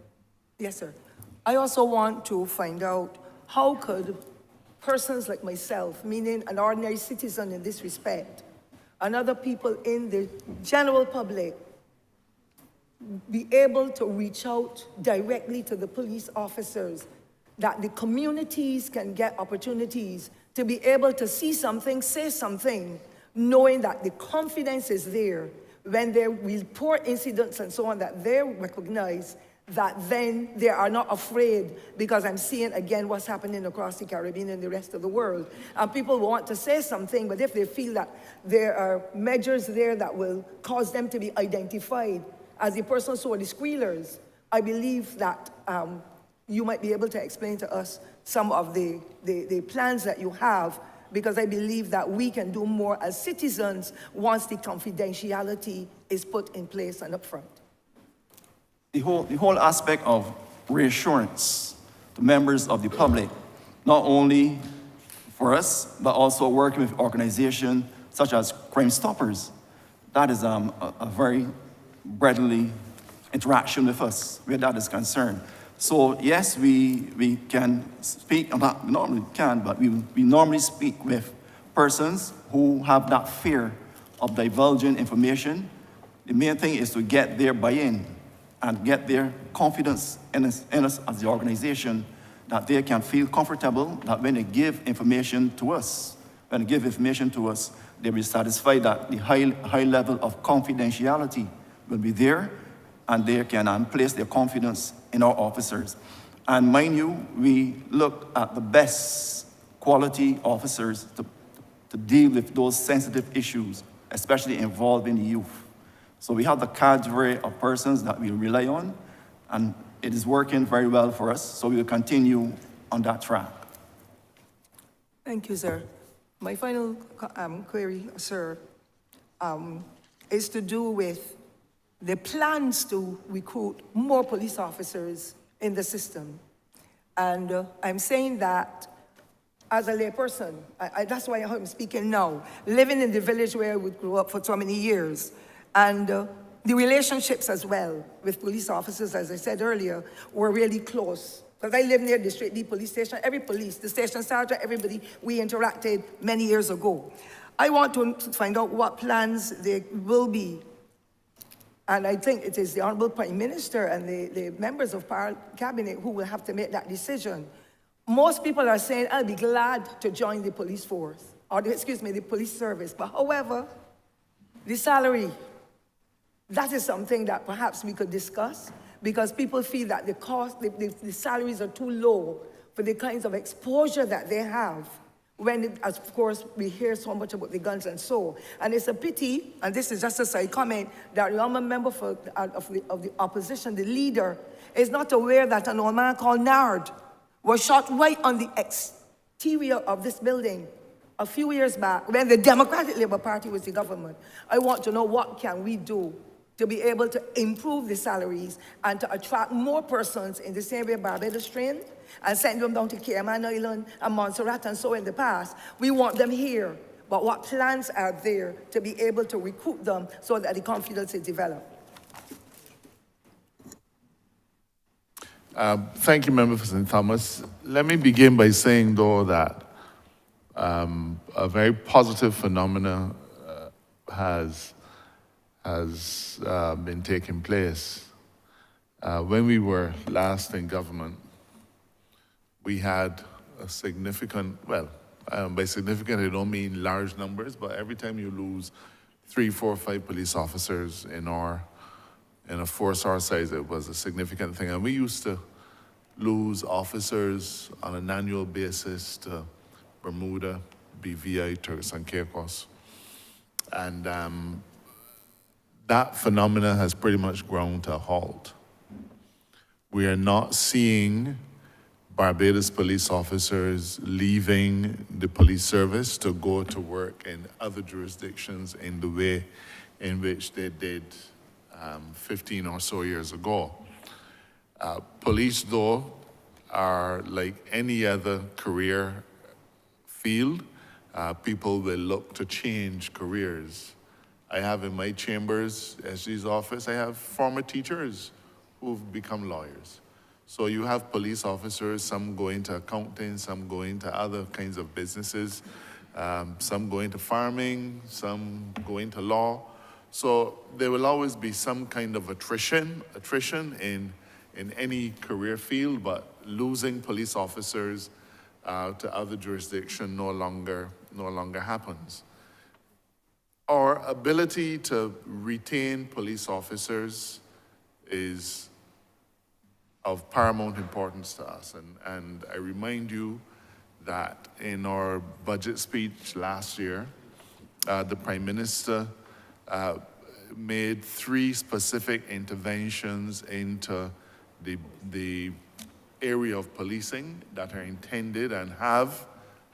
Yes, sir. I also want to find out how could persons like myself, meaning an ordinary citizen in this respect, and other people in the general public, be able to reach out directly to the police officers, that the communities can get opportunities to be able to see something, say something, knowing that the confidence is there when they report incidents and so on, that they recognize that then they are not afraid, because I'm seeing again what's happening across the Caribbean and the rest of the world. And people want to say something, but if they feel that there are measures there that will cause them to be identified as the persons who are the squealers, I believe that you might be able to explain to us some of the plans that you have, because I believe that we can do more as citizens once the confidentiality is put in place and up front. The whole aspect of reassurance to members of the public, not only for us, but also working with organizations such as Crime Stoppers, that is a very readily interaction with us where that is concerned. So yes, we can speak, not normally can, but we normally speak with persons who have that fear of divulging information. The main thing is to get their buy-in and get their confidence in us as the organization, that they can feel comfortable that when they give information to us, they'll be satisfied that the high level of confidentiality will be there, and they can place their confidence in our officers. And mind you, we look at the best quality officers to deal with those sensitive issues, especially involving the youth. So we have the cadre of persons that we rely on, and it is working very well for us, so we will continue on that track. Thank you, sir. My final query, sir, is to do with the plans to recruit more police officers in the system. And I'm saying that as a layperson, that's why I'm speaking now, living in the village where we grew up for so many years, and the relationships as well with police officers, as I said earlier, were really close. Because I live near the Straight D police station, every police, the station sergeant, everybody, we interacted many years ago. I want to find out what plans there will be. And I think it is the Honourable Prime Minister and the members of Cabinet who will have to make that decision. Most people are saying, I'll be glad to join the police force, or the police service. But however, the salary, that is something that perhaps we could discuss, because people feel that the salaries are too low for the kinds of exposure that they have of course, we hear so much about the guns and so. And it's a pity, and this is just a side comment, that the honourable member of the opposition, the leader, is not aware that an old man called Nard was shot right on the exterior of this building a few years back when the Democratic Labour Party was the government. I want to know what can we do to be able to improve the salaries and to attract more persons in the same way Barbados trained and send them down to Cayman Island and Montserrat and so in the past. We want them here, but what plans are there to be able to recruit them so that the confidence is developed? Thank you, Member for St. Thomas. Let me begin by saying, though, that a very positive phenomena has been taking place. When we were last in government, we had a significant, well, by significant I don't mean large numbers, but every time you lose 3, 4, 5 police officers in a force our size, it was a significant thing. And we used to lose officers on an annual basis to Bermuda, BVI, Turks and Caicos. And that phenomena has pretty much ground to a halt. We are not seeing Barbados police officers leaving the police service to go to work in other jurisdictions in the way in which they did 15 or so years ago. Police, though, are like any other career field. People will look to change careers. I have in my chambers, SG's office, I have former teachers who've become lawyers. So you have police officers, some going to accounting, some going to other kinds of businesses, some going to farming, some going to law. So there will always be some kind of attrition in any career field, but losing police officers to other jurisdictions no longer happens. Our ability to retain police officers is of paramount importance to us. And I remind you that in our budget speech last year, the Prime Minister made 3 specific interventions into the area of policing that are intended and have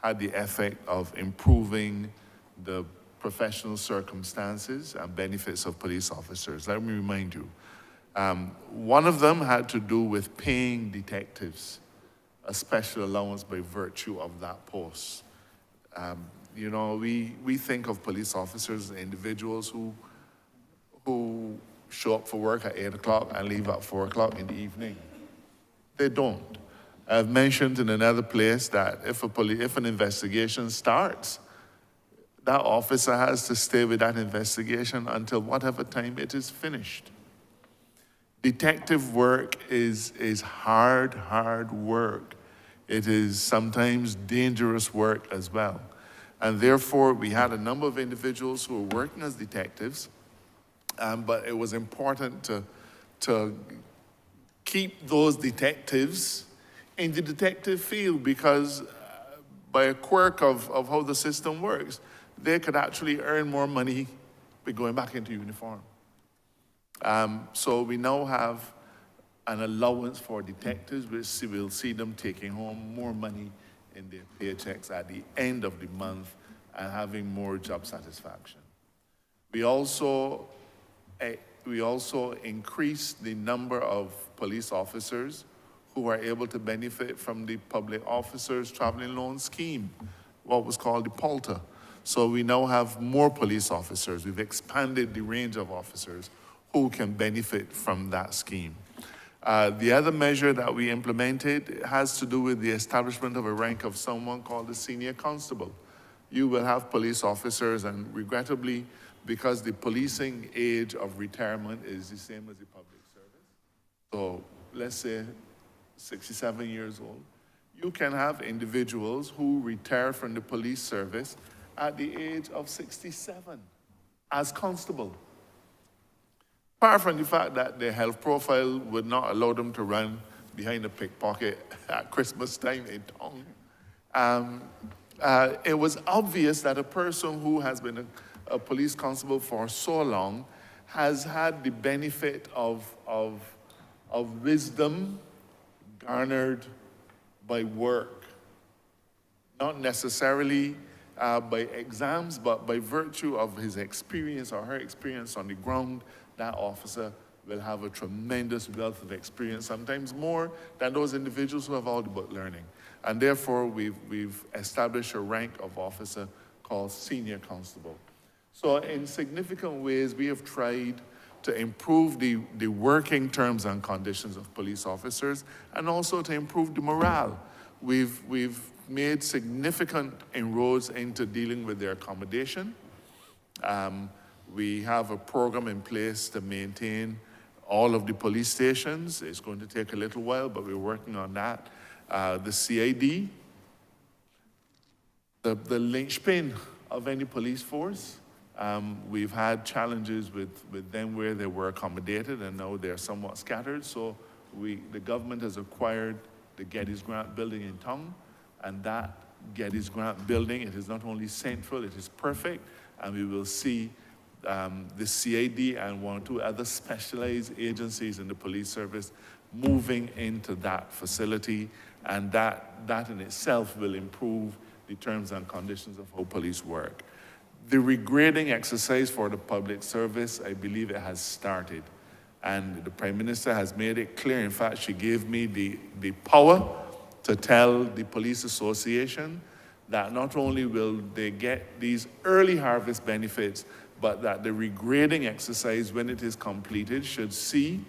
had the effect of improving the professional circumstances and benefits of police officers. Let me remind you. One of them had to do with paying detectives a special allowance by virtue of that post. You know, we think of police officers as individuals who show up for work at 8 o'clock and leave at 4 o'clock in the evening. They don't. I've mentioned in another place that if an investigation starts, that officer has to stay with that investigation until whatever time it is finished. Detective work is hard work. It is sometimes dangerous work as well. And therefore, we had a number of individuals who were working as detectives, but it was important to keep those detectives in the detective field because by a quirk of how the system works, they could actually earn more money by going back into uniform. So we now have an allowance for detectives, which will see them taking home more money in their paychecks at the end of the month and having more job satisfaction. We also increased the number of police officers who are able to benefit from the Public Officers Traveling Loan Scheme, what was called the PALTA. So we now have more police officers. We've expanded the range of officers who can benefit from that scheme. The other measure that we implemented has to do with the establishment of a rank of someone called the senior constable. You will have police officers, and regrettably, because the policing age of retirement is the same as the public service, so let's say 67 years old, you can have individuals who retire from the police service at the age of 67 as constable. Apart from the fact that their health profile would not allow them to run behind a pickpocket at Christmas time in town, it was obvious that a person who has been a police constable for so long has had the benefit of wisdom garnered by work, not necessarily by exams, but by virtue of his experience or her experience on the ground. That officer will have a tremendous wealth of experience, sometimes more than those individuals who have all the book learning. And therefore, we've established a rank of officer called senior constable. So in significant ways, we have tried to improve the working terms and conditions of police officers and also to improve the morale. We've made significant inroads into dealing with their accommodation. We have a program in place to maintain all of the police stations. It's going to take a little while, but we're working on that. The CID, the linchpin of any police force. We've had challenges with them where they were accommodated, and now they're somewhat scattered. So the government has acquired the Geddes Grant building in town, and that Geddes Grant building, it is not only central, it is perfect, and we will see the CID and one or two other specialized agencies in the police service moving into that facility, and that in itself will improve the terms and conditions of how police work. The regrading exercise for the public service, I believe it has started, and the Prime Minister has made it clear. In fact, she gave me the power to tell the police association that not only will they get these early harvest benefits, but that the regrading exercise, when it is completed, should see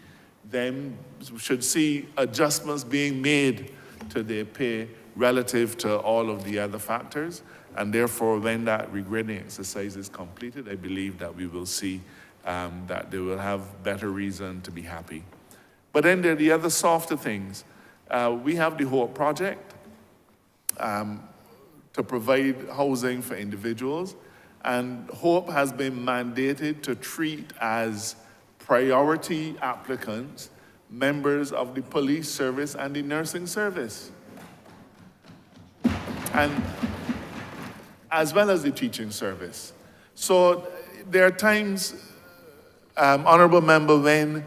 adjustments being made to their pay relative to all of the other factors. And therefore, when that regrading exercise is completed, I believe that we will see that they will have better reason to be happy. But then there are the other softer things. We have the HOPE project to provide housing for individuals. And HOPE has been mandated to treat as priority applicants members of the police service and the nursing service, and as well as the teaching service. So there are times, Honourable Member, when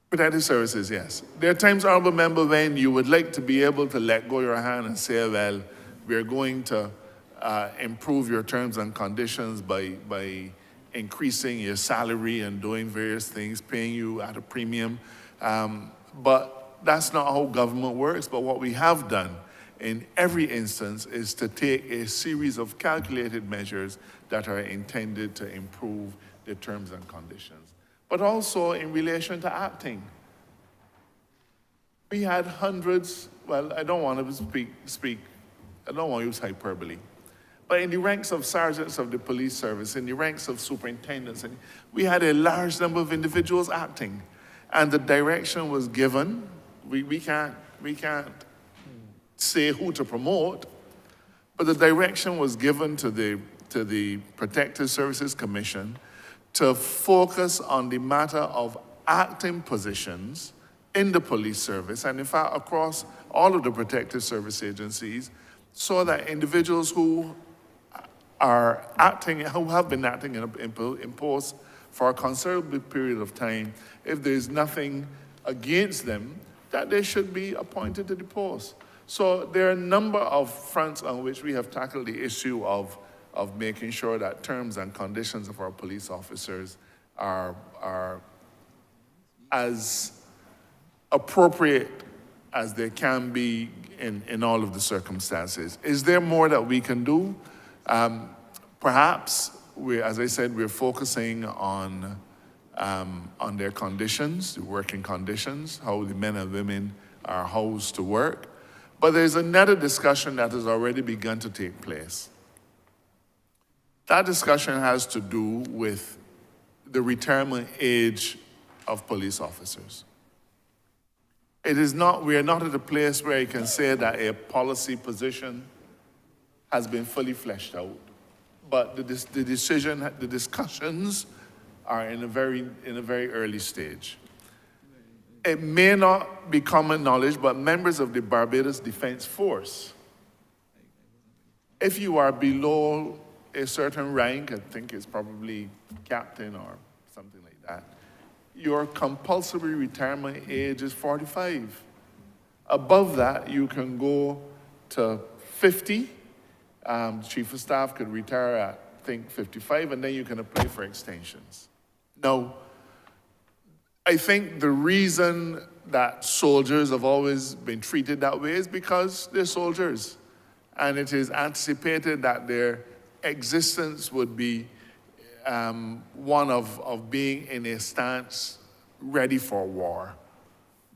protective services, yes. There are times, Honourable Member, when you would like to be able to let go your hand and say, well, we're going to improve your terms and conditions by increasing your salary and doing various things, paying you at a premium. But that's not how government works. But what we have done in every instance is to take a series of calculated measures that are intended to improve the terms and conditions. But also in relation to acting. We had hundreds, well, I don't want to I don't want to use hyperbole, but in the ranks of sergeants of the police service, in the ranks of superintendents, we had a large number of individuals acting. And the direction was given. We can't say who to promote, but the direction was given to the Protective Services Commission to focus on the matter of acting positions in the police service, and in fact across all of the protective service agencies, so that individuals who are acting, who have been acting in posts for a considerable period of time, if there's nothing against them, that they should be appointed to the post. So there are a number of fronts on which we have tackled the issue of making sure that terms and conditions of our police officers are as appropriate as they can be in all of the circumstances. Is there more that we can do? Perhaps, as I said, we're focusing on their conditions, the working conditions, how the men and women are housed to work. But there's another discussion that has already begun to take place. That discussion has to do with the retirement age of police officers. It is not, we are not at a place where you can say that a policy position has been fully fleshed out. But the discussions are in a very early stage. It may not be common knowledge, but members of the Barbados Defense Force If you are below a certain rank, I think it's probably captain or something like that, your compulsory retirement age is 45. Above that, you can go to 50. Chief of staff could retire at, I think, 55, and then you can apply for extensions. Now, I think the reason that soldiers have always been treated that way is because they're soldiers. And it is anticipated that their existence would be one of being in a stance ready for war.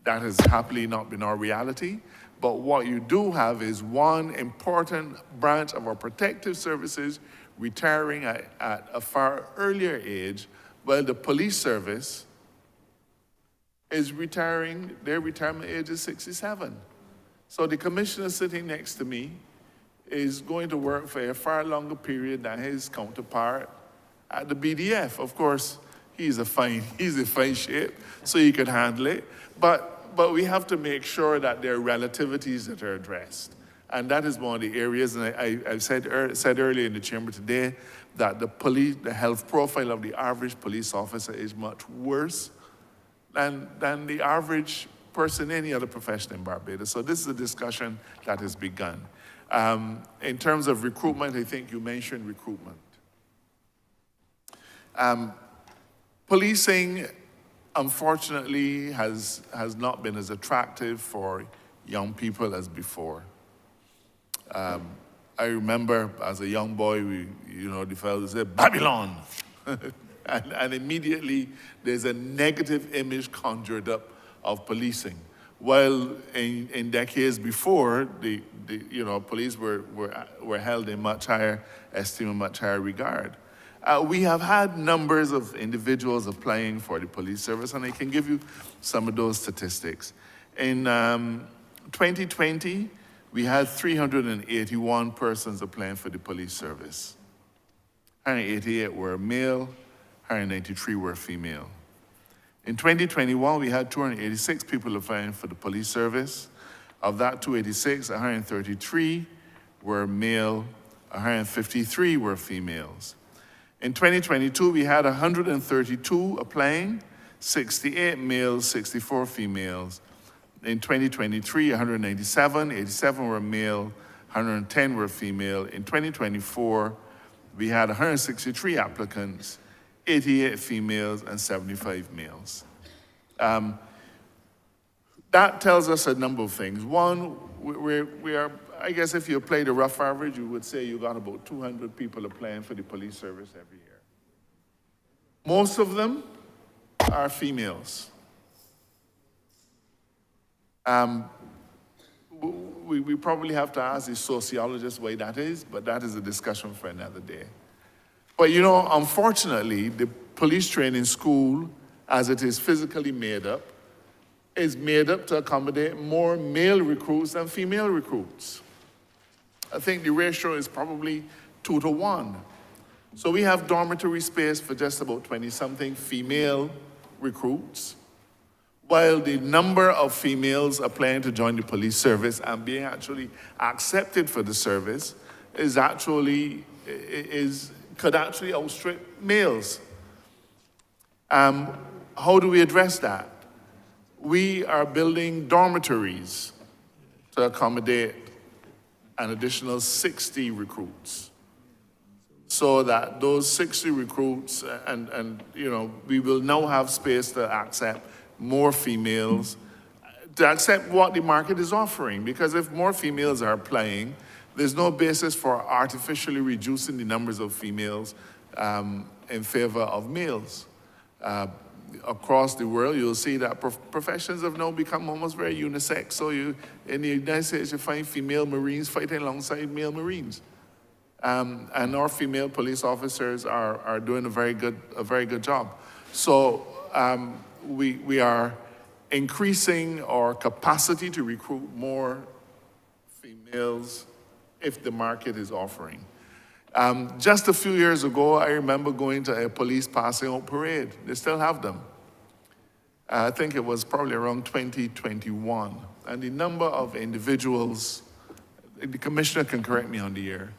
That has happily not been our reality. But what you do have is one important branch of our protective services retiring at a far earlier age, while the police service is retiring, their retirement age is 67. So the commissioner sitting next to me is going to work for a far longer period than his counterpart at the BDF. Of course, he's in fine shape, so he can handle it. But we have to make sure that there are relativities that are addressed. And that is one of the areas, and I said earlier in the chamber today that the health profile of the average police officer is much worse than the average person in any other profession in Barbados. So this is a discussion that has begun. In terms of recruitment, I think you mentioned recruitment. Policing, unfortunately, has not been as attractive for young people as before. I remember as a young boy, the fellows said, Babylon! and immediately there's a negative image conjured up of policing. While in decades before, the police were held in much higher esteem and much higher regard. We have had numbers of individuals applying for the police service, and I can give you some of those statistics. In 2020, we had 381 persons applying for the police service. 188 were male, 193 were female. In 2021, we had 286 people applying for the police service. Of that 286, 133 were male, 153 were females. In 2022, we had 132 applying, 68 males, 64 females. In 2023, 197, 87 were male, 110 were female. In 2024, we had 163 applicants, 88 females and 75 males. That tells us a number of things. One, we are, I guess if you apply the rough average, you would say you got about 200 people applying for the police service every year. Most of them are females. We probably have to ask the sociologists why that is, but that is a discussion for another day. But unfortunately, the police training school, as it is physically made up, is made up to accommodate more male recruits than female recruits. I think the ratio is probably 2 to 1. So we have dormitory space for just about 20-something female recruits, while the number of females applying to join the police service and being actually accepted for the service could actually outstrip males. How do we address that? We are building dormitories to accommodate an additional 60 recruits, so that those 60 recruits, we will now have space to accept more females, to accept what the market is offering. Because if more females are applying, there's no basis for artificially reducing the numbers of females in favor of males. Across the world, you'll see that professions have now become almost very unisex. So in the United States, you find female Marines fighting alongside male Marines. And our female police officers are doing a very good job. So we are increasing our capacity to recruit more females if the market is offering. Just a few years ago, I remember going to a police passing out parade. They still have them. I think it was probably around 2021. And the number of individuals, the commissioner can correct me on the year,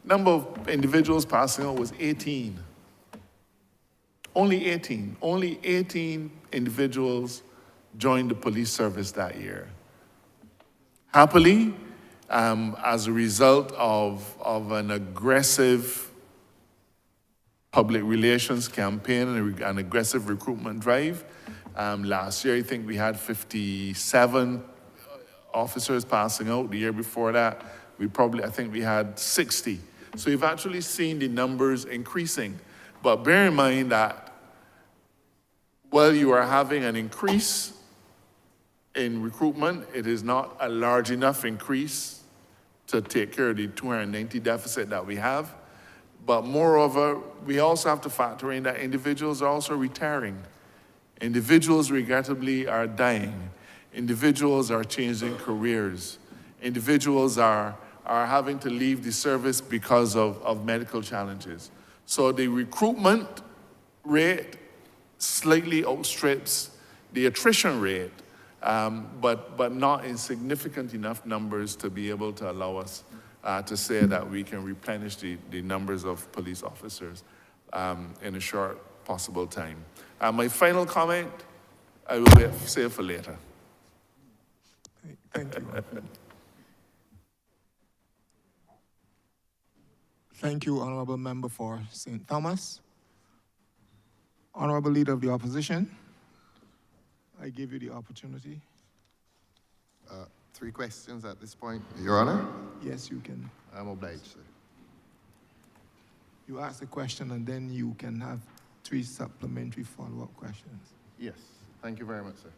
number of individuals passing out was 18. Only 18. Only 18 individuals joined the police service that year. Happily, as a result of an aggressive public relations campaign and an aggressive recruitment drive, last year I think we had 57 officers passing out. The year before that, I think we had 60. So we've actually seen the numbers increasing. But bear in mind that while you are having an increase in recruitment, it is not a large enough increase to take care of the 290 deficit that we have. But moreover, we also have to factor in that individuals are also retiring. Individuals regrettably are dying. Individuals are changing careers. Individuals are having to leave the service because of medical challenges. So the recruitment rate slightly outstrips the attrition rate, but not in significant enough numbers to be able to allow us to say that we can replenish the numbers of police officers in a short possible time. My final comment, I will save for later. Thank you. Thank you, Honourable Member for St. Thomas. Honourable Leader of the Opposition, I give you the opportunity. 3 questions at this point, Your Honor. Yes, you can. I'm obliged, sir. You ask the question and then you can have 3 supplementary follow-up questions. Yes, thank you very much, sir.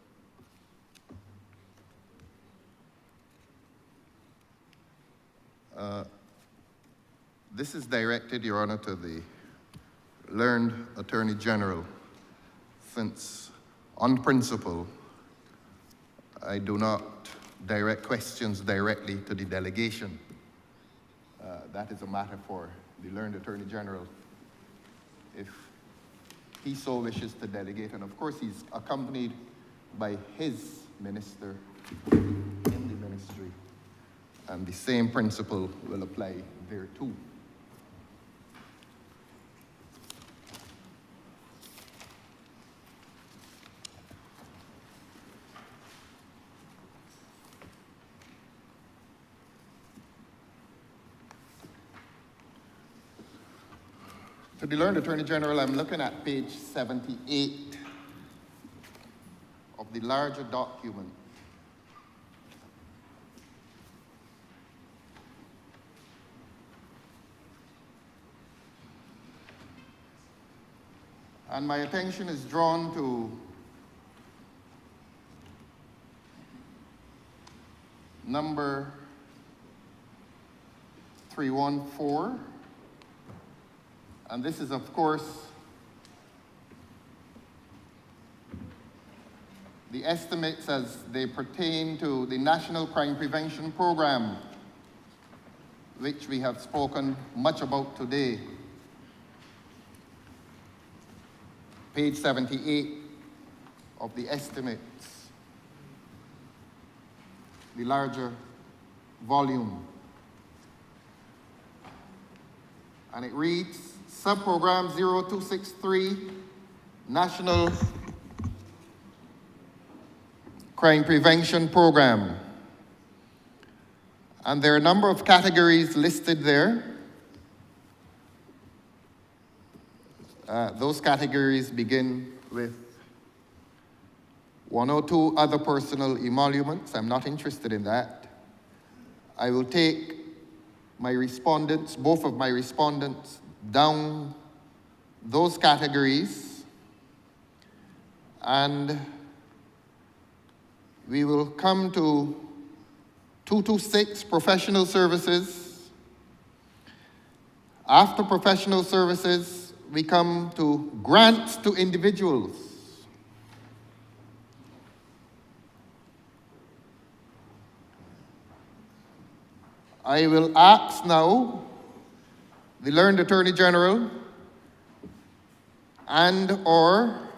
This is directed, Your Honor, to the learned Attorney General, since on principle, I do not direct questions directly to the delegation. That is a matter for the learned Attorney General, if he so wishes to delegate. And of course, he's accompanied by his minister in the ministry. And the same principle will apply there too. To the learned Attorney General, I'm looking at page 78 of the larger document. And my attention is drawn to number 314. And this is, of course, the estimates as they pertain to the National Crime Prevention Program, which we have spoken much about today. Page 78 of the estimates, the larger volume. And it reads, Subprogram 0263, National Crime Prevention Program. And there are a number of categories listed there. Those categories begin with 102 other personal emoluments. I'm not interested in that. I will take my respondents, both of my respondents, down those categories, and we will come to 226, professional services. After professional services, we come to grants to individuals. I will ask now the learned Attorney General and or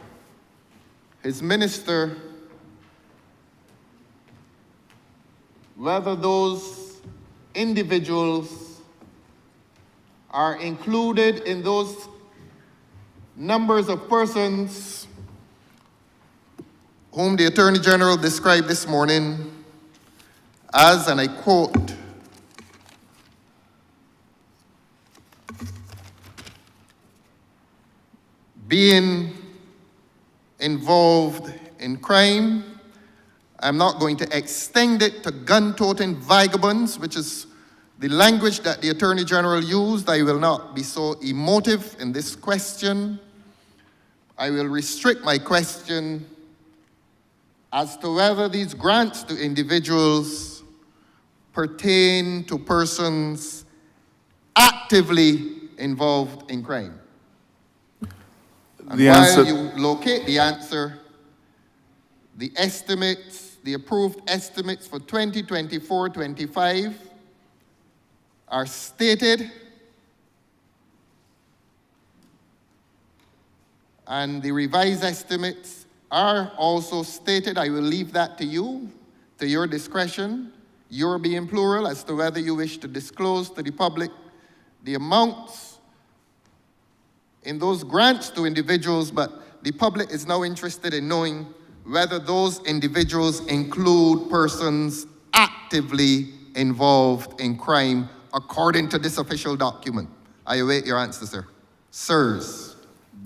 his minister whether those individuals are included in those numbers of persons whom the Attorney General described this morning as, and I quote, being involved in crime. I'm not going to extend it to gun-toting vagabonds, which is the language that the Attorney General used. I will not be so emotive in this question. I will restrict my question as to whether these grants to individuals pertain to persons actively involved in crime. And while you locate the answer, the estimates, the approved estimates for 2024-25 are stated, and the revised estimates are also stated. I will leave that to you, to your discretion, your being plural, as to whether you wish to disclose to the public the amounts in those grants to individuals, but the public is now interested in knowing whether those individuals include persons actively involved in crime according to this official document. I await your answer, sir. Sirs.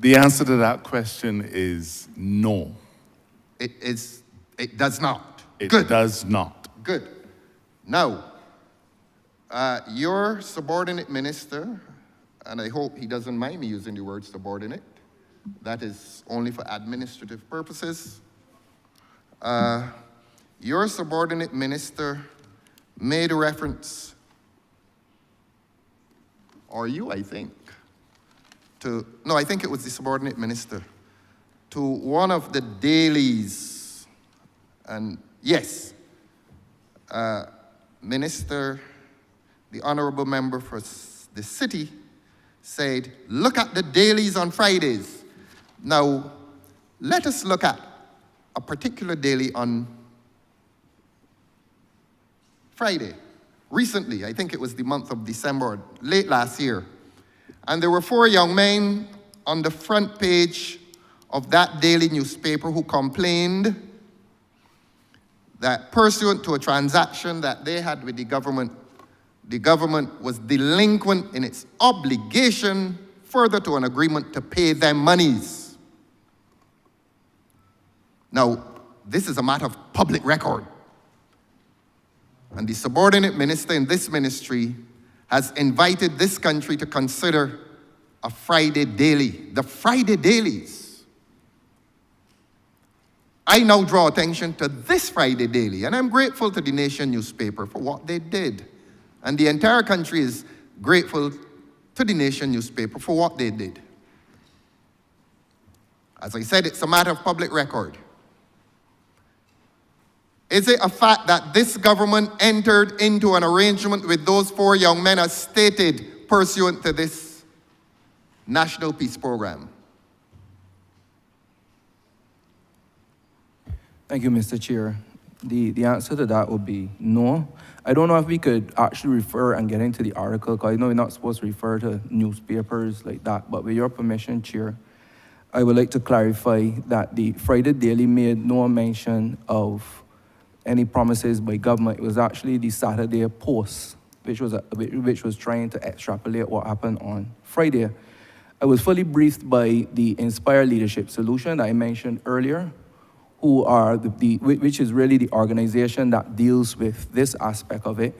The answer to that question is no. It does not. It Good. does not. Good. Now, your subordinate minister, and I hope he doesn't mind me using the word subordinate, that is only for administrative purposes. Your subordinate minister made a reference, or you, I think, I think it was the subordinate minister, to one of the dailies. And yes, Minister, the Honourable member for the city, said, look at the dailies on Fridays. Now, let us look at a particular daily on Friday. Recently, I think it was the month of December, late last year. And there were 4 young men on the front page of that daily newspaper who complained that pursuant to a transaction that they had with the government was delinquent in its obligation further to an agreement to pay them monies. Now, this is a matter of public record. And the subordinate minister in this ministry has invited this country to consider a Friday daily, the Friday dailies. I now draw attention to this Friday daily, and I'm grateful to the Nation newspaper for what they did. And the entire country is grateful to the Nation newspaper for what they did. As I said, it's a matter of public record. Is it a fact that this government entered into an arrangement with those 4 young men as stated pursuant to this National Peace Program? Thank you, Mr. Chair. The answer to that would be no. I don't know if we could actually refer and get into the article, because I know we're not supposed to refer to newspapers like that, but with your permission, Chair, I would like to clarify that the Friday Daily made no mention of any promises by government. It was actually the Saturday Post, which was trying to extrapolate what happened on Friday. I was fully briefed by the Inspire Leadership Solution that I mentioned earlier, who are which is really the organization that deals with this aspect of it.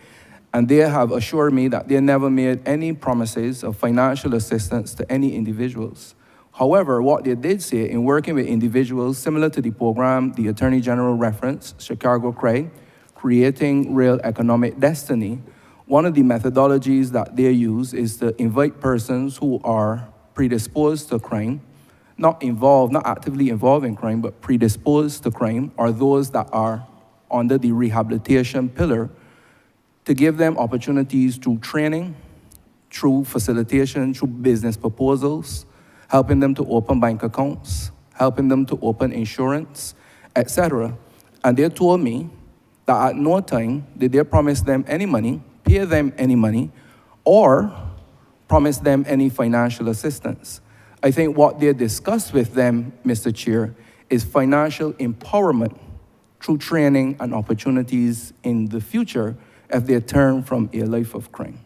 And they have assured me that they never made any promises of financial assistance to any individuals. However, what they did say in working with individuals similar to the program the Attorney General referenced, Chicago CRED, Creating Real Economic Destiny, one of the methodologies that they use is to invite persons who are predisposed to crime, not actively involved in crime, but predisposed to crime, or those that are under the rehabilitation pillar, to give them opportunities through training, through facilitation, through business proposals, helping them to open bank accounts, helping them to open insurance, etc. And they told me that at no time did they promise them any money, pay them any money, or promise them any financial assistance. I think what they discussed with them, Mr. Chair, is financial empowerment through training and opportunities in the future if they turn from a life of crime.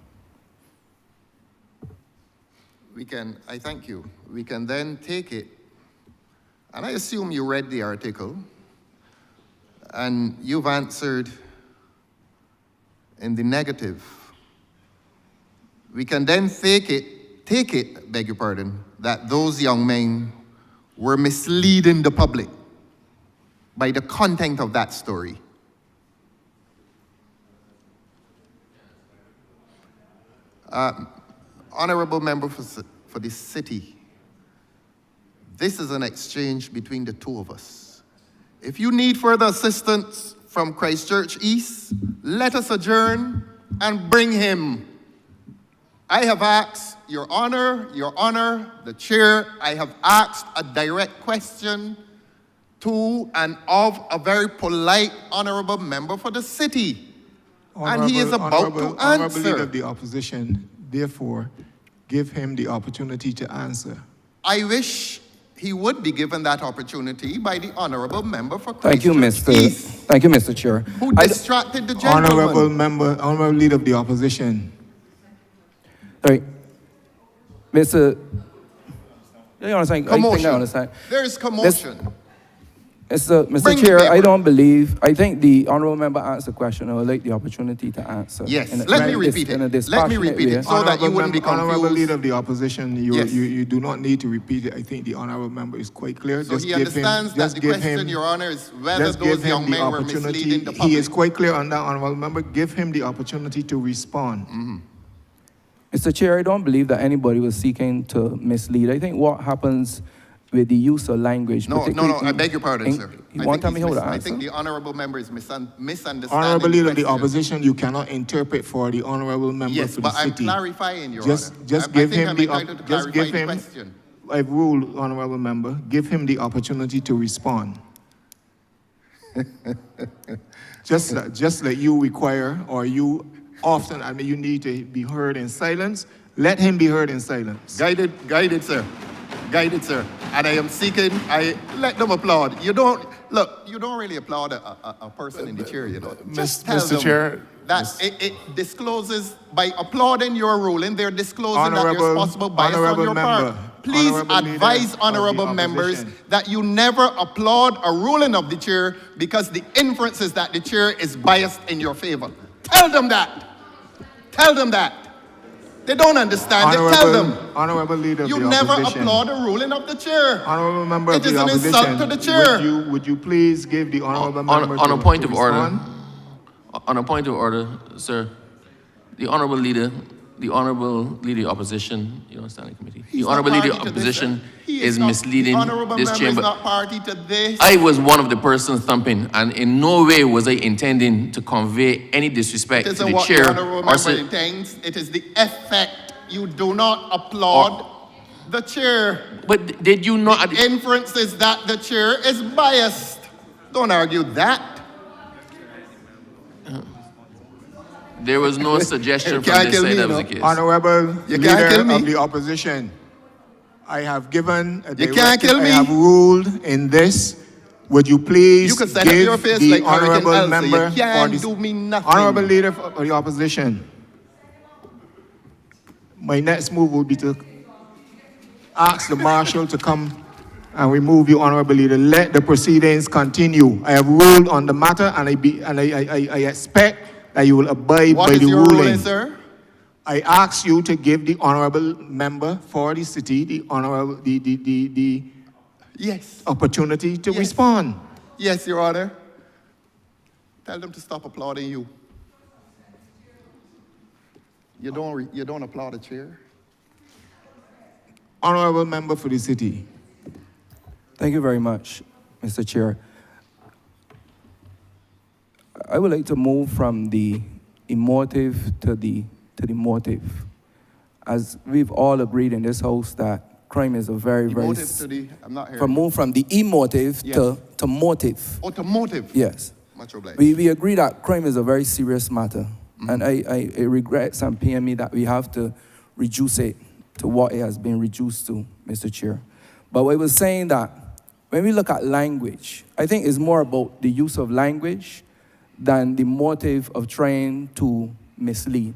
I thank you. We can then take it, and I assume you read the article, and you've answered in the negative. We can then take it, beg your pardon, that those young men were misleading the public by the content of that story. Honourable member for the city, this is an exchange between the two of us. If you need further assistance from Christchurch East, let us adjourn and bring him. I have asked Your Honor, the Chair, I have asked a direct question to and of a very polite honourable member for the city. And he is about to Honourable answer. Leader of the Opposition, therefore, give him the opportunity to answer. I wish he would be given that opportunity by the honourable member for Thank you, Christchurch Mr. East, Thank you, Mr. Chair. who distracted the gentleman. Honourable Leader of the Opposition. Sorry, Mr. You understand? I think I Commotion. understand. There is commotion. Mr. Bring the Chair, I paper. I think the honourable member asked the question. I would like the opportunity to answer. Yes, in a- let me in a repeat in a it. Let me dispassionate repeat way. it so that you wouldn't be Honourable confused. Leader of the Opposition, Yes. you do not need to repeat it. I think the honourable member is quite clear. So he understands that the question, Your Honor, is whether just give those him young the men were opportunity. misleading the He public. is quite clear on that, honourable member. Give him the opportunity to respond. Mr. Chair, I don't believe that anybody was seeking to mislead. I think what happens with the use of language, No, particularly I beg your pardon, sir. You want to tell me how to I answer? think the honourable member is misunderstanding. Honourable Leader of the question. Opposition, you cannot interpret for the honourable member Yes, for the but I'm city. clarifying, Your Just Honor. give I think him I'm the entitled to just clarify give the him. question. I've ruled, honourable member. Give him the opportunity to respond. just like you require, or you often, you need to be heard in silence. Let him be heard in silence. Guided, sir. Guided, sir. And I am seeking, I let them applaud. You don't really applaud a person in the chair, you know. Just tell Mr. them Chair, that it discloses, by applauding your ruling, they're disclosing that there's Honourable- possible bias on honourable your member, part. Please honourable leader advise of the honourable members opposition. that you never applaud a ruling of the chair because the inference is that the chair is biased in your favor. Tell them that. Tell them that. They don't understand it. Tell them. Honourable Leader of You the never Opposition. applaud a ruling of the chair. Honourable member It of the is an Opposition. insult to the chair. Would you please give the honourable member On a point to of order, respond? on a point of order, sir, the honourable leader of the opposition, standing committee, He's the honourable not leader of party to this, opposition He is not- misleading the honourable this member chamber. is not party to this. I was one of the persons thumping, and in no way was I intending to convey any disrespect It to isn't the what chair. the honourable or member say- intends. It is the effect. You do not applaud the chair. But did you not? The inference is that the chair is biased. Don't argue that. There was no suggestion You from can't this kill side me, that was no. the case. Honourable You can't kill Leader me. of the Opposition, I have given a You can't directive, kill I me. have ruled in this. Would you please You can set up give your face the like Hurricane honourable Elsa. member You can't for do me nothing. Honourable Leader of the Opposition, my next move would be to ask the Marshal to come and remove you, Honourable Leader. Let the proceedings continue. I have ruled on the matter, and I expect that you will abide What by is the your ruling. ruling, sir? I ask you to give the honourable member for the city the Yes. opportunity to Yes. respond. Yes, Your Honor. Tell them to stop applauding you. You don't applaud a chair. Honourable member for the city. Thank you very much, Mr. Chair. I would like to move from the emotive to the motive. As we've all agreed in this house that crime is a very, Emotive to the, I'm not hearing. move from the emotive Yes. to motive. Oh, to motive. Yes. Much obliged. We agree that crime is a very serious matter. And I regret some PME that we have to reduce it to what it has been reduced to, Mr. Chair. But I was saying that when we look at language, I think it's more about the use of language than the motive of trying to mislead.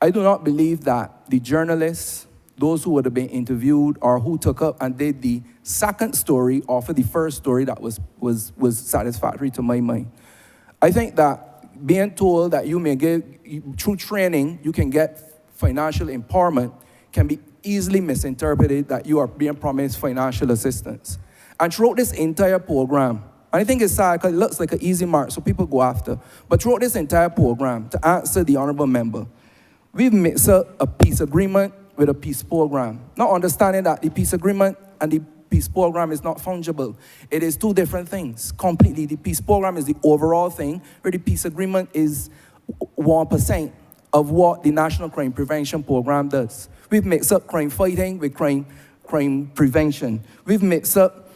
I do not believe that the journalists, those who would have been interviewed or who took up and did the second story off of the first story that was satisfactory to my mind. I think that being told that you may get, through training, you can get financial empowerment can be easily misinterpreted that you are being promised financial assistance. And throughout this entire program, and I think it's sad because it looks like an easy mark, so people go after. But throughout this entire program, to answer the honorable member, we've mixed up a peace agreement with a peace program. Not understanding that the peace agreement and the peace program is not fungible. It is two different things, completely. The peace program is the overall thing, where the peace agreement is 1% of what the National Crime Prevention Program does. We've mixed up crime fighting with crime prevention. We've mixed up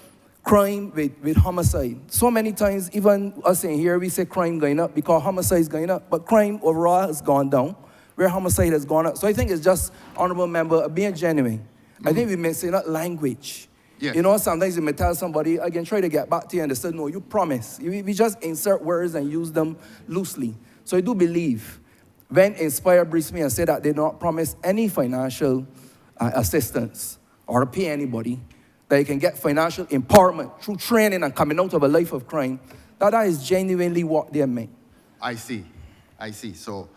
crime with homicide. So many times, even us in here, we say crime going up because homicide is going up, but crime overall has gone down, where homicide has gone up. So I think it's just, honorable member, being genuine. I think we're mixing up language. Yes. You know, sometimes you may tell somebody, I can try to get back to you, and they say, no, you promise. We just insert words and use them loosely. So I do believe, when Inspire briefs me and say that they do not promise any financial assistance or to pay anybody, that you can get financial empowerment through training and coming out of a life of crime, that is genuinely what they meant. I see. So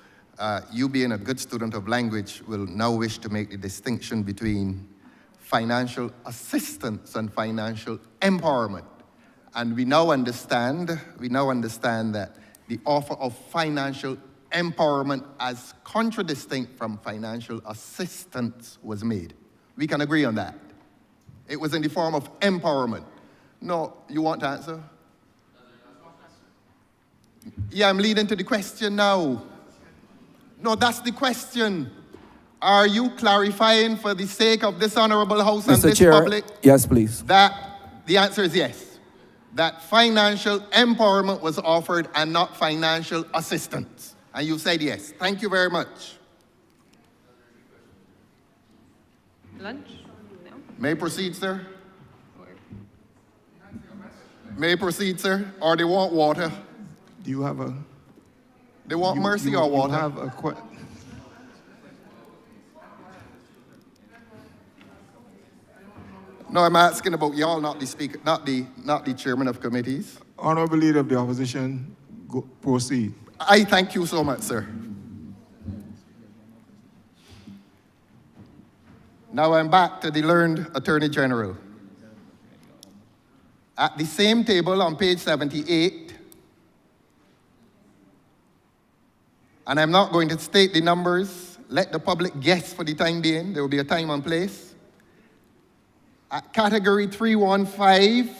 you being a good student of language will now wish to make the distinction between financial assistance and financial empowerment. And we now understand that the offer of financial empowerment as contradistinct from financial assistance was made. We can agree on that. It was in the form of empowerment. No, you want to answer? Yeah, I'm leading to the question now. No, that's the question. Are you clarifying for the sake of this honorable house and this Chair, public? Yes, please. That the answer is yes. That financial empowerment was offered and not financial assistance. And you said yes. Thank you very much. Lunch? No? May I proceed, sir? May I proceed, sir? Or they want water? Do you have a... They want mercy or water? You have a No, I'm asking about y'all, not the speaker, not the chairman of committees. Honorable Leader of the Opposition, proceed. I thank you so much, sir. Now I'm back to the learned Attorney General. At the same table on page 78, and I'm not going to state the numbers, let the public guess for the time being, there will be a time and place. At category 315,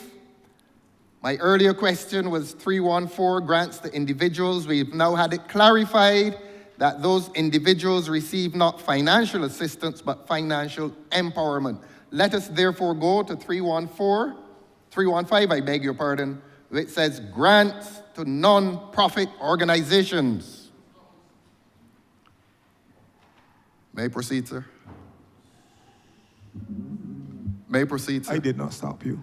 my earlier question was 314 grants to individuals. We've now had it clarified that those individuals receive not financial assistance, but financial empowerment. Let us therefore go to 315, I beg your pardon, which says grants to non-profit organizations. May I proceed, sir? May I proceed, sir? I did not stop you.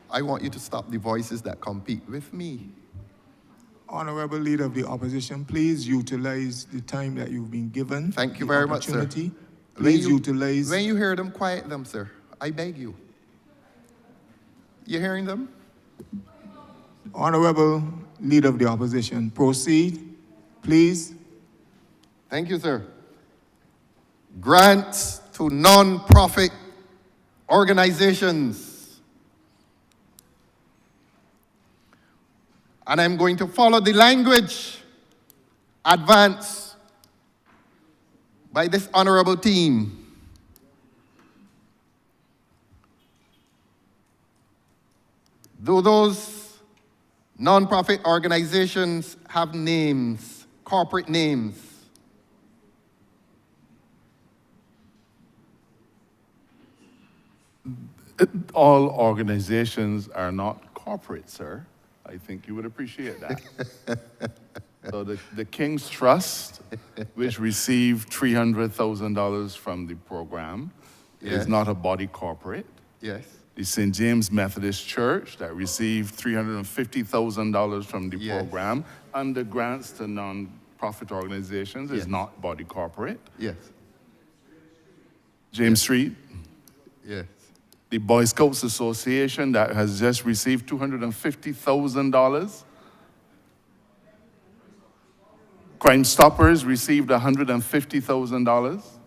I want you to stop the voices that compete with me. Honorable Leader of the Opposition, please utilize the time that you've been given. Thank you very much, sir. Please utilize... When you hear them, quiet them, sir. I beg you. You hearing them? Honorable Leader of the Opposition, proceed, please. Thank you, sir. Grants to non-profit organizations. And I'm going to follow the language advanced by this honorable team. Do those non-profit organizations have names, corporate names? All organizations are not corporate, sir. I think you would appreciate that. So the King's Trust which received $300,000 from the program. It Yes. is not a body corporate. Yes. The St. James Methodist Church that received $350,000 from the Yes. program under grants to non-profit organizations is Yes. not body corporate. Yes. James Street, Yes. the Boy Scouts Association that has just received $250,000. Crime Stoppers received $150,000.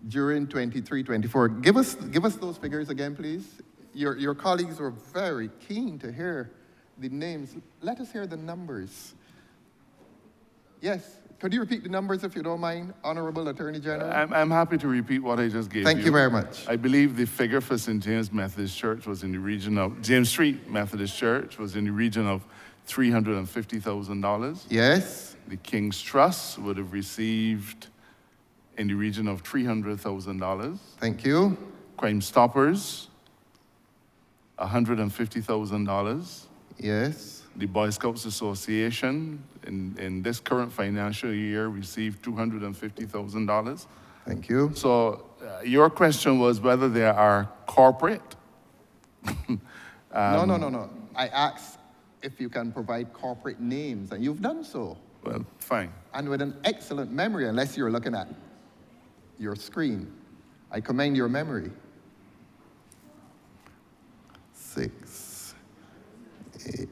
During 23-24, give us those figures again, please. Your colleagues were very keen to hear the names. Let us hear the numbers. Yes, could you repeat the numbers if you don't mind, Honourable Attorney General? I'm happy to repeat what I just gave you. Thank you very much. I believe the figure for St. James Methodist Church was in the region of, James Street Methodist Church was in the region of $350,000. Yes. The King's Trust would have received in the region of $300,000. Thank you. Crime Stoppers, $150,000. Yes. The Boy Scouts Association in this current financial year received $250,000. Thank you. So your question was whether they are corporate. No. I asked if you can provide corporate names, and you've done so. Well, fine. And with an excellent memory, unless you're looking at your screen. I commend your memory. 6, 8.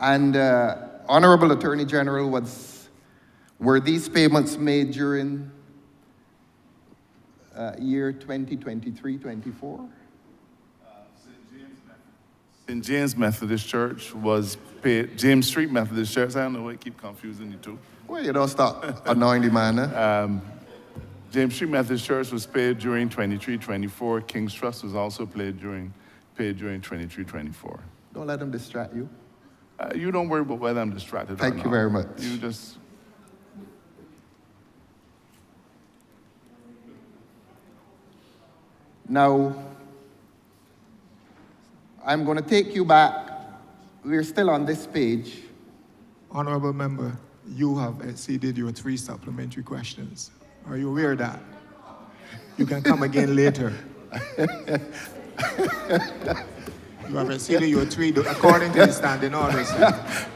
And Honourable Attorney General, were these payments made during year 2023-24? St. James Methodist Church was paid, James Street Methodist Church, I don't know why I keep confusing you two. Well, you don't stop annoying the man. James Street Methodist Church was paid during 23-24. King's Trust was also paid during 23-24. Don't let them distract you. You don't worry about whether I'm distracted or not. Thank you very much. You just... Now, I'm going to take you back. We're still on this page. Honourable Member, you have exceeded your 3 supplementary questions. Are you aware of that? You can come again later. You have exceeded your 3 according to the standing orders.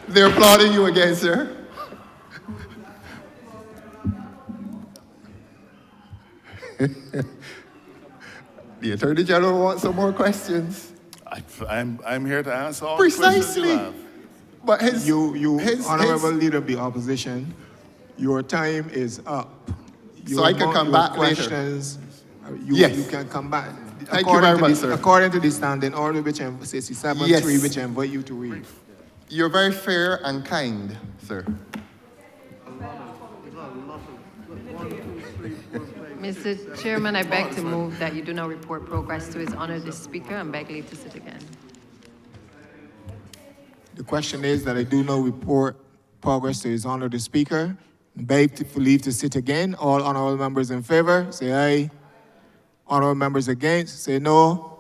They're applauding you again, sir. The Attorney General wants some more questions. I'm here to answer all the questions you Precisely. have. But his Honourable Leader of the Opposition, your time is up. So I can come back later. questions, Yes. You can come back. Thank you very much, sir. According to the standing order, which I 67.3, Yes. which I invite you to read. You're very fair and kind, sir. Mr. Chairman, I beg to move that you do not report progress to His Honor the Speaker and beg leave to sit again. The question is that I do not report progress to His Honor the Speaker. Beg for leave to sit again. All honourable members in favour, say aye. Honourable members against, say no.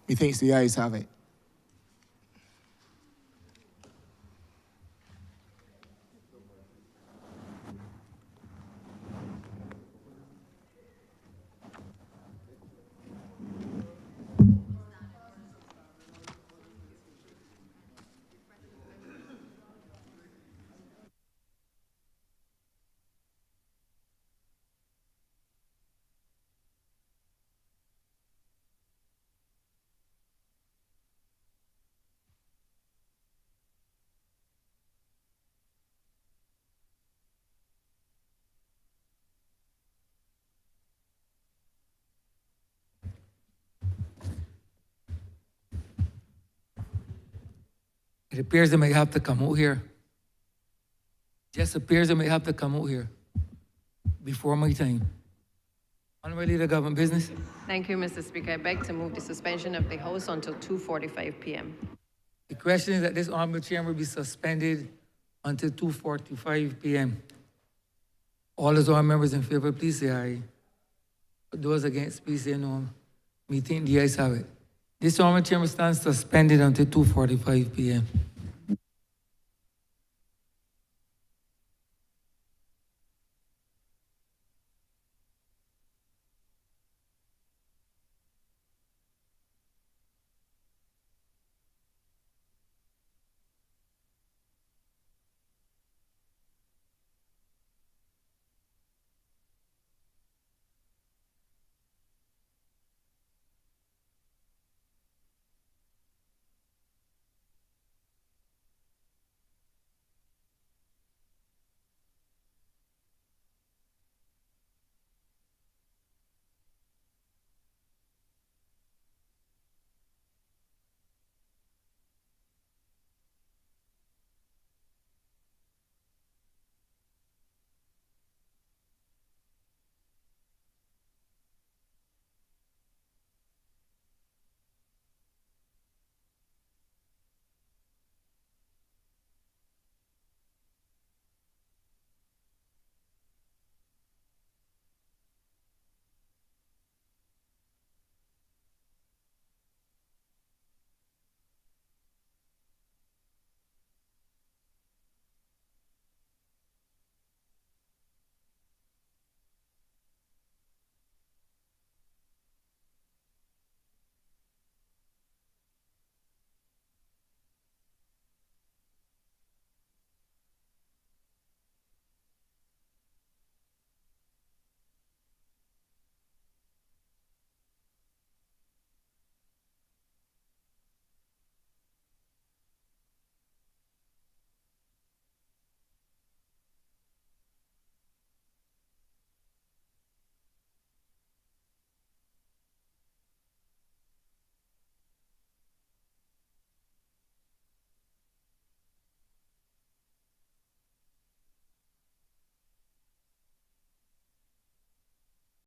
Methinks the ayes have it. It appears they may have to come out here. Just appears they may have to come out here before my time. Honourable Leader, Government Business. Thank you, Mr. Speaker. I beg to move the suspension of the House until 2:45 p.m. The question is that this honorable chamber be suspended until 2:45 p.m. All those honorable members in favor, please say aye. Those against, please say no. Me think the ayes have it. This honorable chamber stands suspended until 2:45 p.m.